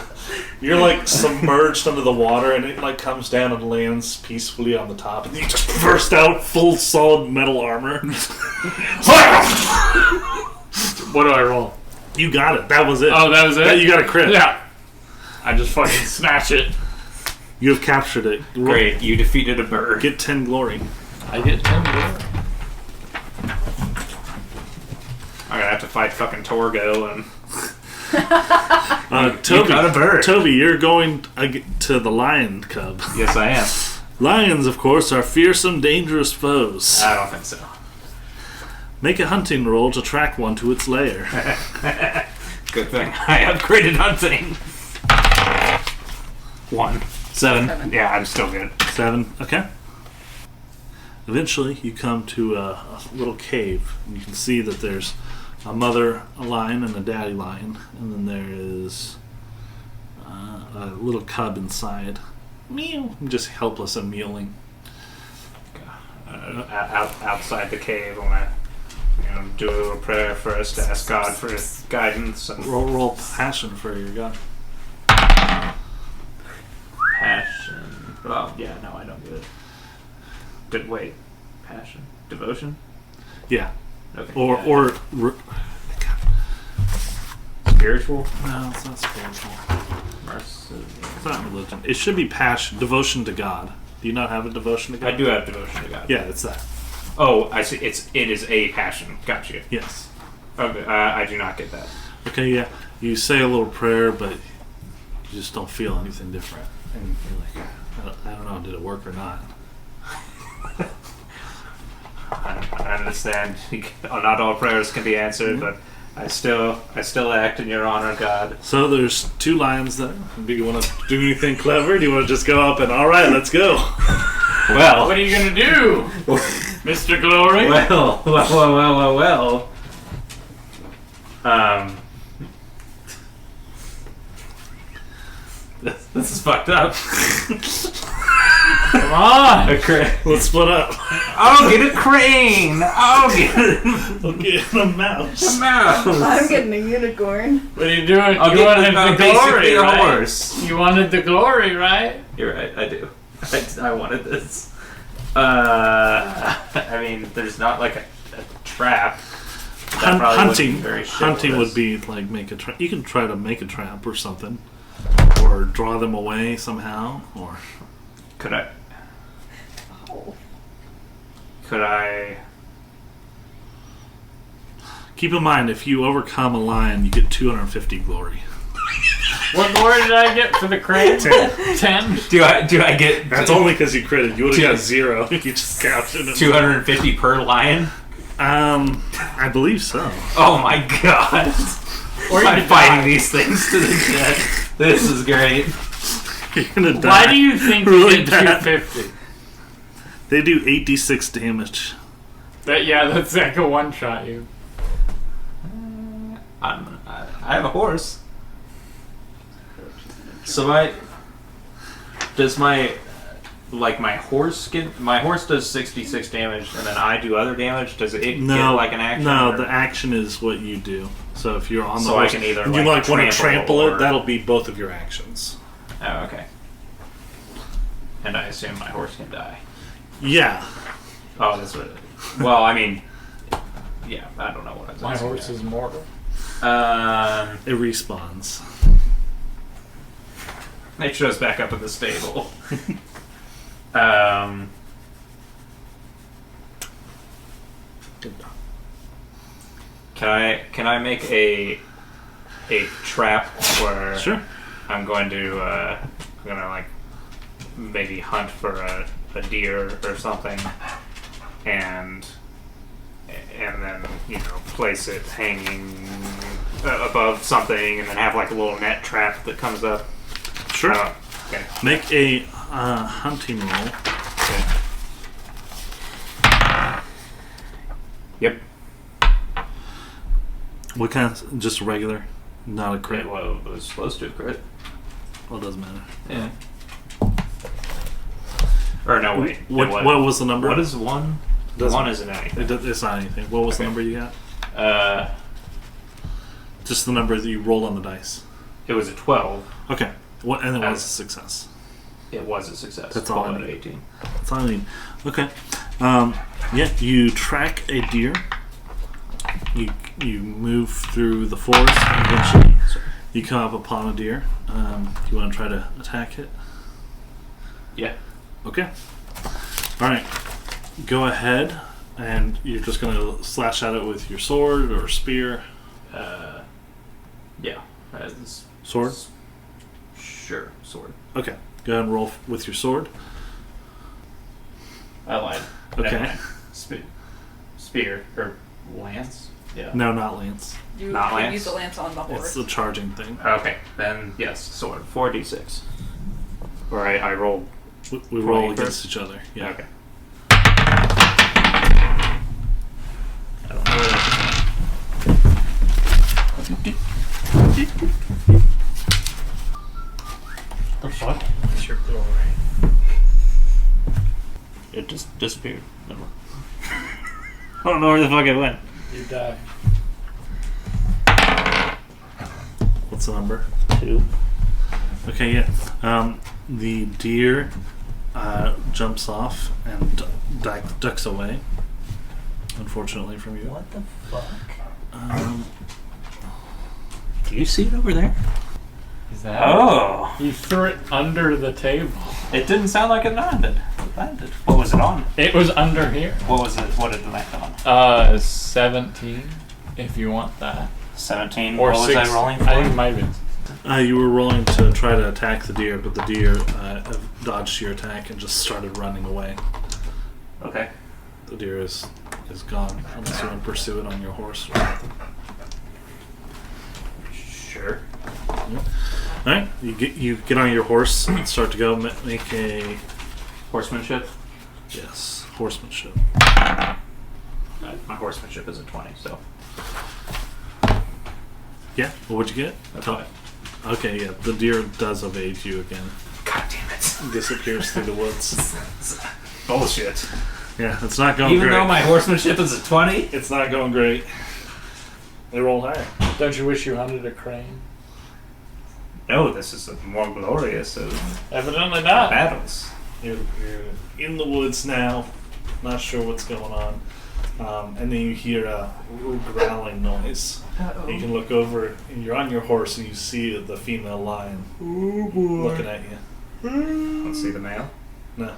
You're like submerged under the water, and it like comes down and lands peacefully on the top, and you just burst out full solid metal armor.
What do I roll?
You got it. That was it.
Oh, that was it?
You got a crit.
Yeah. I just fucking snatch it.
You have captured it.
Great, you defeated a bird.
Get 10 glory.
I get 10 glory.
I'm gonna have to fight fucking Torgo and
Toby,
got a bird.
Toby, you're going to the lion cub.
yes, I am.
Lions, of course, are fearsome, dangerous foes.
I don't think so.
Make a hunting roll to track one to its lair.
Good thing I upgraded hunting. 1. 7. Yeah, I'm still good.
7. Okay. Eventually, you come to a little cave, and you can see that there's a mother lion and a daddy lion, and then there is a little cub inside. Meow. Just helpless and mewling.
Outside the cave, I'm gonna do a little prayer first, ask God for his guidance and
Roll passion for your god.
passion. Oh, yeah, no, I don't get it. Wait, passion, devotion.
Yeah.
Okay.
Or
spiritual.
no, it's not spiritual.
Mercy.
It's not religion. It should be passion, devotion to God. Do you not have a devotion to God?
I do have devotion to God.
Yeah, it's that.
Oh, I see. It is a passion. Gotcha.
Yes.
Okay, I do not get that.
Okay, yeah. You say a little prayer, but you just don't feel anything different. And you're like, I don't know, did it work or not?
I understand. Not all prayers can be answered, but I still act in your honor, God.
So there's 2 lions there. Do you want to do anything clever? Do you want to just go up and, all right, let's go?
Well,
What are you gonna do, Mr. Glory?
well. This is fucked up.
Come on!
Let's split up.
I'll get a crane. I'll get
We'll get a mouse.
a mouse.
I'm getting a unicorn.
What are you doing?
I'll
You
get
wanted the
basically
glory,
a
right?
horse.
You wanted the glory, right?
You're right. I do. I wanted this. I mean, there's not like a trap. That probably wouldn't be very
Hunting
chivalrous.
would be like make a trap. You can try to make a trap or something. Or draw them away somehow. Or
Could I?
keep in mind, if you overcome a lion, you get 250 glory.
What glory did I get for the crane? 10?
Do I get?
That's only because you critted. You would have got 0 if you just captured it.
250 per lion.
I believe so.
Oh my god!
Or you
I'm
could
fighting
die.
these things to the death. This is great.
You're gonna die.
Why do you think
Really
you get
bad.
250?
They do 8d6 damage.
That's like a one-shot you.
I have a horse. So does my horse does 66 damage, and then I do other damage. Does it get like an action?
No,
or-
the action is what you do. So if you're on the
So I
horse,
can either,
and you
like,
want to
trample
trample
or-
it, that'll be both of your actions.
Oh, okay. And I assume my horse can die.
Yeah.
Oh, that's what it is. Well, I mean, yeah, I don't know what I was
My
asking.
horse is mortal.
It respawns.
It shows back up at the stable. Can I make a trap where
Sure.
I'm going to like maybe hunt for a deer or something, and then place it hanging above something, and then have like a little net trap that comes up.
Sure.
Okay.
Make a hunting roll.
Okay. Yep.
What kind of, just regular? Not a crit?
Well, it was supposed to crit.
Well, it doesn't matter.
Yeah. Or no, wait.
What was the number?
What is one?
Doesn't-
One isn't anything.
It's not anything. What was the
Okay.
number you got? Just the number that you rolled on the dice.
It was a 12.
Okay. And it was a success.
It was a success.
That's all
12
I
out of
need.
18.
That's all I need. Okay. Yeah, you track a deer. You move through the forest, and eventually you come up upon a deer. You want to try to attack it?
Yeah.
Okay. All right. Go ahead, and you're just going to slash at it with your sword or spear.
Yeah.
Sword?
Sure, sword.
Okay. Go ahead and roll with your sword.
I lied.
Okay.
Never mind. Spear. Or lance? Yeah.
No, not lance.
You
Not
can
lance?
use the lance on the
It's
horse.
the charging thing.
Okay, then yes, sword. 4d6. Or I rolled.
We roll
20
against
first?
each other. Yeah.
Okay. I don't know.
The fuck? It's your glory.
It just disappeared. Never mind. I don't know where the fuck it went.
You die.
What's the number?
2.
Okay, yeah. The deer jumps off and ducks away. Unfortunately, from you.
What the fuck?
Do you see it over there? Is that?
Oh!
You threw it under the table.
It didn't sound like it landed. What was it on?
It was under here.
What was it? What did it land on?
17, if you want that.
17.
Or
What
6.
was I rolling for?
I think it might be.
You were rolling to try to attack the deer, but the deer dodged your attack and just started running away.
Okay.
The deer is gone, unless you want to pursue it on your horse or something.
Sure.
Alright, you get on your horse and start to go. Make a...
Horsemanship?
Yes, horsemanship.
My horsemanship is a 20, so.
Yeah, well, what'd you get?
That's fine.
Okay, yeah, the deer does evade you again.
God damn it.
Disappears through the woods.
Bullshit.
Yeah, it's not going
Even
great.
though my horsemanship is a 20?
It's not going great. They roll higher.
Don't you wish you hunted a crane?
No, this is more glorious of
Evidently not.
battles.
You're in the woods now, not sure what's going on. And then you hear a growling noise.
Uh-oh.
You can look over, and you're on your horse, and you see the female lion looking at you.
Let's see the male.
No.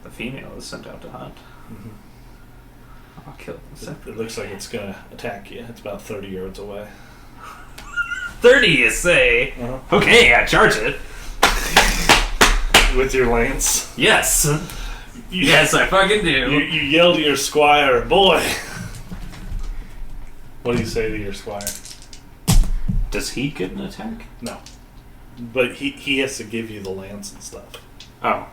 The female is sent out to hunt.
Mhm.
I'll kill them.
It looks like it's going to attack you. It's about 30 yards away.
30, you say?
Uh-huh.
Okay, I charge it.
With your lance.
Yes. Yes, I fucking do.
You yell to your squire, boy! What do you say to your squire?
Does he get an attack?
No. But he has to give you the lance and stuff.
Oh.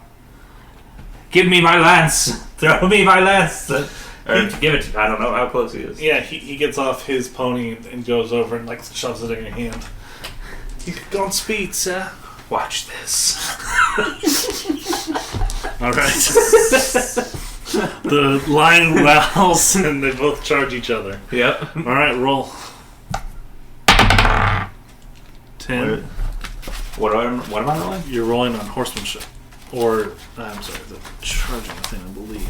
Give me my lance. Throw me my lance. Or give it. I don't know how close he is.
Yeah, he gets off his pony and goes over and like shoves it in your hand. You don't speak, sir.
Watch this.
All right. The lion growls and they both charge each other.
Yep.
All right, roll. 10.
What am I rolling?
You're rolling on horsemanship. Or, I'm sorry, the charging thing, I believe.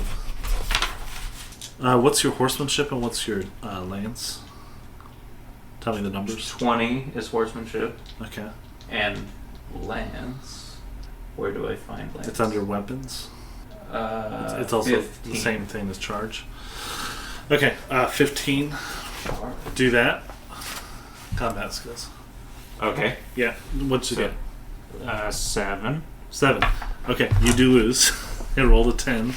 What's your horsemanship and what's your lance? Tell me the numbers.
20 is horsemanship.
Okay.
And lance. Where do I find lance?
It's under weapons. It's also
15.
the same thing as charge. Okay, 15. Do that. Combat skills.
Okay.
Yeah, what'd you get?
7.
7. Okay, you do lose. You rolled a 10 of...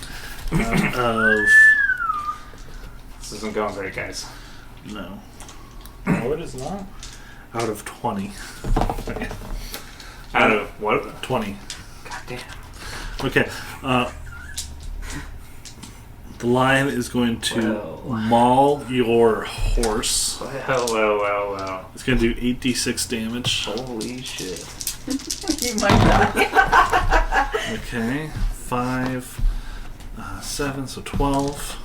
This isn't going great, guys.
No.
No, it is not.
Out of 20. Okay.
Out of what?
20.
God damn.
Okay. The lion is going to
Well.
maul your horse.
Well.
It's going to do 8d6 damage.
Holy shit.
You might die.
Okay. 5, 7, so 12.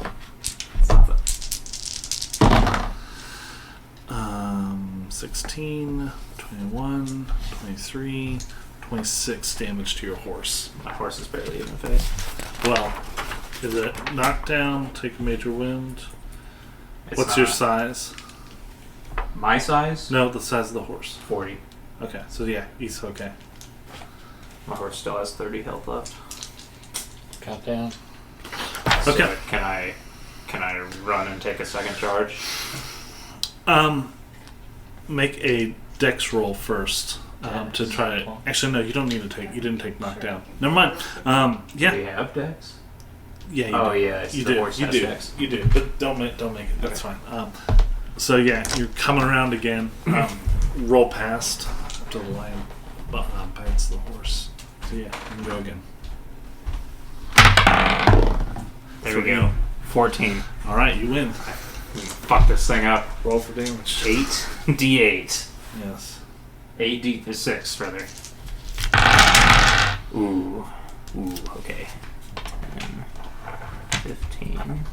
16, 21, 23, 26 damage to your horse.
My horse is barely in the face.
Well, is it knockdown? Take a major wound?
It's
What's your
not-
size?
My size?
No, the size of the horse.
40.
Okay, so yeah, he's okay.
My horse still has 30 health left.
Cut down.
Okay.
So can I run and take a second charge?
Make a dex roll first to try it.
Dex.
Actually, no, you don't need to take. You didn't take knockdown. Never mind.
Do we
Yeah,
have dex?
yeah. You
Oh
do.
yeah, it's
You
the
do.
horse
You
has
do.
dex.
You do. But don't make it. That's fine. So yeah, you're coming around again. Roll past to the lion, past the horse. So yeah, you can go again.
There we go. 14.
All right, you win.
Fuck this thing up.
Roll for damage.
8d8.
Yes.
8d6 rather. Ooh, okay. 10, 15.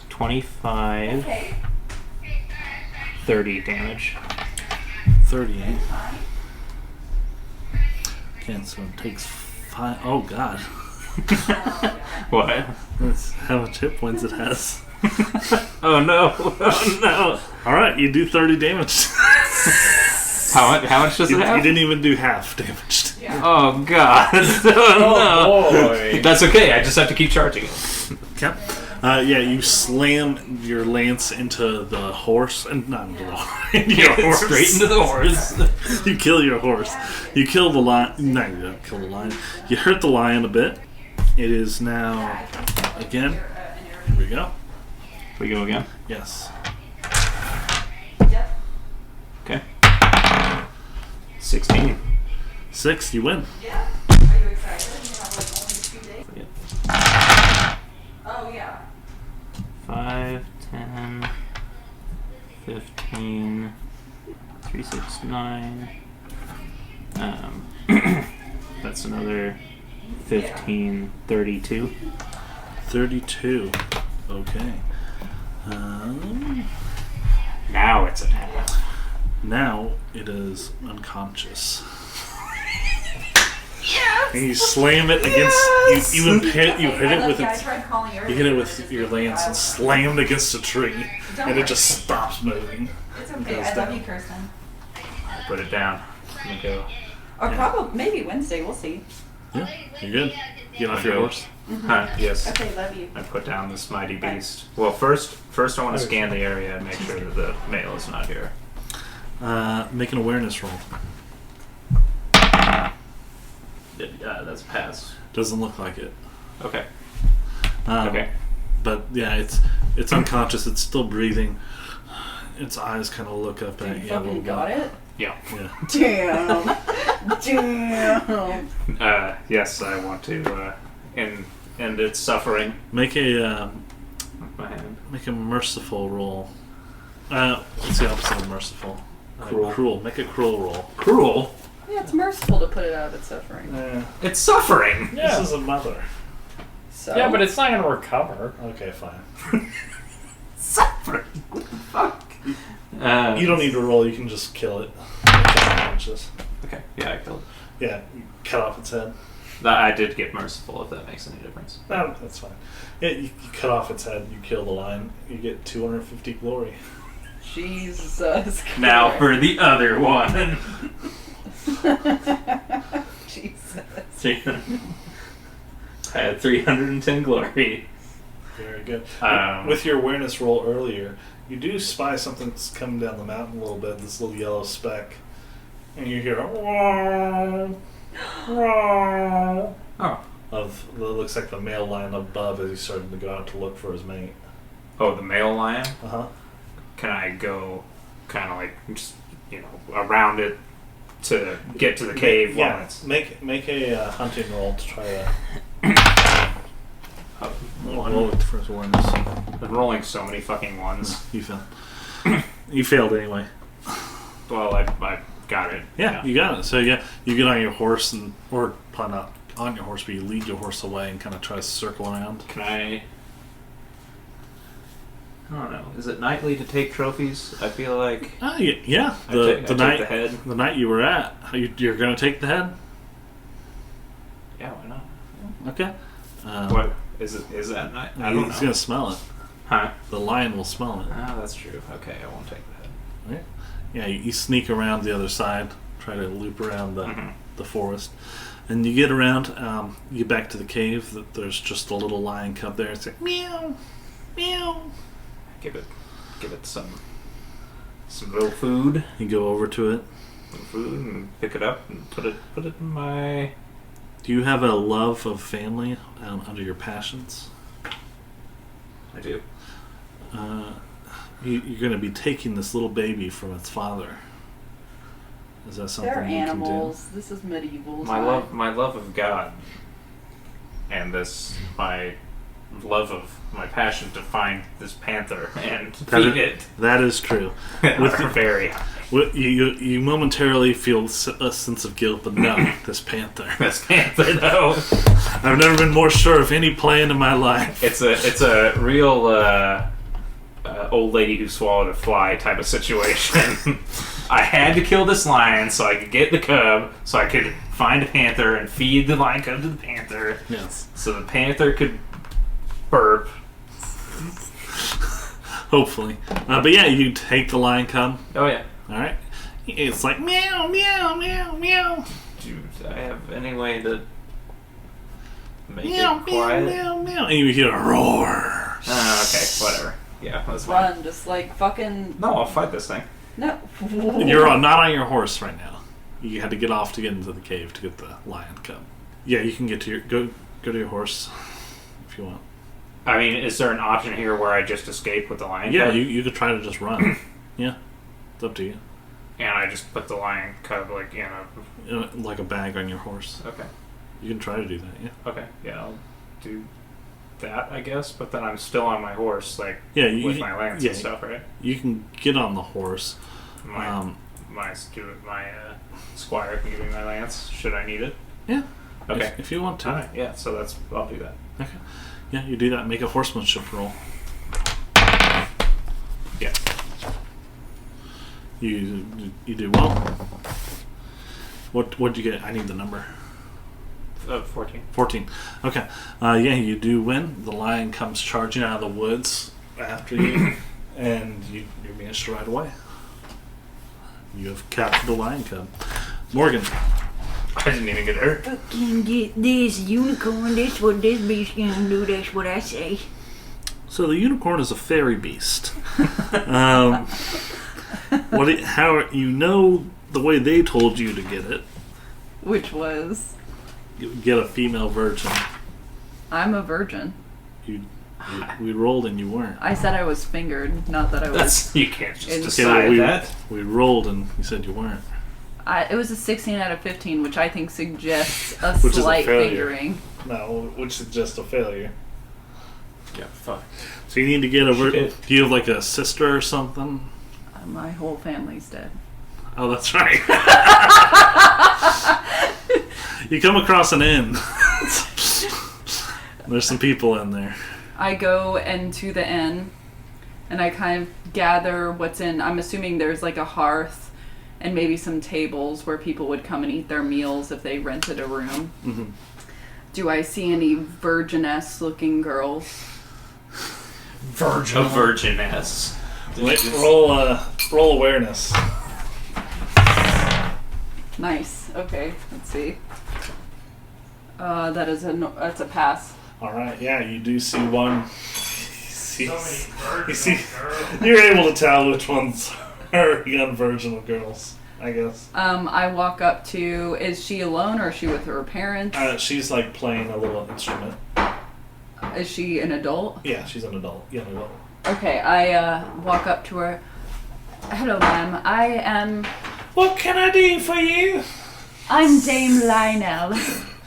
25. 30 damage.
38. Okay, so it takes 5. Oh god.
What?
That's how much hit points it has.
Oh no! Oh no!
Alright, you do 30 damage.
How much does it
You
have?
didn't even do half damage.
Oh god!
Oh
no!
boy.
That's okay. I just have to keep charging it.
Okay. Yeah, you slam your lance into the horse, and not into the horse, into your horse.
Straight into the horse.
You kill your horse. You kill the lion. No, you don't kill the lion. You hurt the lion a bit. It is now again. Here we go.
We go again.
Yes.
Okay. 16.
6. You win.
Yeah. Are you excited? You have like only 2 days. Oh yeah.
5, 10, 15, 3, 6, 9. That's another 15, 32.
32. Okay.
Now it's at half.
Now it is unconscious. Yes! And you slam it against. You hit it with its. You hit it with your lance and slammed against a tree, and it just stops moving.
It's
and
okay.
goes
I love
down.
you, Kirsten.
I put it down. Let me go.
Or
Yeah.
probably maybe Wednesday. We'll see.
Yeah, you're good. Get off your horse.
Huh, yes.
Okay, love you.
I put down this mighty beast. Well, first I want to scan the area and make sure that the male is not here.
Make an awareness roll.
That's a pass.
Doesn't look like it.
Okay.
Okay. But yeah, it's unconscious. It's still breathing. Its eyes kind of look up at you a little
You
bit.
got it?
Yeah.
Yeah.
Damn. Damn.
Yes, I want to end its suffering
Make a
with my hand.
make a merciful roll. What's the opposite of merciful?
Cruel.
Cruel. Make a cruel roll.
Cruel.
Yeah, it's merciful to put it out of its suffering.
It's suffering.
Yeah.
This is a mother.
So.
Yeah, but it's not going to recover.
Okay, fine.
Suffering. What the fuck?
You don't need to roll. You can just kill it. It's unconscious.
Okay, yeah, I killed it.
Yeah, you cut off its head.
I did get merciful, if that makes any difference.
No, that's fine. Yeah, you cut off its head, you kill the lion, you get 250 glory.
Jesus.
Now for the other one.
Jesus.
I had 310 glory.
Very good.
Um,
With your awareness roll earlier, you do spy something that's coming down the mountain a little bit, this little yellow speck. And you hear
Oh.
of what looks like the male lion above as he's starting to go out to look for his mate.
Oh, the male lion?
Uh-huh.
Can I go kind of like just, around it to get to the cave?
Yeah, make a hunting roll to try to... Roll with first awareness.
I'm rolling so many fucking ones.
You failed. You failed anyway.
Well, I got it.
Yeah, you got it. So yeah, you get on your horse or probably not on your horse, but you lead your horse away and kind of try to circle around.
Can I don't know. Is it nightly to take trophies? I feel like...
Yeah.
I take the head.
The night you were at, you're going to take the head?
Yeah, why not?
Okay.
What? Is that night? I don't know.
He's going to smell it.
Huh?
The lion will smell it.
Oh, that's true. Okay, I won't take the head.
Right? Yeah, you sneak around the other side, try to loop around the forest. And you get around, you get back to the cave, there's just a little lion cub there. It's like, meow, meow.
Give it some little food.
You go over to it.
Some food and pick it up and put it in my...
Do you have a love of family under your passions?
I do.
You're going to be taking this little baby from its father. Is that something
They're
you
animals. This is medieval.
My love of God, and my love of my passion to find this panther and feed it.
That is true.
Very.
You momentarily feel a sense of guilt, but no, this panther.
This panther, though.
I've never been more sure of any plan in my life.
It's a real old lady who swallowed a fly type of situation. I had to kill this lion so I could get the cub, so I could find a panther and feed the lion cub to the panther.
Yes.
So the panther could burp.
Hopefully. But yeah, you take the lion cub.
Oh, yeah.
Alright. It's like meow, meow, meow, meow.
Do I have any way to make
Meow,
it quiet?
meow, meow, meow. And you hear a roar.
Okay, whatever. Yeah, that's fine.
Run, just like fucking...
No, I'll fight this thing.
No.
You're not on your horse right now. You had to get off to get into the cave to get the lion cub. Yeah, you can get to go to your horse if you want.
I mean, is there an option here where I just escape with the lion
Yeah,
cub?
you could try to just run. Yeah, it's up to you.
And I just put the lion cub like in a...
Like a bag on your horse.
Okay.
You can try to do that. Yeah.
Okay. Yeah, I'll do that, I guess. But then I'm still on my horse, like with my lance and stuff, right?
You can get on the horse.
My squire can give me my lance. Should I need it?
Yeah.
Okay.
If you want to.
All right. Yeah. So I'll do that.
Okay. Yeah, you do that. Make a horsemanship roll.
Yeah.
You do well. What'd you get? I need the number.
14.
14. Okay. Yeah, you do win. The lion comes charging out of the woods after you, and you manage to ride away. You have captured the lion cub. Morgan.
I didn't even get hurt.
Fucking get this unicorn, that's what this beast gonna do, that's what I say.
So the unicorn is a fairy beast. How you know the way they told you to get it?
Which was...
You get a female virgin.
I'm a virgin.
We rolled and you weren't.
I said I was fingered, not that I was...
You can't just
Okay,
decide that.
We rolled and you said you weren't.
It was a 16 out of 15, which I think suggests a
Which is a
slight
failure.
fingering.
No, which is just a failure.
Yeah, fuck.
So you need to get a virgin.
Shit.
Do you have like a sister or something?
My whole family's dead.
Oh, that's right. You come across an inn. There's some people in there.
I go into the inn, and I kind of gather what's in... I'm assuming there's like a hearth and maybe some tables where people would come and eat their meals if they rented a room.
Mm-hmm.
Do I see any virginess looking girls?
Virgin.
A virginess.
Roll awareness.
Nice. Okay, let's see. That's a pass.
All right, yeah, you do see one.
So many virgin
You're able to tell which ones are young virginal girls, I guess.
I walk up to. Is she alone or is she with her parents?
She's like playing a little instrument.
Is she an adult?
Yeah, she's an adult, young adult.
Okay, I walk up to her. Hello, ma'am. I am.
What can I do for you?
I'm Dame Lynelle,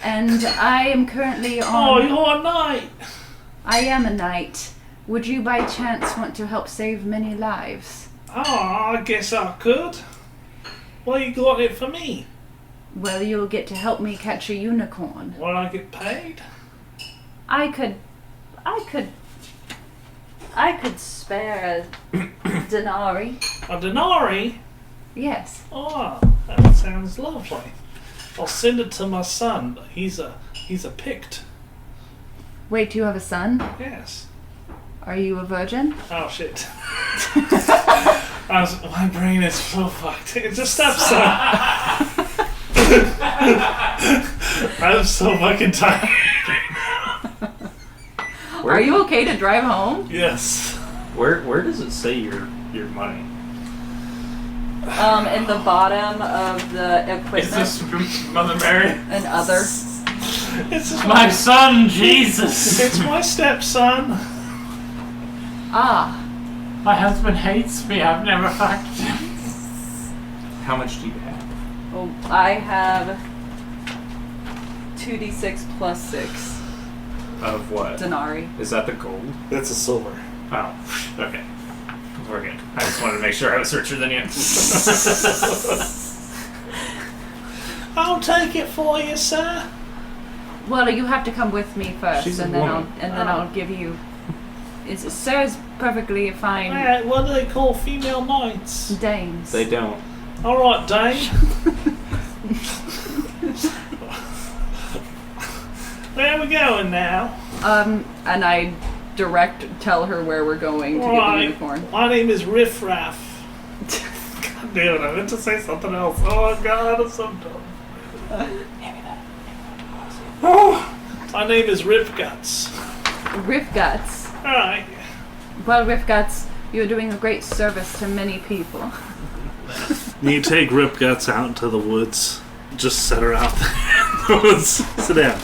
and I am currently on.
Oh, you're a knight.
I am a knight. Would you by chance want to help save many lives?
Oh, I guess I could. Well, you got it for me.
Well, you'll get to help me catch a unicorn.
Will I get paid?
I could spare a denarii.
A denarii?
Yes.
Oh, that sounds lovely. I'll send it to my son. He's a Pict.
Wait, do you have a son?
Yes.
Are you a virgin?
Oh shit. My brain is so fucked. It's a stepson. I'm so fucking tired.
Are you okay to drive home?
Yes.
Where does it say your money?
In the bottom of the equipment
Is this Mother Mary?
and other.
It's
My son, Jesus!
It's my stepson.
Ah,
My husband hates me. I've never fucked him.
How much do you have?
well, I have 2d6 plus 6
Of what?
denarii.
Is that the gold?
That's a silver.
Oh, okay. We're good. I just wanted to make sure I was richer than you.
I'll take it for you, sir.
Well, you have to come with me first,
She's a
and then
woman.
I'll give you. Sir's perfectly fine.
What do they call female knights?
Dames.
They don't.
All right, Dame. Where are we going now?
And I tell her where we're going to get the unicorn.
My name is Riff Raff. God damn it, I meant to say something else. Oh god, I'm so dumb. Oh, my name is Rip Guts.
Riff Guts.
Alright.
Well, Riff Guts, you're doing a great service to many people.
You take Rip Guts out into the woods. Just set her out there in the woods. Sit down.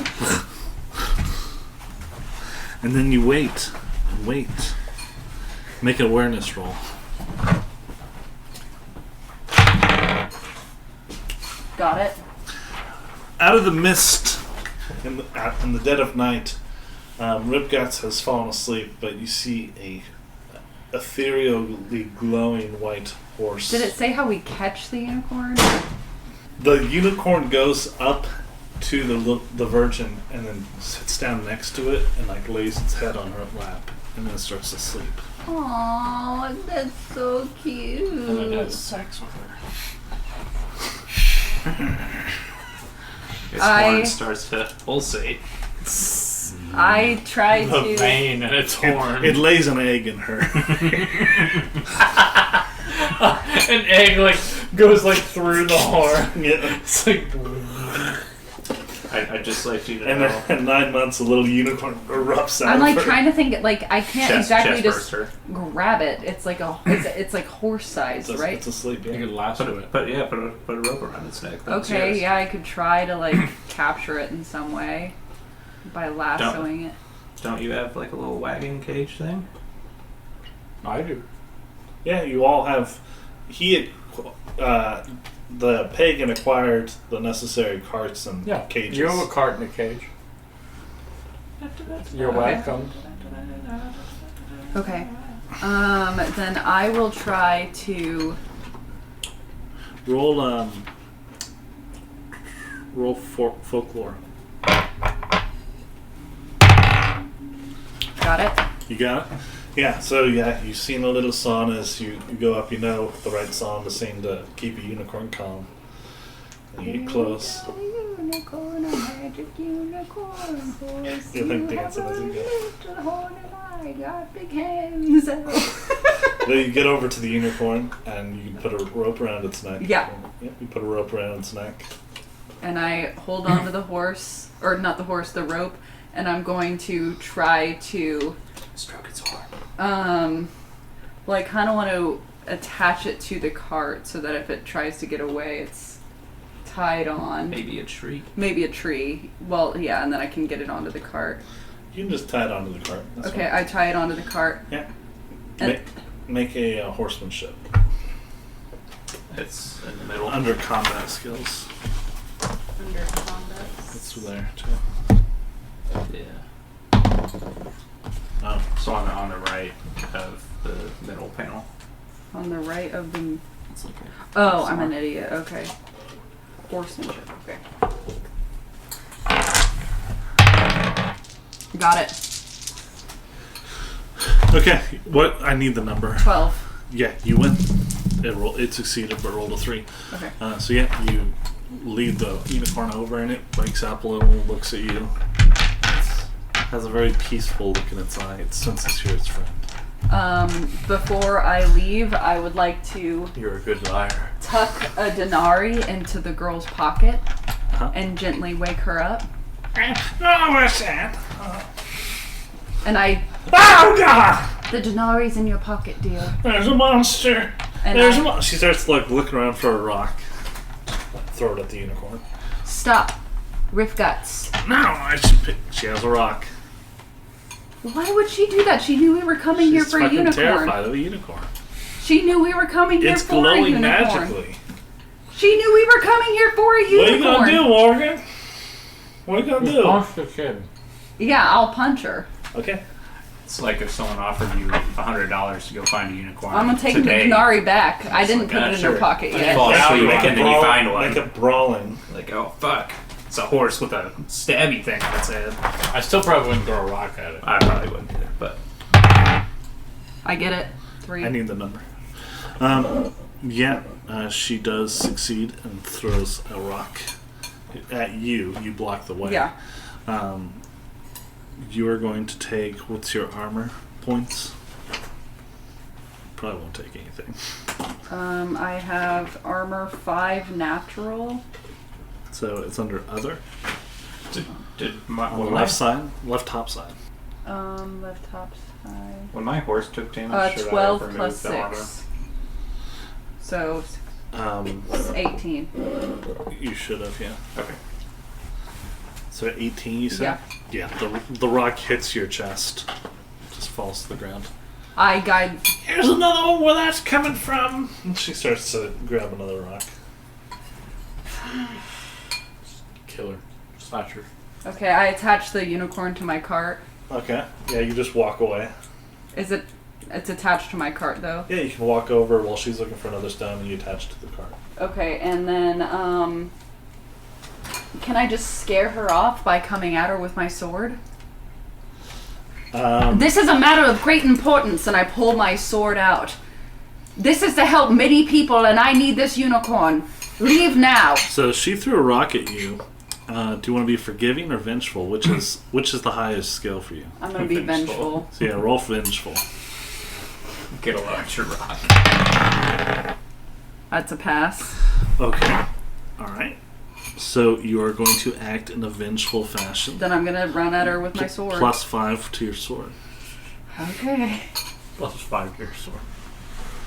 And then you wait. And wait. Make an awareness roll.
Got it.
Out of the mist, in the dead of night, Rip Guts has fallen asleep, but you see a ethereally glowing white horse.
Did it say how we catch the unicorn?
The unicorn goes up to the virgin and then sits down next to it and like lays its head on her lap and then starts to sleep.
Aww, that's so cute.
And then has sex with her.
His horn starts to pulsate.
I try
The
to.
vein in its horn.
It lays an egg in her.
An egg like goes like through the horn.
Yeah.
It's like
I'd just like you to
And
know.
then in 9 months, a little unicorn erupts out
I'm
of
like
her.
trying to think. Like I can't exactly just
burster.
grab it. It's like it's like horse size,
It's,
right?
it's asleep,
you
yeah.
could lasso it.
Put a rope around its neck. That's
Okay,
yours.
yeah, I could try to like capture it in some way by lassoing it.
Don't you have like a little wagging cage thing?
I do.
Yeah, you all have... the pagan acquired the necessary carts and
Yeah.
cages.
You have a cart in a cage. You're
Okay.
welcome.
Okay. Then I will try to.
Roll folklore.
Got it.
You got it? Yeah, so you've seen a little song as you go up, you know the right song to sing to keep a unicorn calm. And you get close.
Unicorn, a magic unicorn horse.
You like
You
dancing
have
as
a
you go.
little horn and I got big hands.
Then you get over to the unicorn and you can put a rope around its neck.
Yeah.
You put a rope around its neck.
And I hold on to the horse, or not the horse, the rope, and I'm going to try to,
Stroke its arm.
well, I kind of want to attach it to the cart so that if it tries to get away, it's tied on.
Maybe a tree.
Maybe a tree. Well, yeah, and then I can get it onto the cart.
You can just tie it onto the cart. That's
Okay,
fine.
I tie it onto the cart.
Yeah.
And-
Make a horsemanship.
It's in the middle.
Under combat skills.
Under combat.
It's there too.
Yeah.
Oh.
So on the right of the middle panel.
On the right of the...
It's like
Oh, I'm an idiot. Okay. Horsemanship. Okay. Got it.
Okay, what? I need the number.
12.
Yeah, you win. It succeeded, but rolled a 3.
Okay.
So yeah, you lead the unicorn over and it wakes up a little, looks at you. Has a very peaceful look in its eye. It senses you're its friend.
Before I leave, I would like to
You're a good liar.
tuck a denarii into the girl's pocket
Huh?
and gently wake her up.
No, what's that?
And I...
Oh God!
The denarii's in your pocket, dear.
There's a monster.
And
There's
I-
a monster. She starts like looking around for a rock. Throw it at the unicorn.
Stop. Riff guts.
No, I should pick. She has a rock.
Why would she do that? She knew we were coming here
She's
for a
fucking
unicorn.
terrified of a unicorn.
She knew we were coming here
It's
for a
glowing
unicorn.
magically.
She knew we were coming here for a unicorn.
What are you gonna do, Morgan? What are you gonna do?
Punch the kid.
Yeah, I'll punch her.
Okay.
It's like if someone offered you $100 to go find a unicorn.
I'm gonna take the
today.
denarii back. I didn't
like,
put it in her
sure.
pocket
You
yet.
fall asleep
Make
and then you find one.
Make it brawling.
Like, oh fuck. It's a horse with a stabby thing on its head.
I still probably wouldn't throw a rock at it.
I probably wouldn't either, but
I get it. 3.
I need the number. She does succeed and throws a rock at you. You block the way.
Yeah.
You are going to take, what's your armor points? Probably won't take anything.
I have armor 5 natural.
So it's under other.
did my,
On the left side, left top side.
Left top side.
when my horse took damage, should I
12
have
plus
removed the
6. So 18.
You should have, yeah.
armor? Okay.
So 18, you said?
Yeah.
Yeah, the rock hits your chest. Just falls to the ground.
I guide.
Here's another one where that's coming from. And she starts to grab another rock.
Kill her. Slash her.
Okay, I attach the unicorn to my cart.
Okay. Yeah, you just walk away.
Is it? It's attached to my cart though.
Yeah, you can walk over while she's looking for another stone and you attach it to the cart.
Okay, and then can I just scare her off by coming at her with my sword? This is a matter of great importance, and I pull my sword out. This is to help many people, and I need this unicorn. Leave now.
So she threw a rock at you. Do you want to be forgiving or vengeful? Which is the highest skill for you?
I'm gonna be
Vengeful.
vengeful.
So yeah, roll vengeful.
Get a larger rock.
That's a pass.
Okay. All right. So you are going to act in a vengeful fashion.
Then I'm gonna run at her with my sword.
Plus 5 to your sword.
Okay.
Plus 5 to your sword.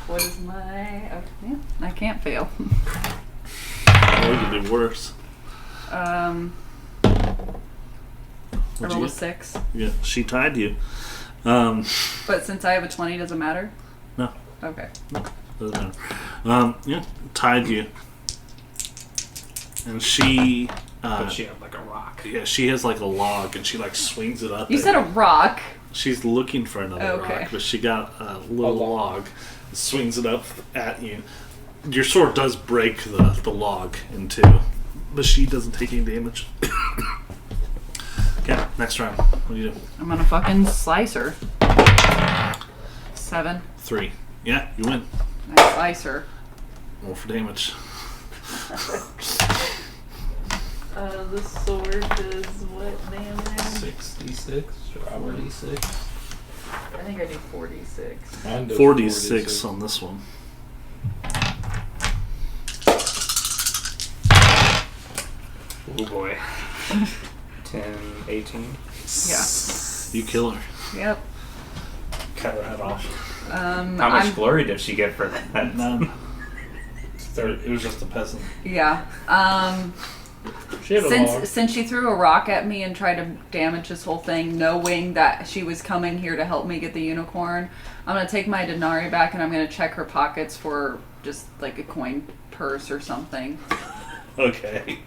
What is my? Okay, yeah, I can't fail.
Or you can do worse.
I
What'd you
rolled a
get?
6.
Yeah, she tied you.
But since I have a 20, does it matter?
No.
Okay.
Doesn't matter. Yeah, tied you. And she,
But she had like a rock.
yeah, she has like a log, and she like swings it up.
You
at
said a rock.
She's looking for another
Okay.
rock, but she got a little log, swings it up at you. Your sword does break the log in two, but she doesn't take any damage. Okay, next round. What do you do?
I'm gonna fucking slice her. 7.
3. Yeah, you win.
Nice slicer.
Roll for damage.
The sword does what damage?
6d6 or 4d6.
I think I do 46.
Mine does
46 on this one.
Oh boy. 10, 18.
Yeah.
You kill her.
Yep.
Cut her head off.
How much
I'm-
glory did she get for that?
None. It was just a peasant.
Yeah.
She had a log.
Since she threw a rock at me and tried to damage this whole thing, knowing that she was coming here to help me get the unicorn, I'm gonna take my denarii back and I'm gonna check her pockets for just like a coin purse or something.
Okay.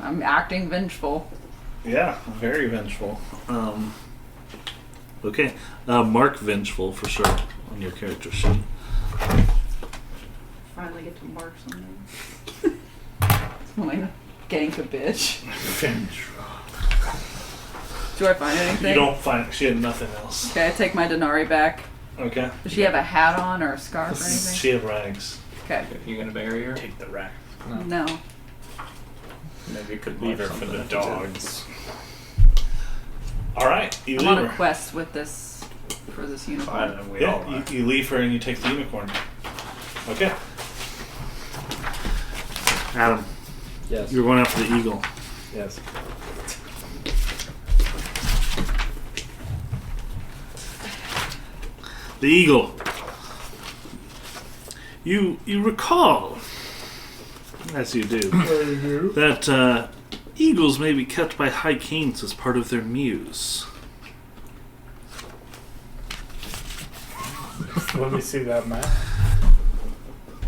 I'm acting vengeful.
Yeah, very vengeful. Okay. Mark vengeful for sure on your character sheet.
Finally get to mark something. I'm like getting to bitch. Do I find anything?
You don't find. She had nothing else.
Okay, I take my denarii back.
Okay.
Does she have a hat on or a scarf or anything?
She had rags.
Okay.
You gonna bury her?
Take the rack.
No.
Maybe you could leave her for the dogs.
All right. You
I'm
leave
on a
her.
quest with this for this unicorn.
Fine, we all
Yeah, you leave her and you take the unicorn. Okay. Adam,
Yes.
you're going after the eagle.
Yes.
The eagle. You recall, as you do, that eagles may be kept by high kings as part of their muse.
Let me see that map.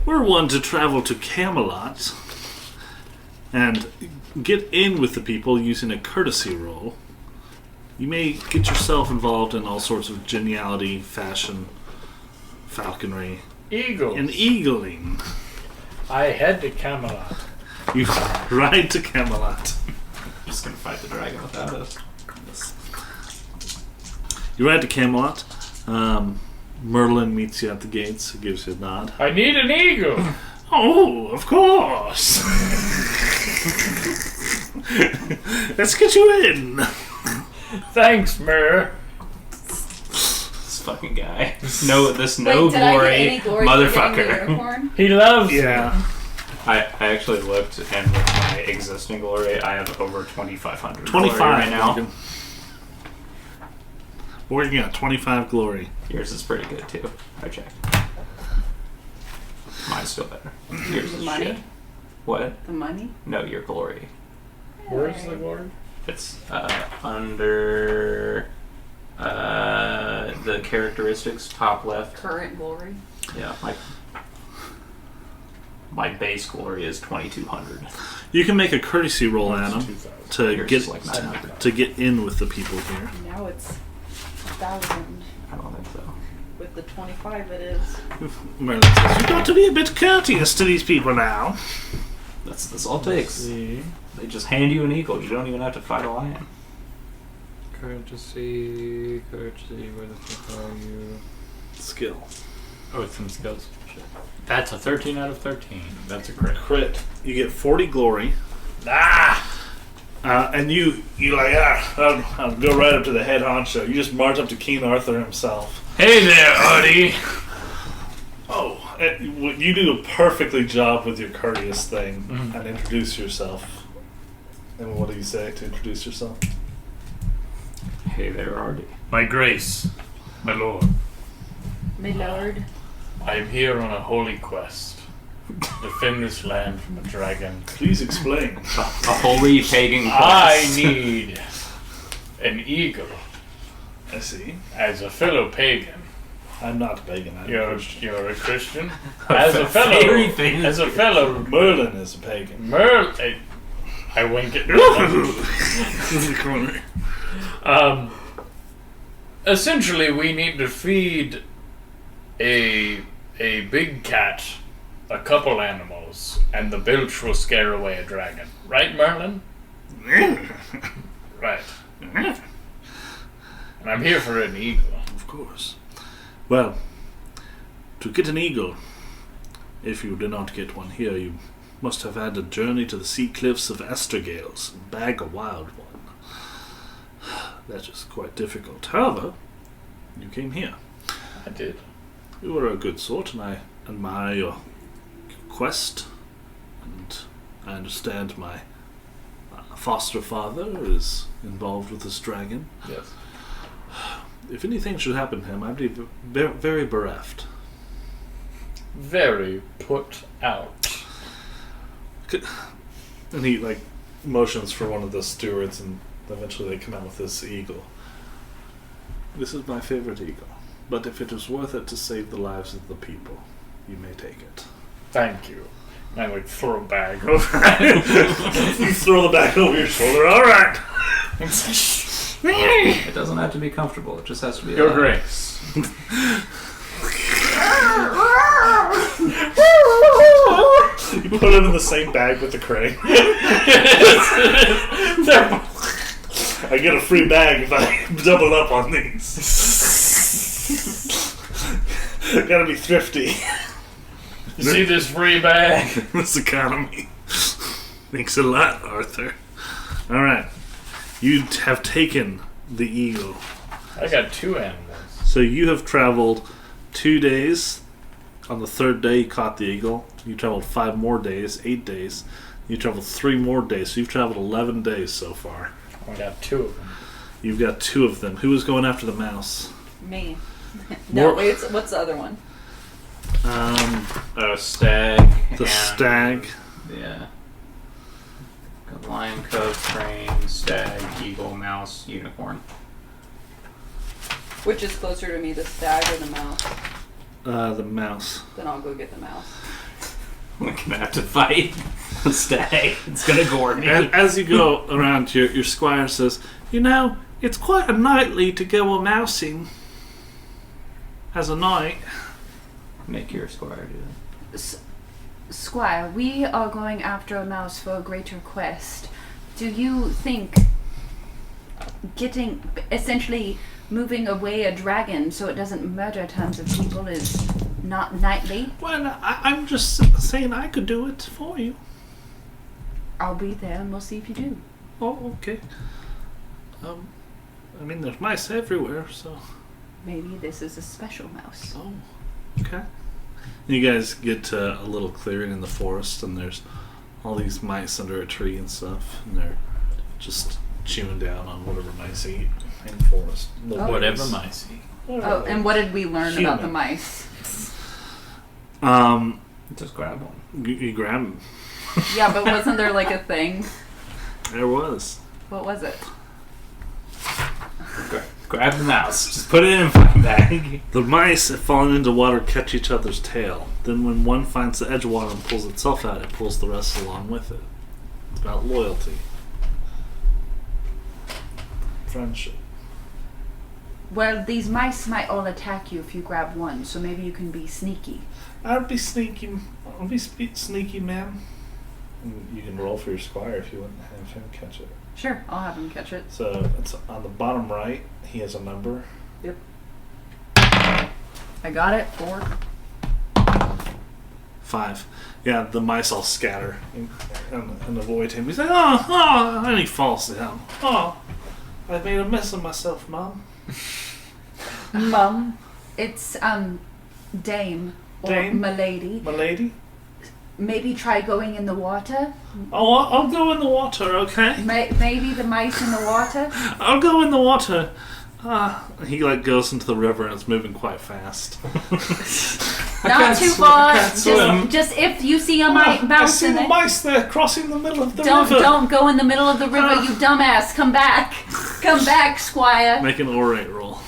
Were one to travel to Camelot and get in with the people using a courtesy roll, you may get yourself involved in all sorts of geniality, fashion, falconry,
Eagles.
and eagling.
I head to Camelot.
You ride to Camelot.
I'm just gonna fight the dragon without us.
You ride to Camelot. Merlin meets you at the gates. He gives you a nod.
I need an eagle.
Oh, of course. Let's get you in.
Thanks, Mer.
This fucking guy. This no
Wait, did I
glory
get any glory for getting the
motherfucker.
unicorn?
He loves me.
Yeah.
I actually looked, and with my existing glory, I have over 2,500
25
glory right now.
Morgan. Morgan got 25 glory.
Yours is pretty good too. I checked. Mine's still better. Yours is
Money?
shit. What?
The money?
No, your glory.
Where's the glory?
It's under the characteristics, top left.
Current glory?
Yeah, my base glory is 2,200.
You can make a courtesy roll, Adam,
2,000.
to
Yours
get
is like 900.
to get in with the people here.
Now it's 1,000.
I don't think so.
With the 25 it is.
Merlin says, "You've got to be a bit courteous to these people now."
That's all it takes.
See.
They just hand you an eagle. You don't even have to fight a lion.
Courtesy, where the fuck are you?
Skill.
Oh, it's some skills. Shit. That's a 13 out of 13. That's a crit.
Crit. You get 40 glory.
Ah!
And you like, I'll go right up to the head honcho. You just march up to King Arthur himself.
Hey there, Artie!
Oh, you do a perfectly job with your courteous thing and introduce yourself. And what do you say to introduce yourself?
Hey there, Artie.
My grace, my lord.
My lord.
I am here on a holy quest. Defend this land from a dragon.
Please explain.
A holy pagan
I
quest.
need an eagle
I see.
as a fellow pagan.
I'm not pagan. I'm
You're
Christian.
you're a Christian. As a fellow,
Very famous
as a fellow
Merlin is a pagan.
I wink at Merlin.
In the corner.
Essentially, we need to feed a big cat a couple animals, and the belch will scare away a dragon. Right, Merlin? Right. And I'm here for an eagle.
Of course. Well, to get an eagle, if you did not get one here, you must have had a journey to the sea cliffs of Asterius and bag a wild one. That is quite difficult. However, you came here.
I did.
You were a good sort, and I admire your quest. And I understand my foster father is involved with this dragon.
Yes.
If anything should happen to him, I'd be very bereft.
Very put out.
And he motions for one of the stewards, and eventually they come out with this eagle. This is my favorite eagle, but if it is worth it to save the lives of the people, you may take it.
Thank you. And I throw a bag over.
You throw the bag over your shoulder. All right.
It doesn't have to be comfortable. It just has to be.
Your Grace.
You put it in the same bag with the crane. I get a free bag if I double up on these. Gotta be thrifty.
You see this free bag?
This economy. Thanks a lot, Arthur. Alright. You have taken the eagle.
I got 2 animals.
So you have traveled 2 days. On the 3rd day, you caught the eagle. You traveled 5 more days, 8 days. You traveled 3 more days. So you've traveled 11 days so far.
I got 2 of them.
You've got 2 of them. Who is going after the mouse?
Me. No, wait, what's the other one?
Stag.
The stag.
Yeah. Got lion, cub, crane, stag, eagle, mouse, unicorn.
Which is closer to me, the stag or the mouse?
The mouse.
Then I'll go get the mouse.
We're gonna have to fight the stag. It's gonna gore me.
As you go around, your squire says, "You know, it's quite a nightly to go a mousing. As a knight."
Make your squire do that.
Squire, we are going after a mouse for a greater quest. Do you think essentially moving away a dragon so it doesn't murder tons of people is not knightly?
Well, I'm just saying I could do it for you.
I'll be there and we'll see if you do.
Oh, okay. There's mice everywhere, so...
Maybe this is a special mouse.
Oh, okay. You guys get to a little clearing in the forest, and there's all these mice under a tree and stuff, and they're just chewing down on whatever mice eat in the forest.
Whatever mice eat.
Oh, and what did we learn about the mice?
Just grab one.
You grab them.
Yeah, but wasn't there a thing?
There was.
What was it?
Grab the mouse. Just put it in a fucking bag.
The mice, if falling into water, catch each other's tail. Then when one finds the edge of water and pulls itself out, it pulls the rest along with it. It's about loyalty. Friendship.
Well, these mice might all attack you if you grab one, so maybe you can be sneaky.
I'll be sneaky, man. And you can roll for your squire if you want to have him catch it.
Sure, I'll have him catch it.
So it's on the bottom right. He has a number.
Yep. I got it. 4.
5. Yeah, the mice all scatter and avoid him. He's like, oh, and he falls down. Oh, I made a mess of myself, Mom.
Mum, it's Dame or
Dame?
Milady.
Milady?
Maybe try going in the water.
Oh, I'll go in the water, okay?
Maybe the mice in the water.
I'll go in the water. He goes into the river and it's moving quite fast.
Not too far. Just if you see a mouse
I see
in
the
it.
mice there crossing the middle of the river.
Don't go in the middle of the river, you dumbass. Come back. Come back, Squire.
Make an orate roll.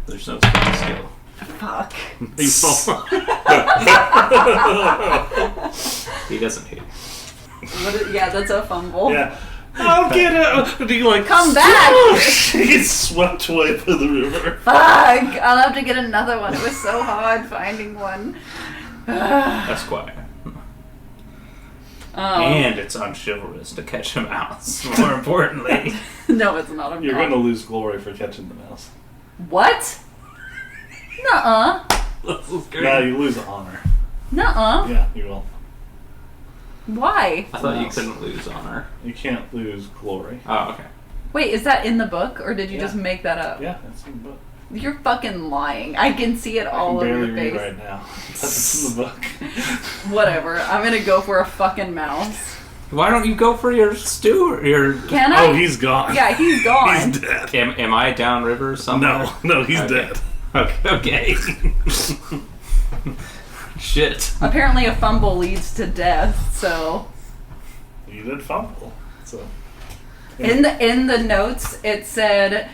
There's no spell skill.
Fuck.
He falls.
He doesn't hit.
Yeah, that's a fumble.
Yeah. I'll get it. And he
Come back.
He gets swept away by the river.
Fuck! I'll have to get another one. It was so hard finding one.
Esquire. And it's unchivalrous to catch a mouse, more importantly.
No, it's not.
You're going to lose glory for catching the mouse.
What?
Nuh-uh.
This is great.
Now you lose honor.
Nuh-uh.
Yeah, you will.
Why?
I thought you couldn't lose honor.
You can't lose glory.
Oh, okay.
Wait, is that in the book, or did you just make that up?
Yeah, that's in the book.
You're fucking lying. I can see it all
I can
over
barely
your
read
face.
right now. That's in the book.
Whatever. I'm gonna go for a fucking mouse.
Why don't you go for your stew or your...
Can I?
Oh, he's gone.
Yeah, he's gone.
He's dead.
Am I downriver somewhere?
No, he's
Okay.
dead.
Okay. Shit.
Apparently a fumble leads to death, so...
You did fumble. So
In the notes, it said,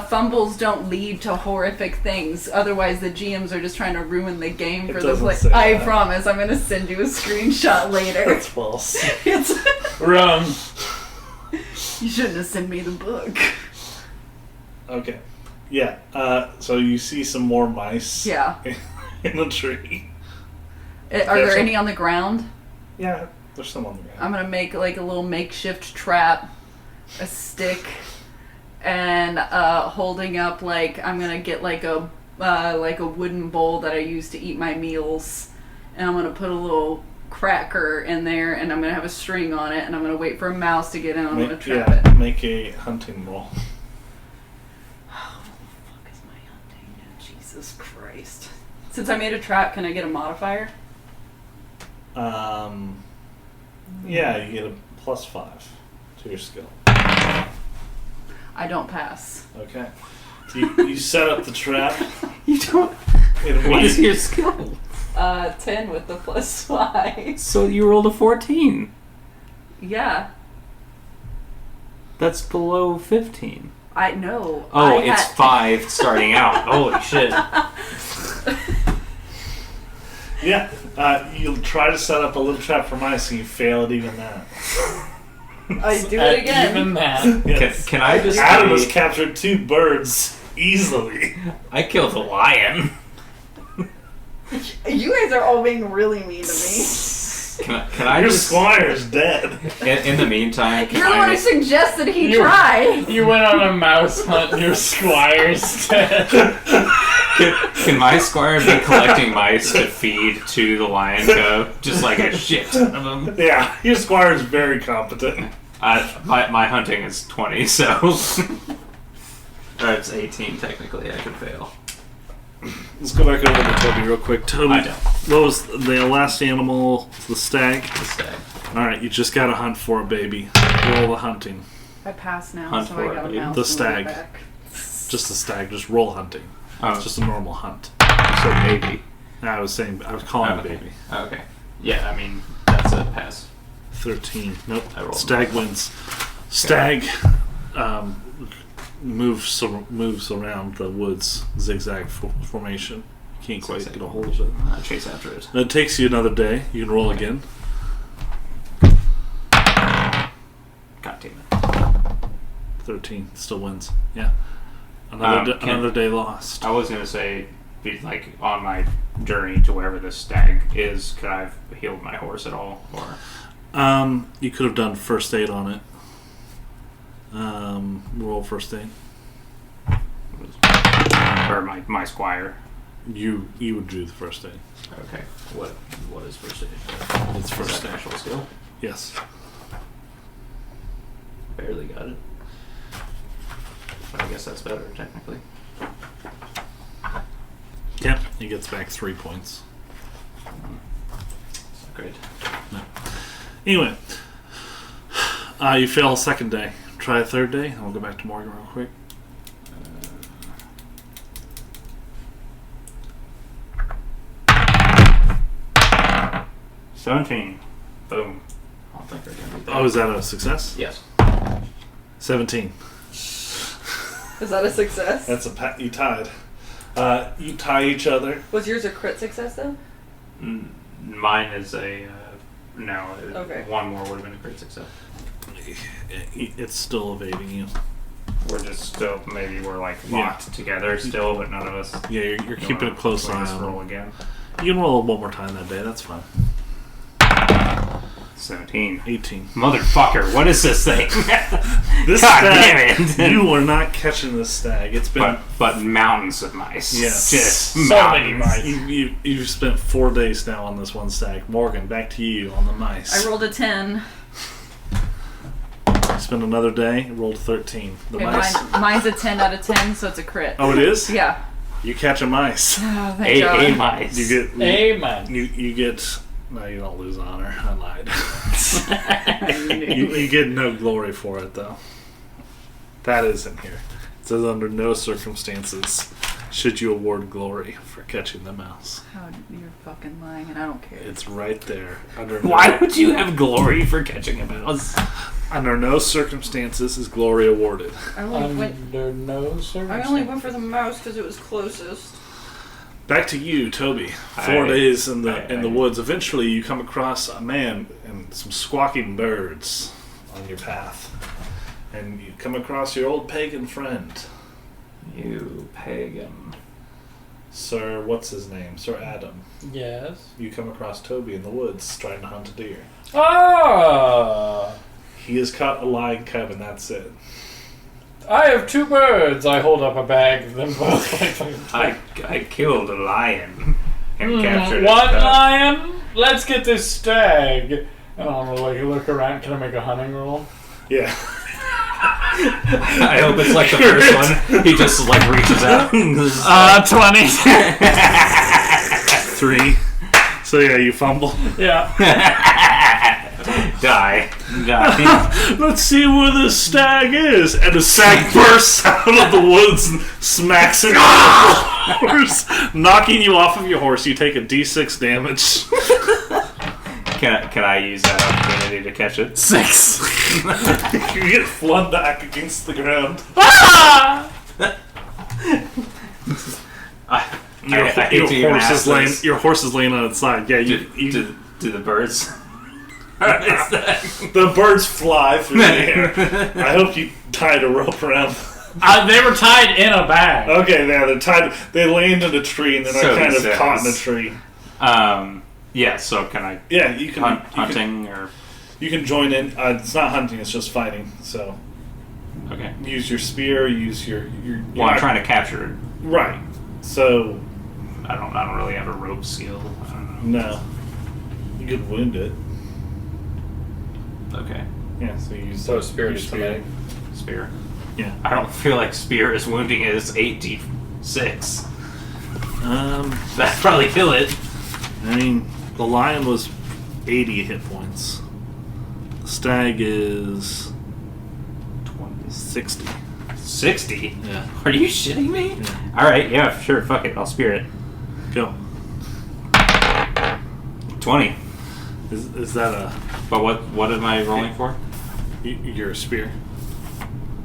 fumbles don't lead to horrific things. Otherwise, the GMs are just trying to ruin the game for the
doesn't
play.
say
I
that.
promise. I'm going to send you a screenshot later.
that's false.
It's
Wrong.
you shouldn't have sent me the book.
Okay. Yeah. So you see some more mice.
Yeah.
In the tree.
Are there
There's
any on the ground?
Yeah. There's some on the ground.
I'm going to make like a little makeshift trap, a stick, and holding up like I'm going to get like a wooden bowl that I use to eat my meals, and I'm going to put a little cracker in there, and I'm going to have a string on it, and I'm going to wait for a mouse to get in, and I'm going to trap it.
Make a hunting roll.
Oh, what the fuck is my hunting? Jesus Christ. Since I made a trap, can I get a modifier?
Yeah, you get a +5 to your skill.
I don't pass.
Okay. You set up the trap.
You don't?
What is your skill?
10 with the +5.
So you rolled a 14.
Yeah.
That's below 15.
I know.
Oh, it's 5 starting out. Holy shit.
Yeah. You'll try to set up a little trap for mice, and you fail at even that.
I do it again.
Even that.
Yes.
Can I just
Adam has
be-
captured 2 birds easily.
I killed a lion.
You guys are all being really mean to me.
Can I
Your
just...
squire's dead.
In the meantime,
You're the one who suggested he
You-
try.
You went on a mouse hunt and your squire's dead.
can my squire be collecting mice to feed to the lion cub? Just like a shit ton of them.
Yeah, your squire is very competent.
My hunting is 20, so... It's 18 technically, I could fail.
Let's go back over to Toby real quick. Toby,
I know.
what was the last animal? The stag?
The stag.
Alright, you just gotta hunt for a baby. Roll the hunting.
I pass now,
Hunt
so
for
I got a
it,
mouse.
the
when I
stag.
get back.
Just a stag, just roll hunting.
Oh,
It's just a normal hunt.
so baby.
I was calling it
Okay.
baby.
Okay. Yeah, I mean, that's a pass.
13. Nope.
I rolled
Stag
a
wins. Stag moves around the woods, zigzag formation. You can't quite get a hold of it.
Chase after it.
And it takes you another day. You can roll again.
God damn it.
13. Still wins. Yeah. Another day lost.
I was gonna say, be like on my journey to wherever this stag is, could I have healed my horse at all, or
You could have done first aid on it. Roll first aid.
or my squire?
You would do the first aid.
Okay. What is first aid?
It's
Is
first
that an
aid.
actual skill?
Yes.
Barely got it. But I guess that's better technically.
Yep. He gets back 3 points.
It's not great.
Anyway, you fail a second day. Try a third day, and we'll go back to Morgan real quick.
17. Boom. I don't think they're gonna be
Oh, is that a success?
Yes.
17.
Is that a success?
That's you tied. You tie each other.
Was yours a crit success though?
Mine is a no.
Okay.
One more would have been a great success.
It's still evading you.
We're just still maybe we're like locked together still, but none of us.
Yeah, you're keeping a close eye
Let's
on
roll
him.
again.
You can roll one more time that day. That's fine.
17.
18.
Motherfucker, what is this thing?
This
God
stag,
damn it.
you are not catching this stag. It's been
but mountains of mice.
Yes.
Just
So many
mountains.
mice.
you've spent 4 days now on this one stag. Morgan, back to you on the mice.
I rolled a 10.
You spent another day. Rolled 13. The
Okay,
mice.
mine's a 10 out of 10, so it's a crit.
Oh, it is.
Yeah.
You catch a mice.
Oh, thank God.
A mice.
You get.
Amen.
You get. No, you don't lose honor. I lied. you get no glory for it, though. That is in here. It says under no circumstances should you award glory for catching the mouse.
Oh, you're fucking lying, and I don't care.
It's right there.
Why would you have glory for catching a mouse?
Under no circumstances is glory awarded.
I only went
Under no circumstances.
for the mouse because it was closest.
Back to you, Toby. 4 days in the woods. Eventually, you come across a man and some squawking birds on your path, and you come across your old pagan friend,
You pagan.
Sir. What's his name? Sir Adam.
Yes.
You come across Toby in the woods trying to hunt a deer.
Ah!
He has caught a lion cub, and that's it.
I have 2 birds. I hold up a bag of them both.
I killed a lion and captured
One
a cub.
lion? Let's get this stag. And I'm like, look around. Can I make a hunting roll?
Yeah.
I hope it's like the first one. He just like reaches out.
20.
3. So yeah, you fumble.
Yeah.
Die.
Let's see where this stag is. And the stag bursts out of the woods and smacks into your horse, knocking you off of your horse. You take a d6 damage.
Can I use that opportunity to catch it?
6.
You get flung back against the ground.
I hate to even ask this.
Your horse is laying on its side. Yeah,
Do the birds?
the birds fly through the air. I hope you tied a rope around.
They were tied in a bag.
Okay, yeah, they're tied. They land in a tree and then
So
they're kind
he
of
says.
caught in a tree.
Yeah. So can I?
Yeah, you can
Hunting or
You can join in. It's not hunting; it's just fighting. So
okay.
use your spear. Use your.
Well, I'm trying to capture it.
Right. So
I don't really have a rope skill. I don't know.
no, you could wound it.
Okay.
Yeah. So you use
So spear
your
to somebody.
Spear.
Yeah.
I don't feel like spear is wounding it. It's 8d6. That'd probably kill it.
I mean, the lion was 80 hit points. The stag is 60.
60?
Yeah.
Are you shitting me?
Yeah.
Alright, yeah, sure, fuck it. I'll spear it.
Go.
20.
Is that a?
But what am I rolling for?
You're a spear.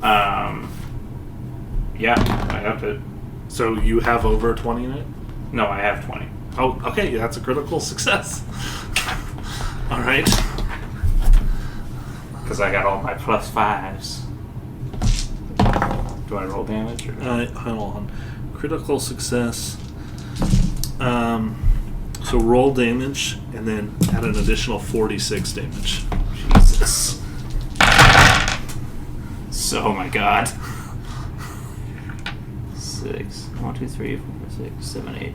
Yeah, I have it.
So you have over 20 in it?
No, I have 20.
Oh, okay. That's a critical success. All right.
Because I got all my plus 5s. Do I roll damage? Or?
Hold on. Critical success. So roll damage and then add an additional 46 damage.
Jesus. So, oh my god. 6. 1, 2, 3, 4, 6, 7, 8.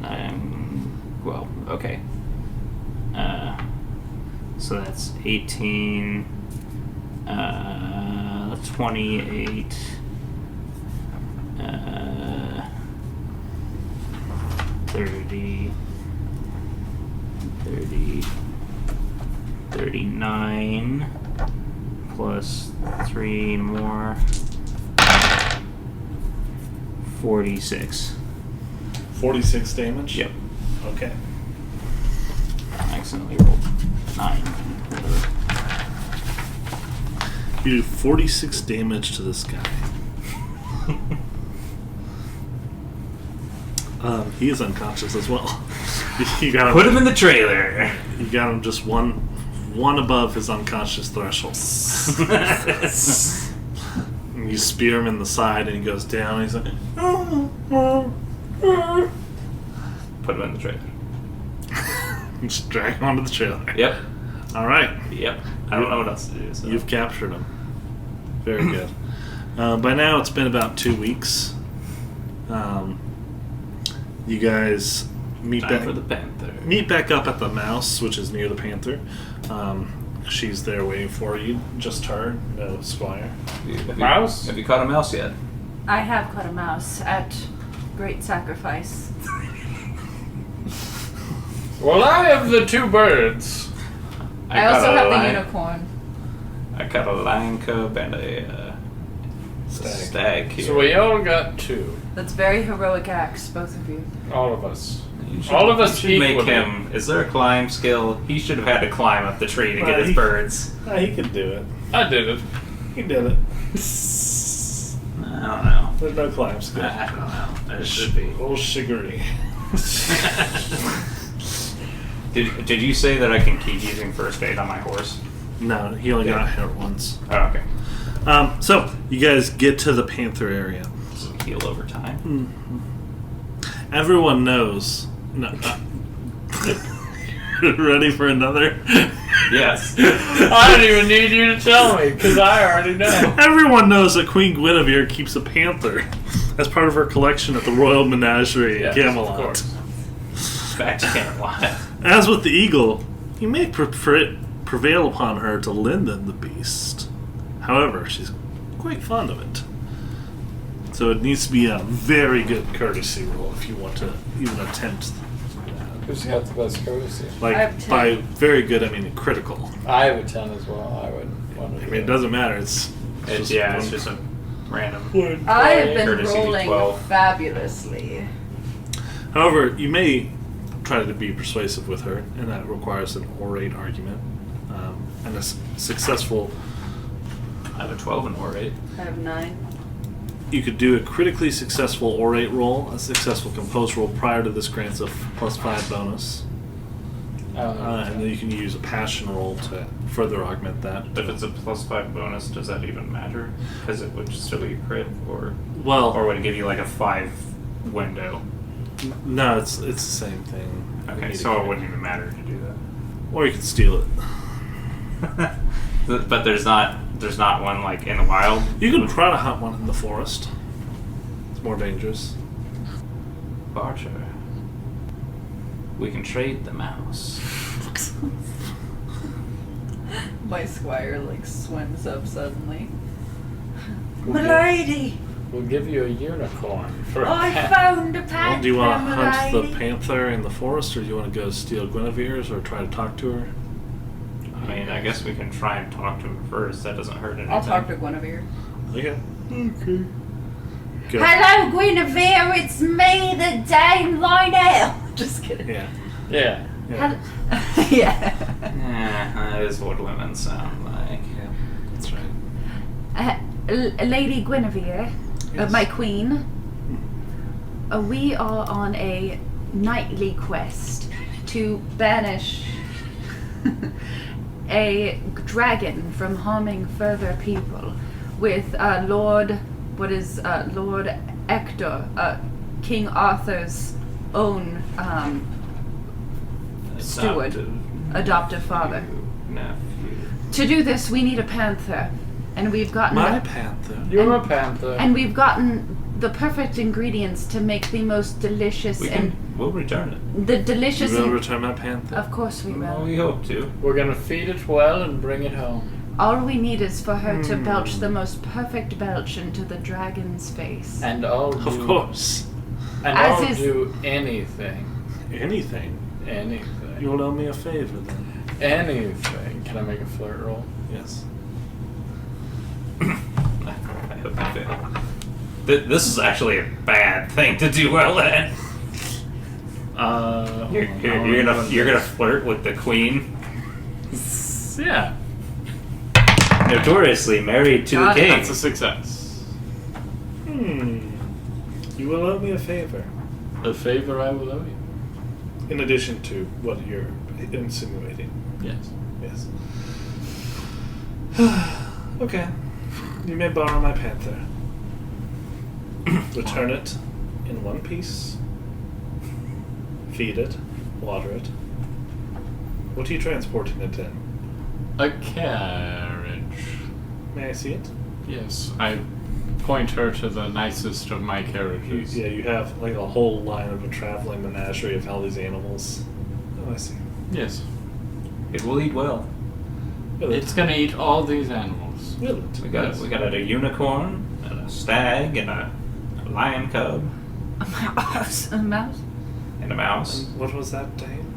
9. Well, okay. So that's 18. 28. 30. 39. Plus 3 more. 46.
46 damage?
Yep.
Okay.
I accidentally rolled 9.
You do 46 damage to this guy. He is unconscious as well. You got him.
Put him in the trailer.
You got him just one above his unconscious threshold. And you spear him in the side, and he goes down. And he's like,
Put him in the trailer.
just drag him onto the trailer.
Yep.
All right.
Yep. I don't know what else to do. So.
You've captured him. Very good. By now, it's been about 2 weeks. You guys meet
Time
back
for the panther.
Meet back up at the mouse, which is near the panther. She's there waiting for you. Just her, no squire.
Mouse?
Have you caught a mouse yet?
I have caught a mouse at great sacrifice.
Well, I have the 2 birds.
I also have the unicorn.
I caught a lion cub and a stag here.
So we all got 2.
That's very heroic acts, both of you.
All of us.
You
All of us
should make
equally.
him. Is there a climb skill? He should have had to climb up the tree to get his
he-
birds.
He could do it.
I did it.
He did it.
I don't know.
There's no climb skill.
I don't know. There should be.
Old Shigery.
Did you say that I can keep using first aid on my horse?
No, he only got hit once.
Oh, okay.
So, you guys get to the panther area.
So we heal over time.
Everyone knows. No, ready for another?
Yes.
I don't even need you to tell me, because I already know.
Everyone knows that Queen Guinevere keeps a panther as part of her collection at the Royal Menagerie
Yes,
in
of
Camelot.
course.
Back to Camelot.
As with the eagle, you may prevail upon her to lenden the beast. However, she's quite fond of it. So it needs to be a very good courtesy roll if you want to even attempt that.
Who's got the best courtesy?
I
Like,
have 10.
by very good, I mean critical.
I have a 10 as well. I would want to
I mean, it doesn't matter. It's
It's just a random.
I have been
Courtesy
rolling
D12.
fabulously.
However, you may try to be persuasive with her, and that requires an orate argument. And a successful...
I have a 12 and or 8.
I have 9.
You could do a critically successful orate roll, a successful compose roll prior to this grants a +5 bonus. And then you can use a passion roll to further augment that.
If it's a +5 bonus, does that even matter? Because it would still be a crit, or
Well,
would it give you like a 5 window?
no, it's the same thing. You
Okay,
need
so
to
it
get-
wouldn't even matter to do
Or you could steal it.
that. But there's not one like in the wild.
You can try to hunt one in the forest. It's more dangerous.
Barter. We can trade the mouse.
My squire swims up suddenly.
Milady,
We'll give you a unicorn for
I found a panther,
Do you want to hunt the
milady.
panther in the forest, or do you want to go steal Guinevere's, or try to talk to her?
I mean, I guess we can try and talk to him first. That doesn't hurt anything.
I'll talk to Guinevere.
Okay. Okay. Go.
Hello, Guinevere, it's me, the Dame Lynelle.
Just kidding.
Yeah.
Yeah.
Yeah.
Yeah.
Yeah, that is what women sound like.
Yeah. That's right.
Lady Guinevere,
Yes.
my queen, we are on a nightly quest to banish a dragon from harming further people with Lord Ector, King Arthur's own steward, adoptive father.
Nephew.
To do this, we need a panther, and we've gotten
My panther.
You're a panther.
and we've gotten the perfect ingredients to make the most delicious
We'll return it.
the delicious.
You will return my panther.
Of course we
Well,
will.
we hope to.
We're gonna feed it well and bring it home.
All we need is for her to belch the most perfect belch into the dragon's face.
And I'll do,
Of course.
And
As
I'll
is-
do anything.
Anything.
Anything.
You will owe me a favor then.
Anything. Can I make a flirt roll?
Yes.
I hope you fail. This is actually a bad thing to do well at. You're gonna flirt with the queen,
Yeah.
notoriously married to the king.
That's a success.
You will owe me a favor.
A favor I will owe you.
In addition to what you're insinuating.
Yes.
Yes. Okay. You may borrow my panther. Return it in one piece. Feed it. Water it. What are you transporting it in?
A carriage.
May I see it?
Yes, I point her to the nicest of my carriages.
Yeah, you have like a whole line of a traveling menagerie of all these animals. Oh, I see.
Yes.
It will eat well.
It's gonna eat all these animals.
Really?
We got a unicorn and a stag and a lion cub
A mouse. A mouse?
and a mouse,
What was that, Dane?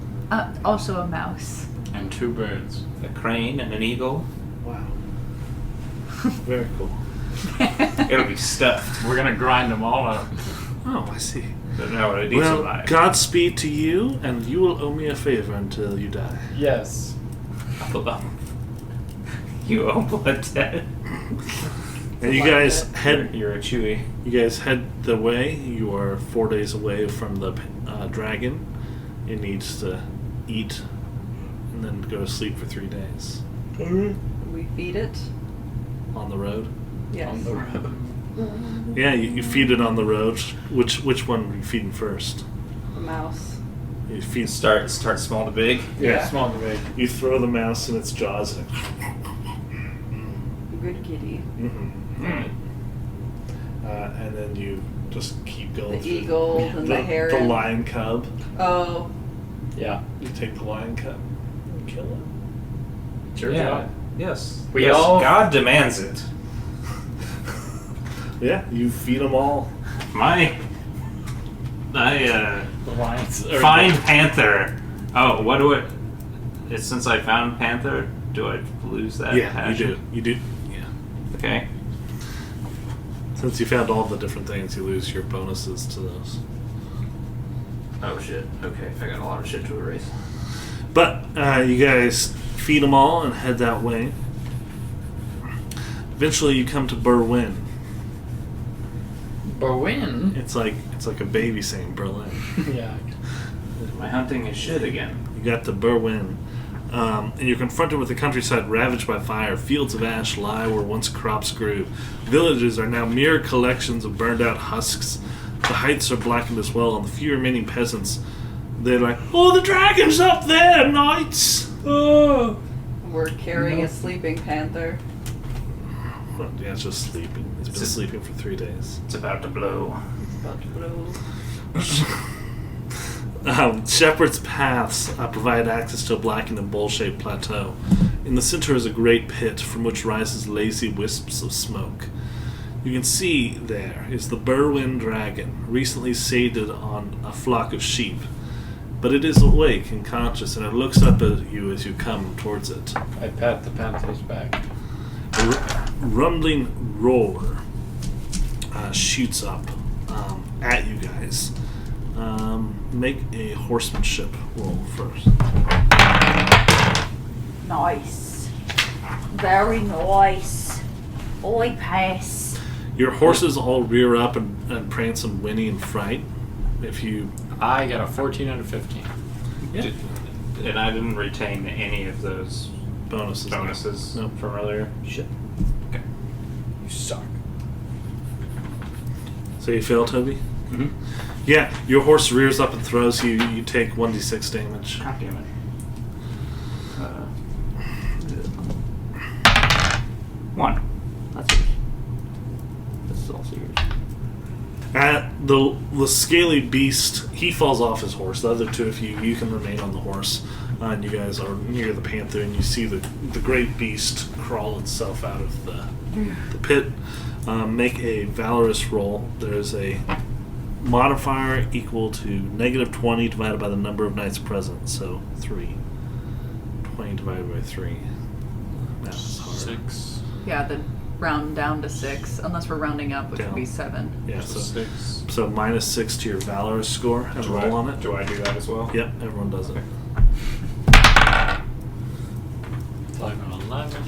Also a mouse.
And 2 birds.
a crane and an eagle.
Wow. Very cool.
It'll be stuffed.
We're gonna grind them all up.
Oh, I see.
Don't know what it eats
Well,
alive.
Godspeed to you, and you will owe me a favor until you die.
Yes.
You owe blood debt.
And you guys head.
You're a Chewy.
You guys head the way. You are 4 days away from the dragon. It needs to eat and then go to sleep for 3 days.
We feed it.
On the road.
Yes.
On the road.
Yeah, you feed it on the road. Which one are you feeding first?
The mouse.
You feed.
Start small to big.
Yeah.
Small to big.
You throw the mouse in its jaws. And
Good kitty.
and then you just keep going.
The
through
eagle and the heron.
The lion cub.
Oh.
Yeah.
You take the lion cub and kill it.
It's your
Yeah.
job.
Yes.
We
Yes,
all-
God demands it.
Yeah, you feed them all.
I
The lions. or
find
the-
panther. Oh, what do it? Since I found panther, do I lose that?
Yeah,
passion?
you do. Yeah.
Okay.
Since you found all the different things, you lose your bonuses to those.
Oh shit. Okay, I got a lot of shit to erase.
But you guys feed them all and head that way. Eventually, you come to Berwyn.
Berwyn?
It's like a baby saying Berlin.
Yeah.
My hunting is shit again.
You got to Berwyn. And you're confronted with the countryside ravaged by fire. Fields of ash lie where once crops grew. Villages are now mere collections of burned out husks. The heights are blackened as well, and the few remaining peasants, they're like, "Oh, the dragon's up there, knights!" Oh.
We're carrying a sleeping panther.
Well, yeah, it's just sleeping. It's been sleeping for 3 days.
It's about to blow.
About to blow.
Shepherd's paths provide access to a blackened and bowl-shaped plateau. In the center is a great pit from which rises lazy wisps of smoke. You can see there is the Berwyn dragon, recently sated on a flock of sheep. But it is awake and conscious, and it looks up at you as you come towards it.
I pat the panther's back.
A rumbling roar shoots up at you guys. Make a horsemanship roll first.
Nice. Very nice. I pass.
Your horses all rear up and prance and whinny in fright. If you...
I got a 14 out of 15.
Yeah.
And I didn't retain any of those
Bonuses.
bonuses from earlier.
Shit.
Okay.
You suck.
So you fail, Toby?
Mm-hmm.
Yeah, your horse rears up and throws you. You take 1d6 damage.
God damn it. 1. That's yours. This is also yours.
The scaly beast, he falls off his horse. The other two of you can remain on the horse. And you guys are near the panther, and you see the great beast crawl itself out of the pit. Make a valorous roll. There's a modifier equal to -20 divided by the number of knights present. So 3. 20 divided by 3. Math is hard.
6.
Yeah, then round down to 6, unless we're rounding up, which
Down.
would be 7.
Yeah,
So
so
6.
-6 to your valorous score and roll on it.
Do I do that as well?
Yep, everyone does it.
5 out of 11.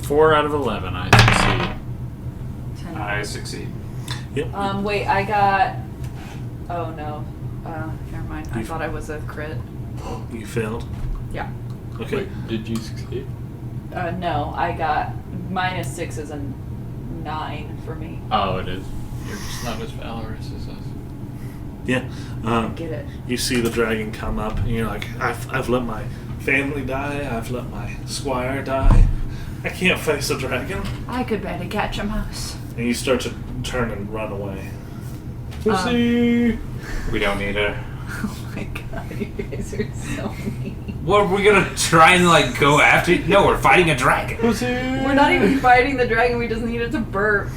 4 out of 11, I succeed.
10.
I succeed.
Yep.
Wait, I got... Oh, no. Never mind. I thought I was a crit.
You failed.
Yeah.
Okay.
Wait, did you succeed?
No, I got... -6 is a 9 for me.
Oh, it is. You're just not as valorous as us.
Yeah.
Get it.
You see the dragon come up, and you're like, I've let my family die. I've let my squire die. I can't face a dragon.
I could barely catch a mouse.
And you start to turn and run away.
Pussy!
We don't need her.
Oh my god, you guys are so mean.
What, are we gonna try and like go after it? No, we're fighting a dragon.
Pussy!
We're not even fighting the dragon, we just need it to burp.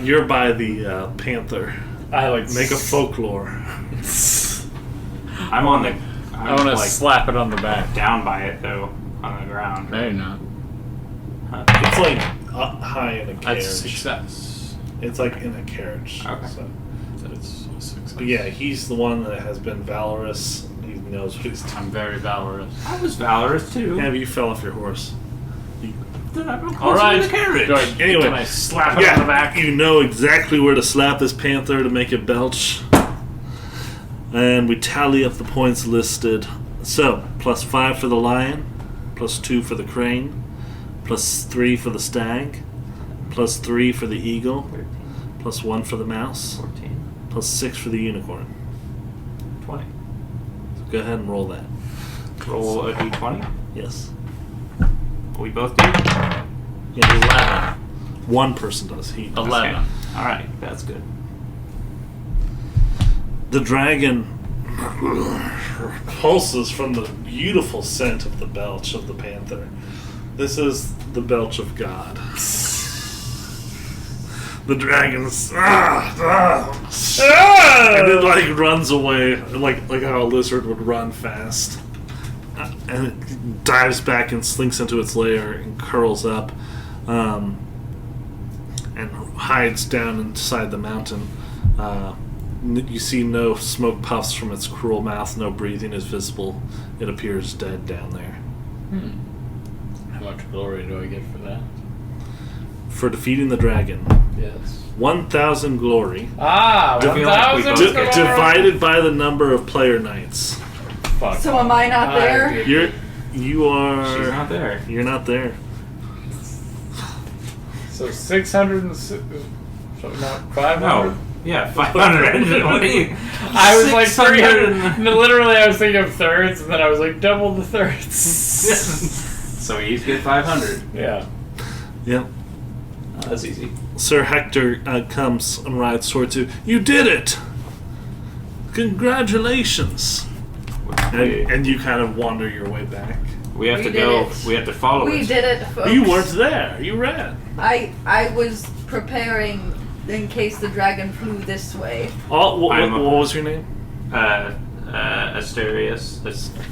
You're by the panther.
I like
Make a folklore.
I'm on the.
I want to
like
slap it on the back.
down by it though, on the ground.
No, you're not.
Huh?
It's like high in a carriage.
That's a success.
It's like in a carriage.
Okay.
So.
That's a success.
But yeah, he's the one that has been valorous. He knows what he's doing.
I'm very valorous.
I was valorous too.
Yeah, but you fell off your horse.
Then I'm closer
All right.
to the carriage.
Go ahead.
Anyway,
Can I slap it on the back?
you know exactly where to slap this panther to make it belch. And we tally up the points listed. So, +5 for the lion, +2 for the crane, +3 for the stag, +3 for the eagle,
13,
+1 for the mouse,
14,
+6 for the unicorn.
20.
So go ahead and roll that.
Roll a d20.
Yes.
We both do.
Yeah, 11. One person does. He
11.
Okay. All right, that's good.
The dragon pulses from the beautiful scent of the belch of the panther. This is the belch of God. The dragon's and it like runs away, like how a lizard would run fast, and it dives back and slinks into its lair and curls up, and hides down inside the mountain. You see no smoke puffs from its cruel mouth, no breathing is visible. It appears dead down there.
How much glory do I get for that?
For defeating the dragon,
Yes.
1,000 glory,
Ah,
I feel like we
1,000
both get
divided by the number of player knights.
Fuck.
So am I not there?
You
She's
are.
not there.
You're not there.
So 606. So not 500?
No. Yeah, 500. What do you?
I was like
600
300. No, literally, I was thinking of thirds, and then I was like, double the thirds.
So you each get 500.
Yeah.
Yep.
Oh, that's easy.
Sir Hector comes and rides towards you. You did it! Congratulations! And you kind of wander your way back.
We have
We
to
did
go.
it.
We have to follow
We
it.
did it, folks.
You weren't there. You ran.
I was preparing in case the dragon flew this way.
What
I'm a-
was your name?
Asterius.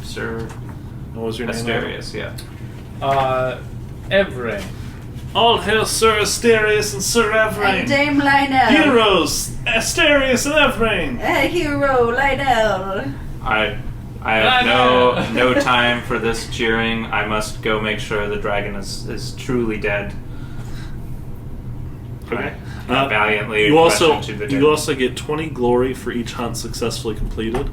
Sir
What was your name?
Asterius. Yeah.
Evrain.
All hail Sir Asterius and Sir
And
Evrain.
Dame Lynelle.
Heroes! Asterius and Evrain.
Hero Lynelle.
I have no time for this cheering. I must go make sure the dragon is truly dead.
Okay.
I valiantly
You
rush
also
into the
you
den.
also get 20 glory for each hunt successfully completed.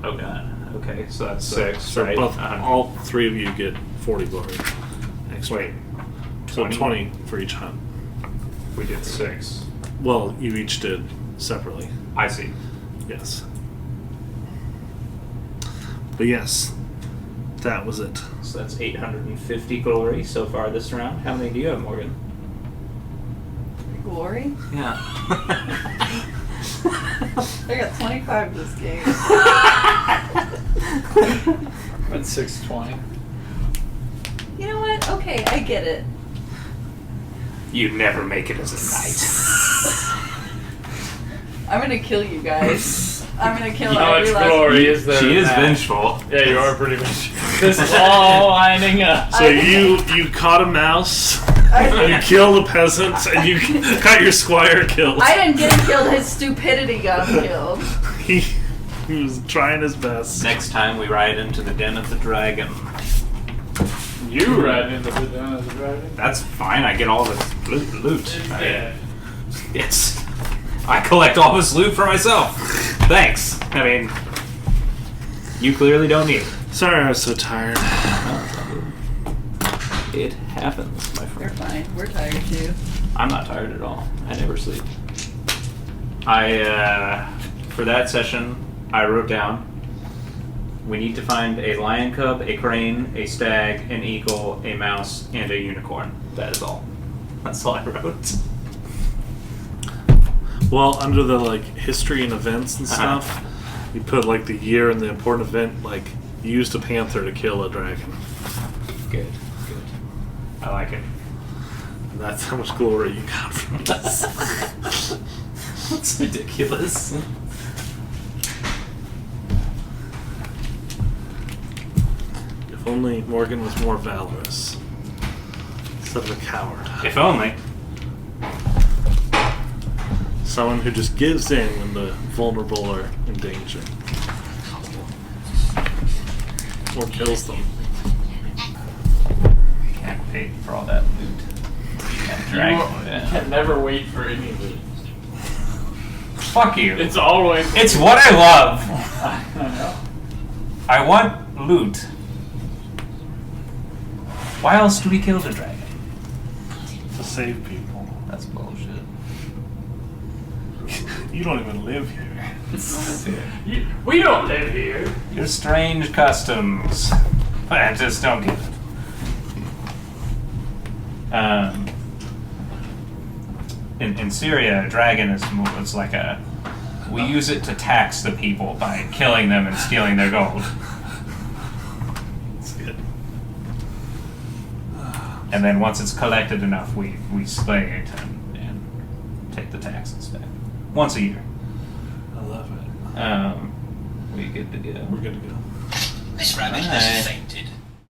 Oh god. Okay, so that's 6,
So
right?
both, all three of you get 40 glory. Extra.
Wait.
So 20 for each hunt.
We did 6.
Well, you each did separately.
I see.
Yes. But yes, that was it.
So that's 850 glory so far this round. How many do you have, Morgan?
Glory?
Yeah.
I got 25 this game.
That's 620.
You know what? Okay, I get it.
You never make it as a
I'm gonna kill you guys. I'm gonna kill
How
every
much
last
glory is
knight.
there?
She
in
is
that?
vengeful.
Yeah, you are pretty much. This is all lining up.
So you caught a mouse, you killed a peasant, and you got your squire killed.
I didn't get him killed, his stupidity got him killed.
He was trying his best.
Next time we ride into the den of the dragon.
You ride into the den of the dragon?
That's fine. I get all the loot.
Yeah.
Yes. I collect all this loot for myself. Thanks. I mean, you clearly don't need it.
Sorry I was so tired.
It happens, my
We're
friend.
fine. We're tired too.
I'm not tired at all. I never sleep. For that session, I wrote down We need to find a lion cub, a crane, a stag, an eagle, a mouse, and a unicorn. That is all. That's all I wrote.
Well, under the like history and events and
Uh-huh.
stuff, you put like the year and the important event. Like you used a panther to kill a dragon.
Good. I like it.
And that's how much glory you got from this.
That's ridiculous.
If only Morgan was more valorous instead of a coward.
If only.
Someone who just gives in when the vulnerable are in danger. Or kills them.
Can't pay for all that loot. Can't drag
You can never wait for any loot.
Fuck you.
It's always.
It's what I love.
I know.
I want loot. Why else do we kill the dragon?
To save people.
That's bullshit.
You don't even live here.
We don't live here.
Your strange customs. I just don't get it. In Syria, a dragon is like a... We use it to tax the people by killing them and stealing their gold.
That's good.
And then once it's collected enough, we slay it and take the taxes back. Once a year.
I love it.
We good to go.
We're good to go.
This rabbit
Alright.
has faint.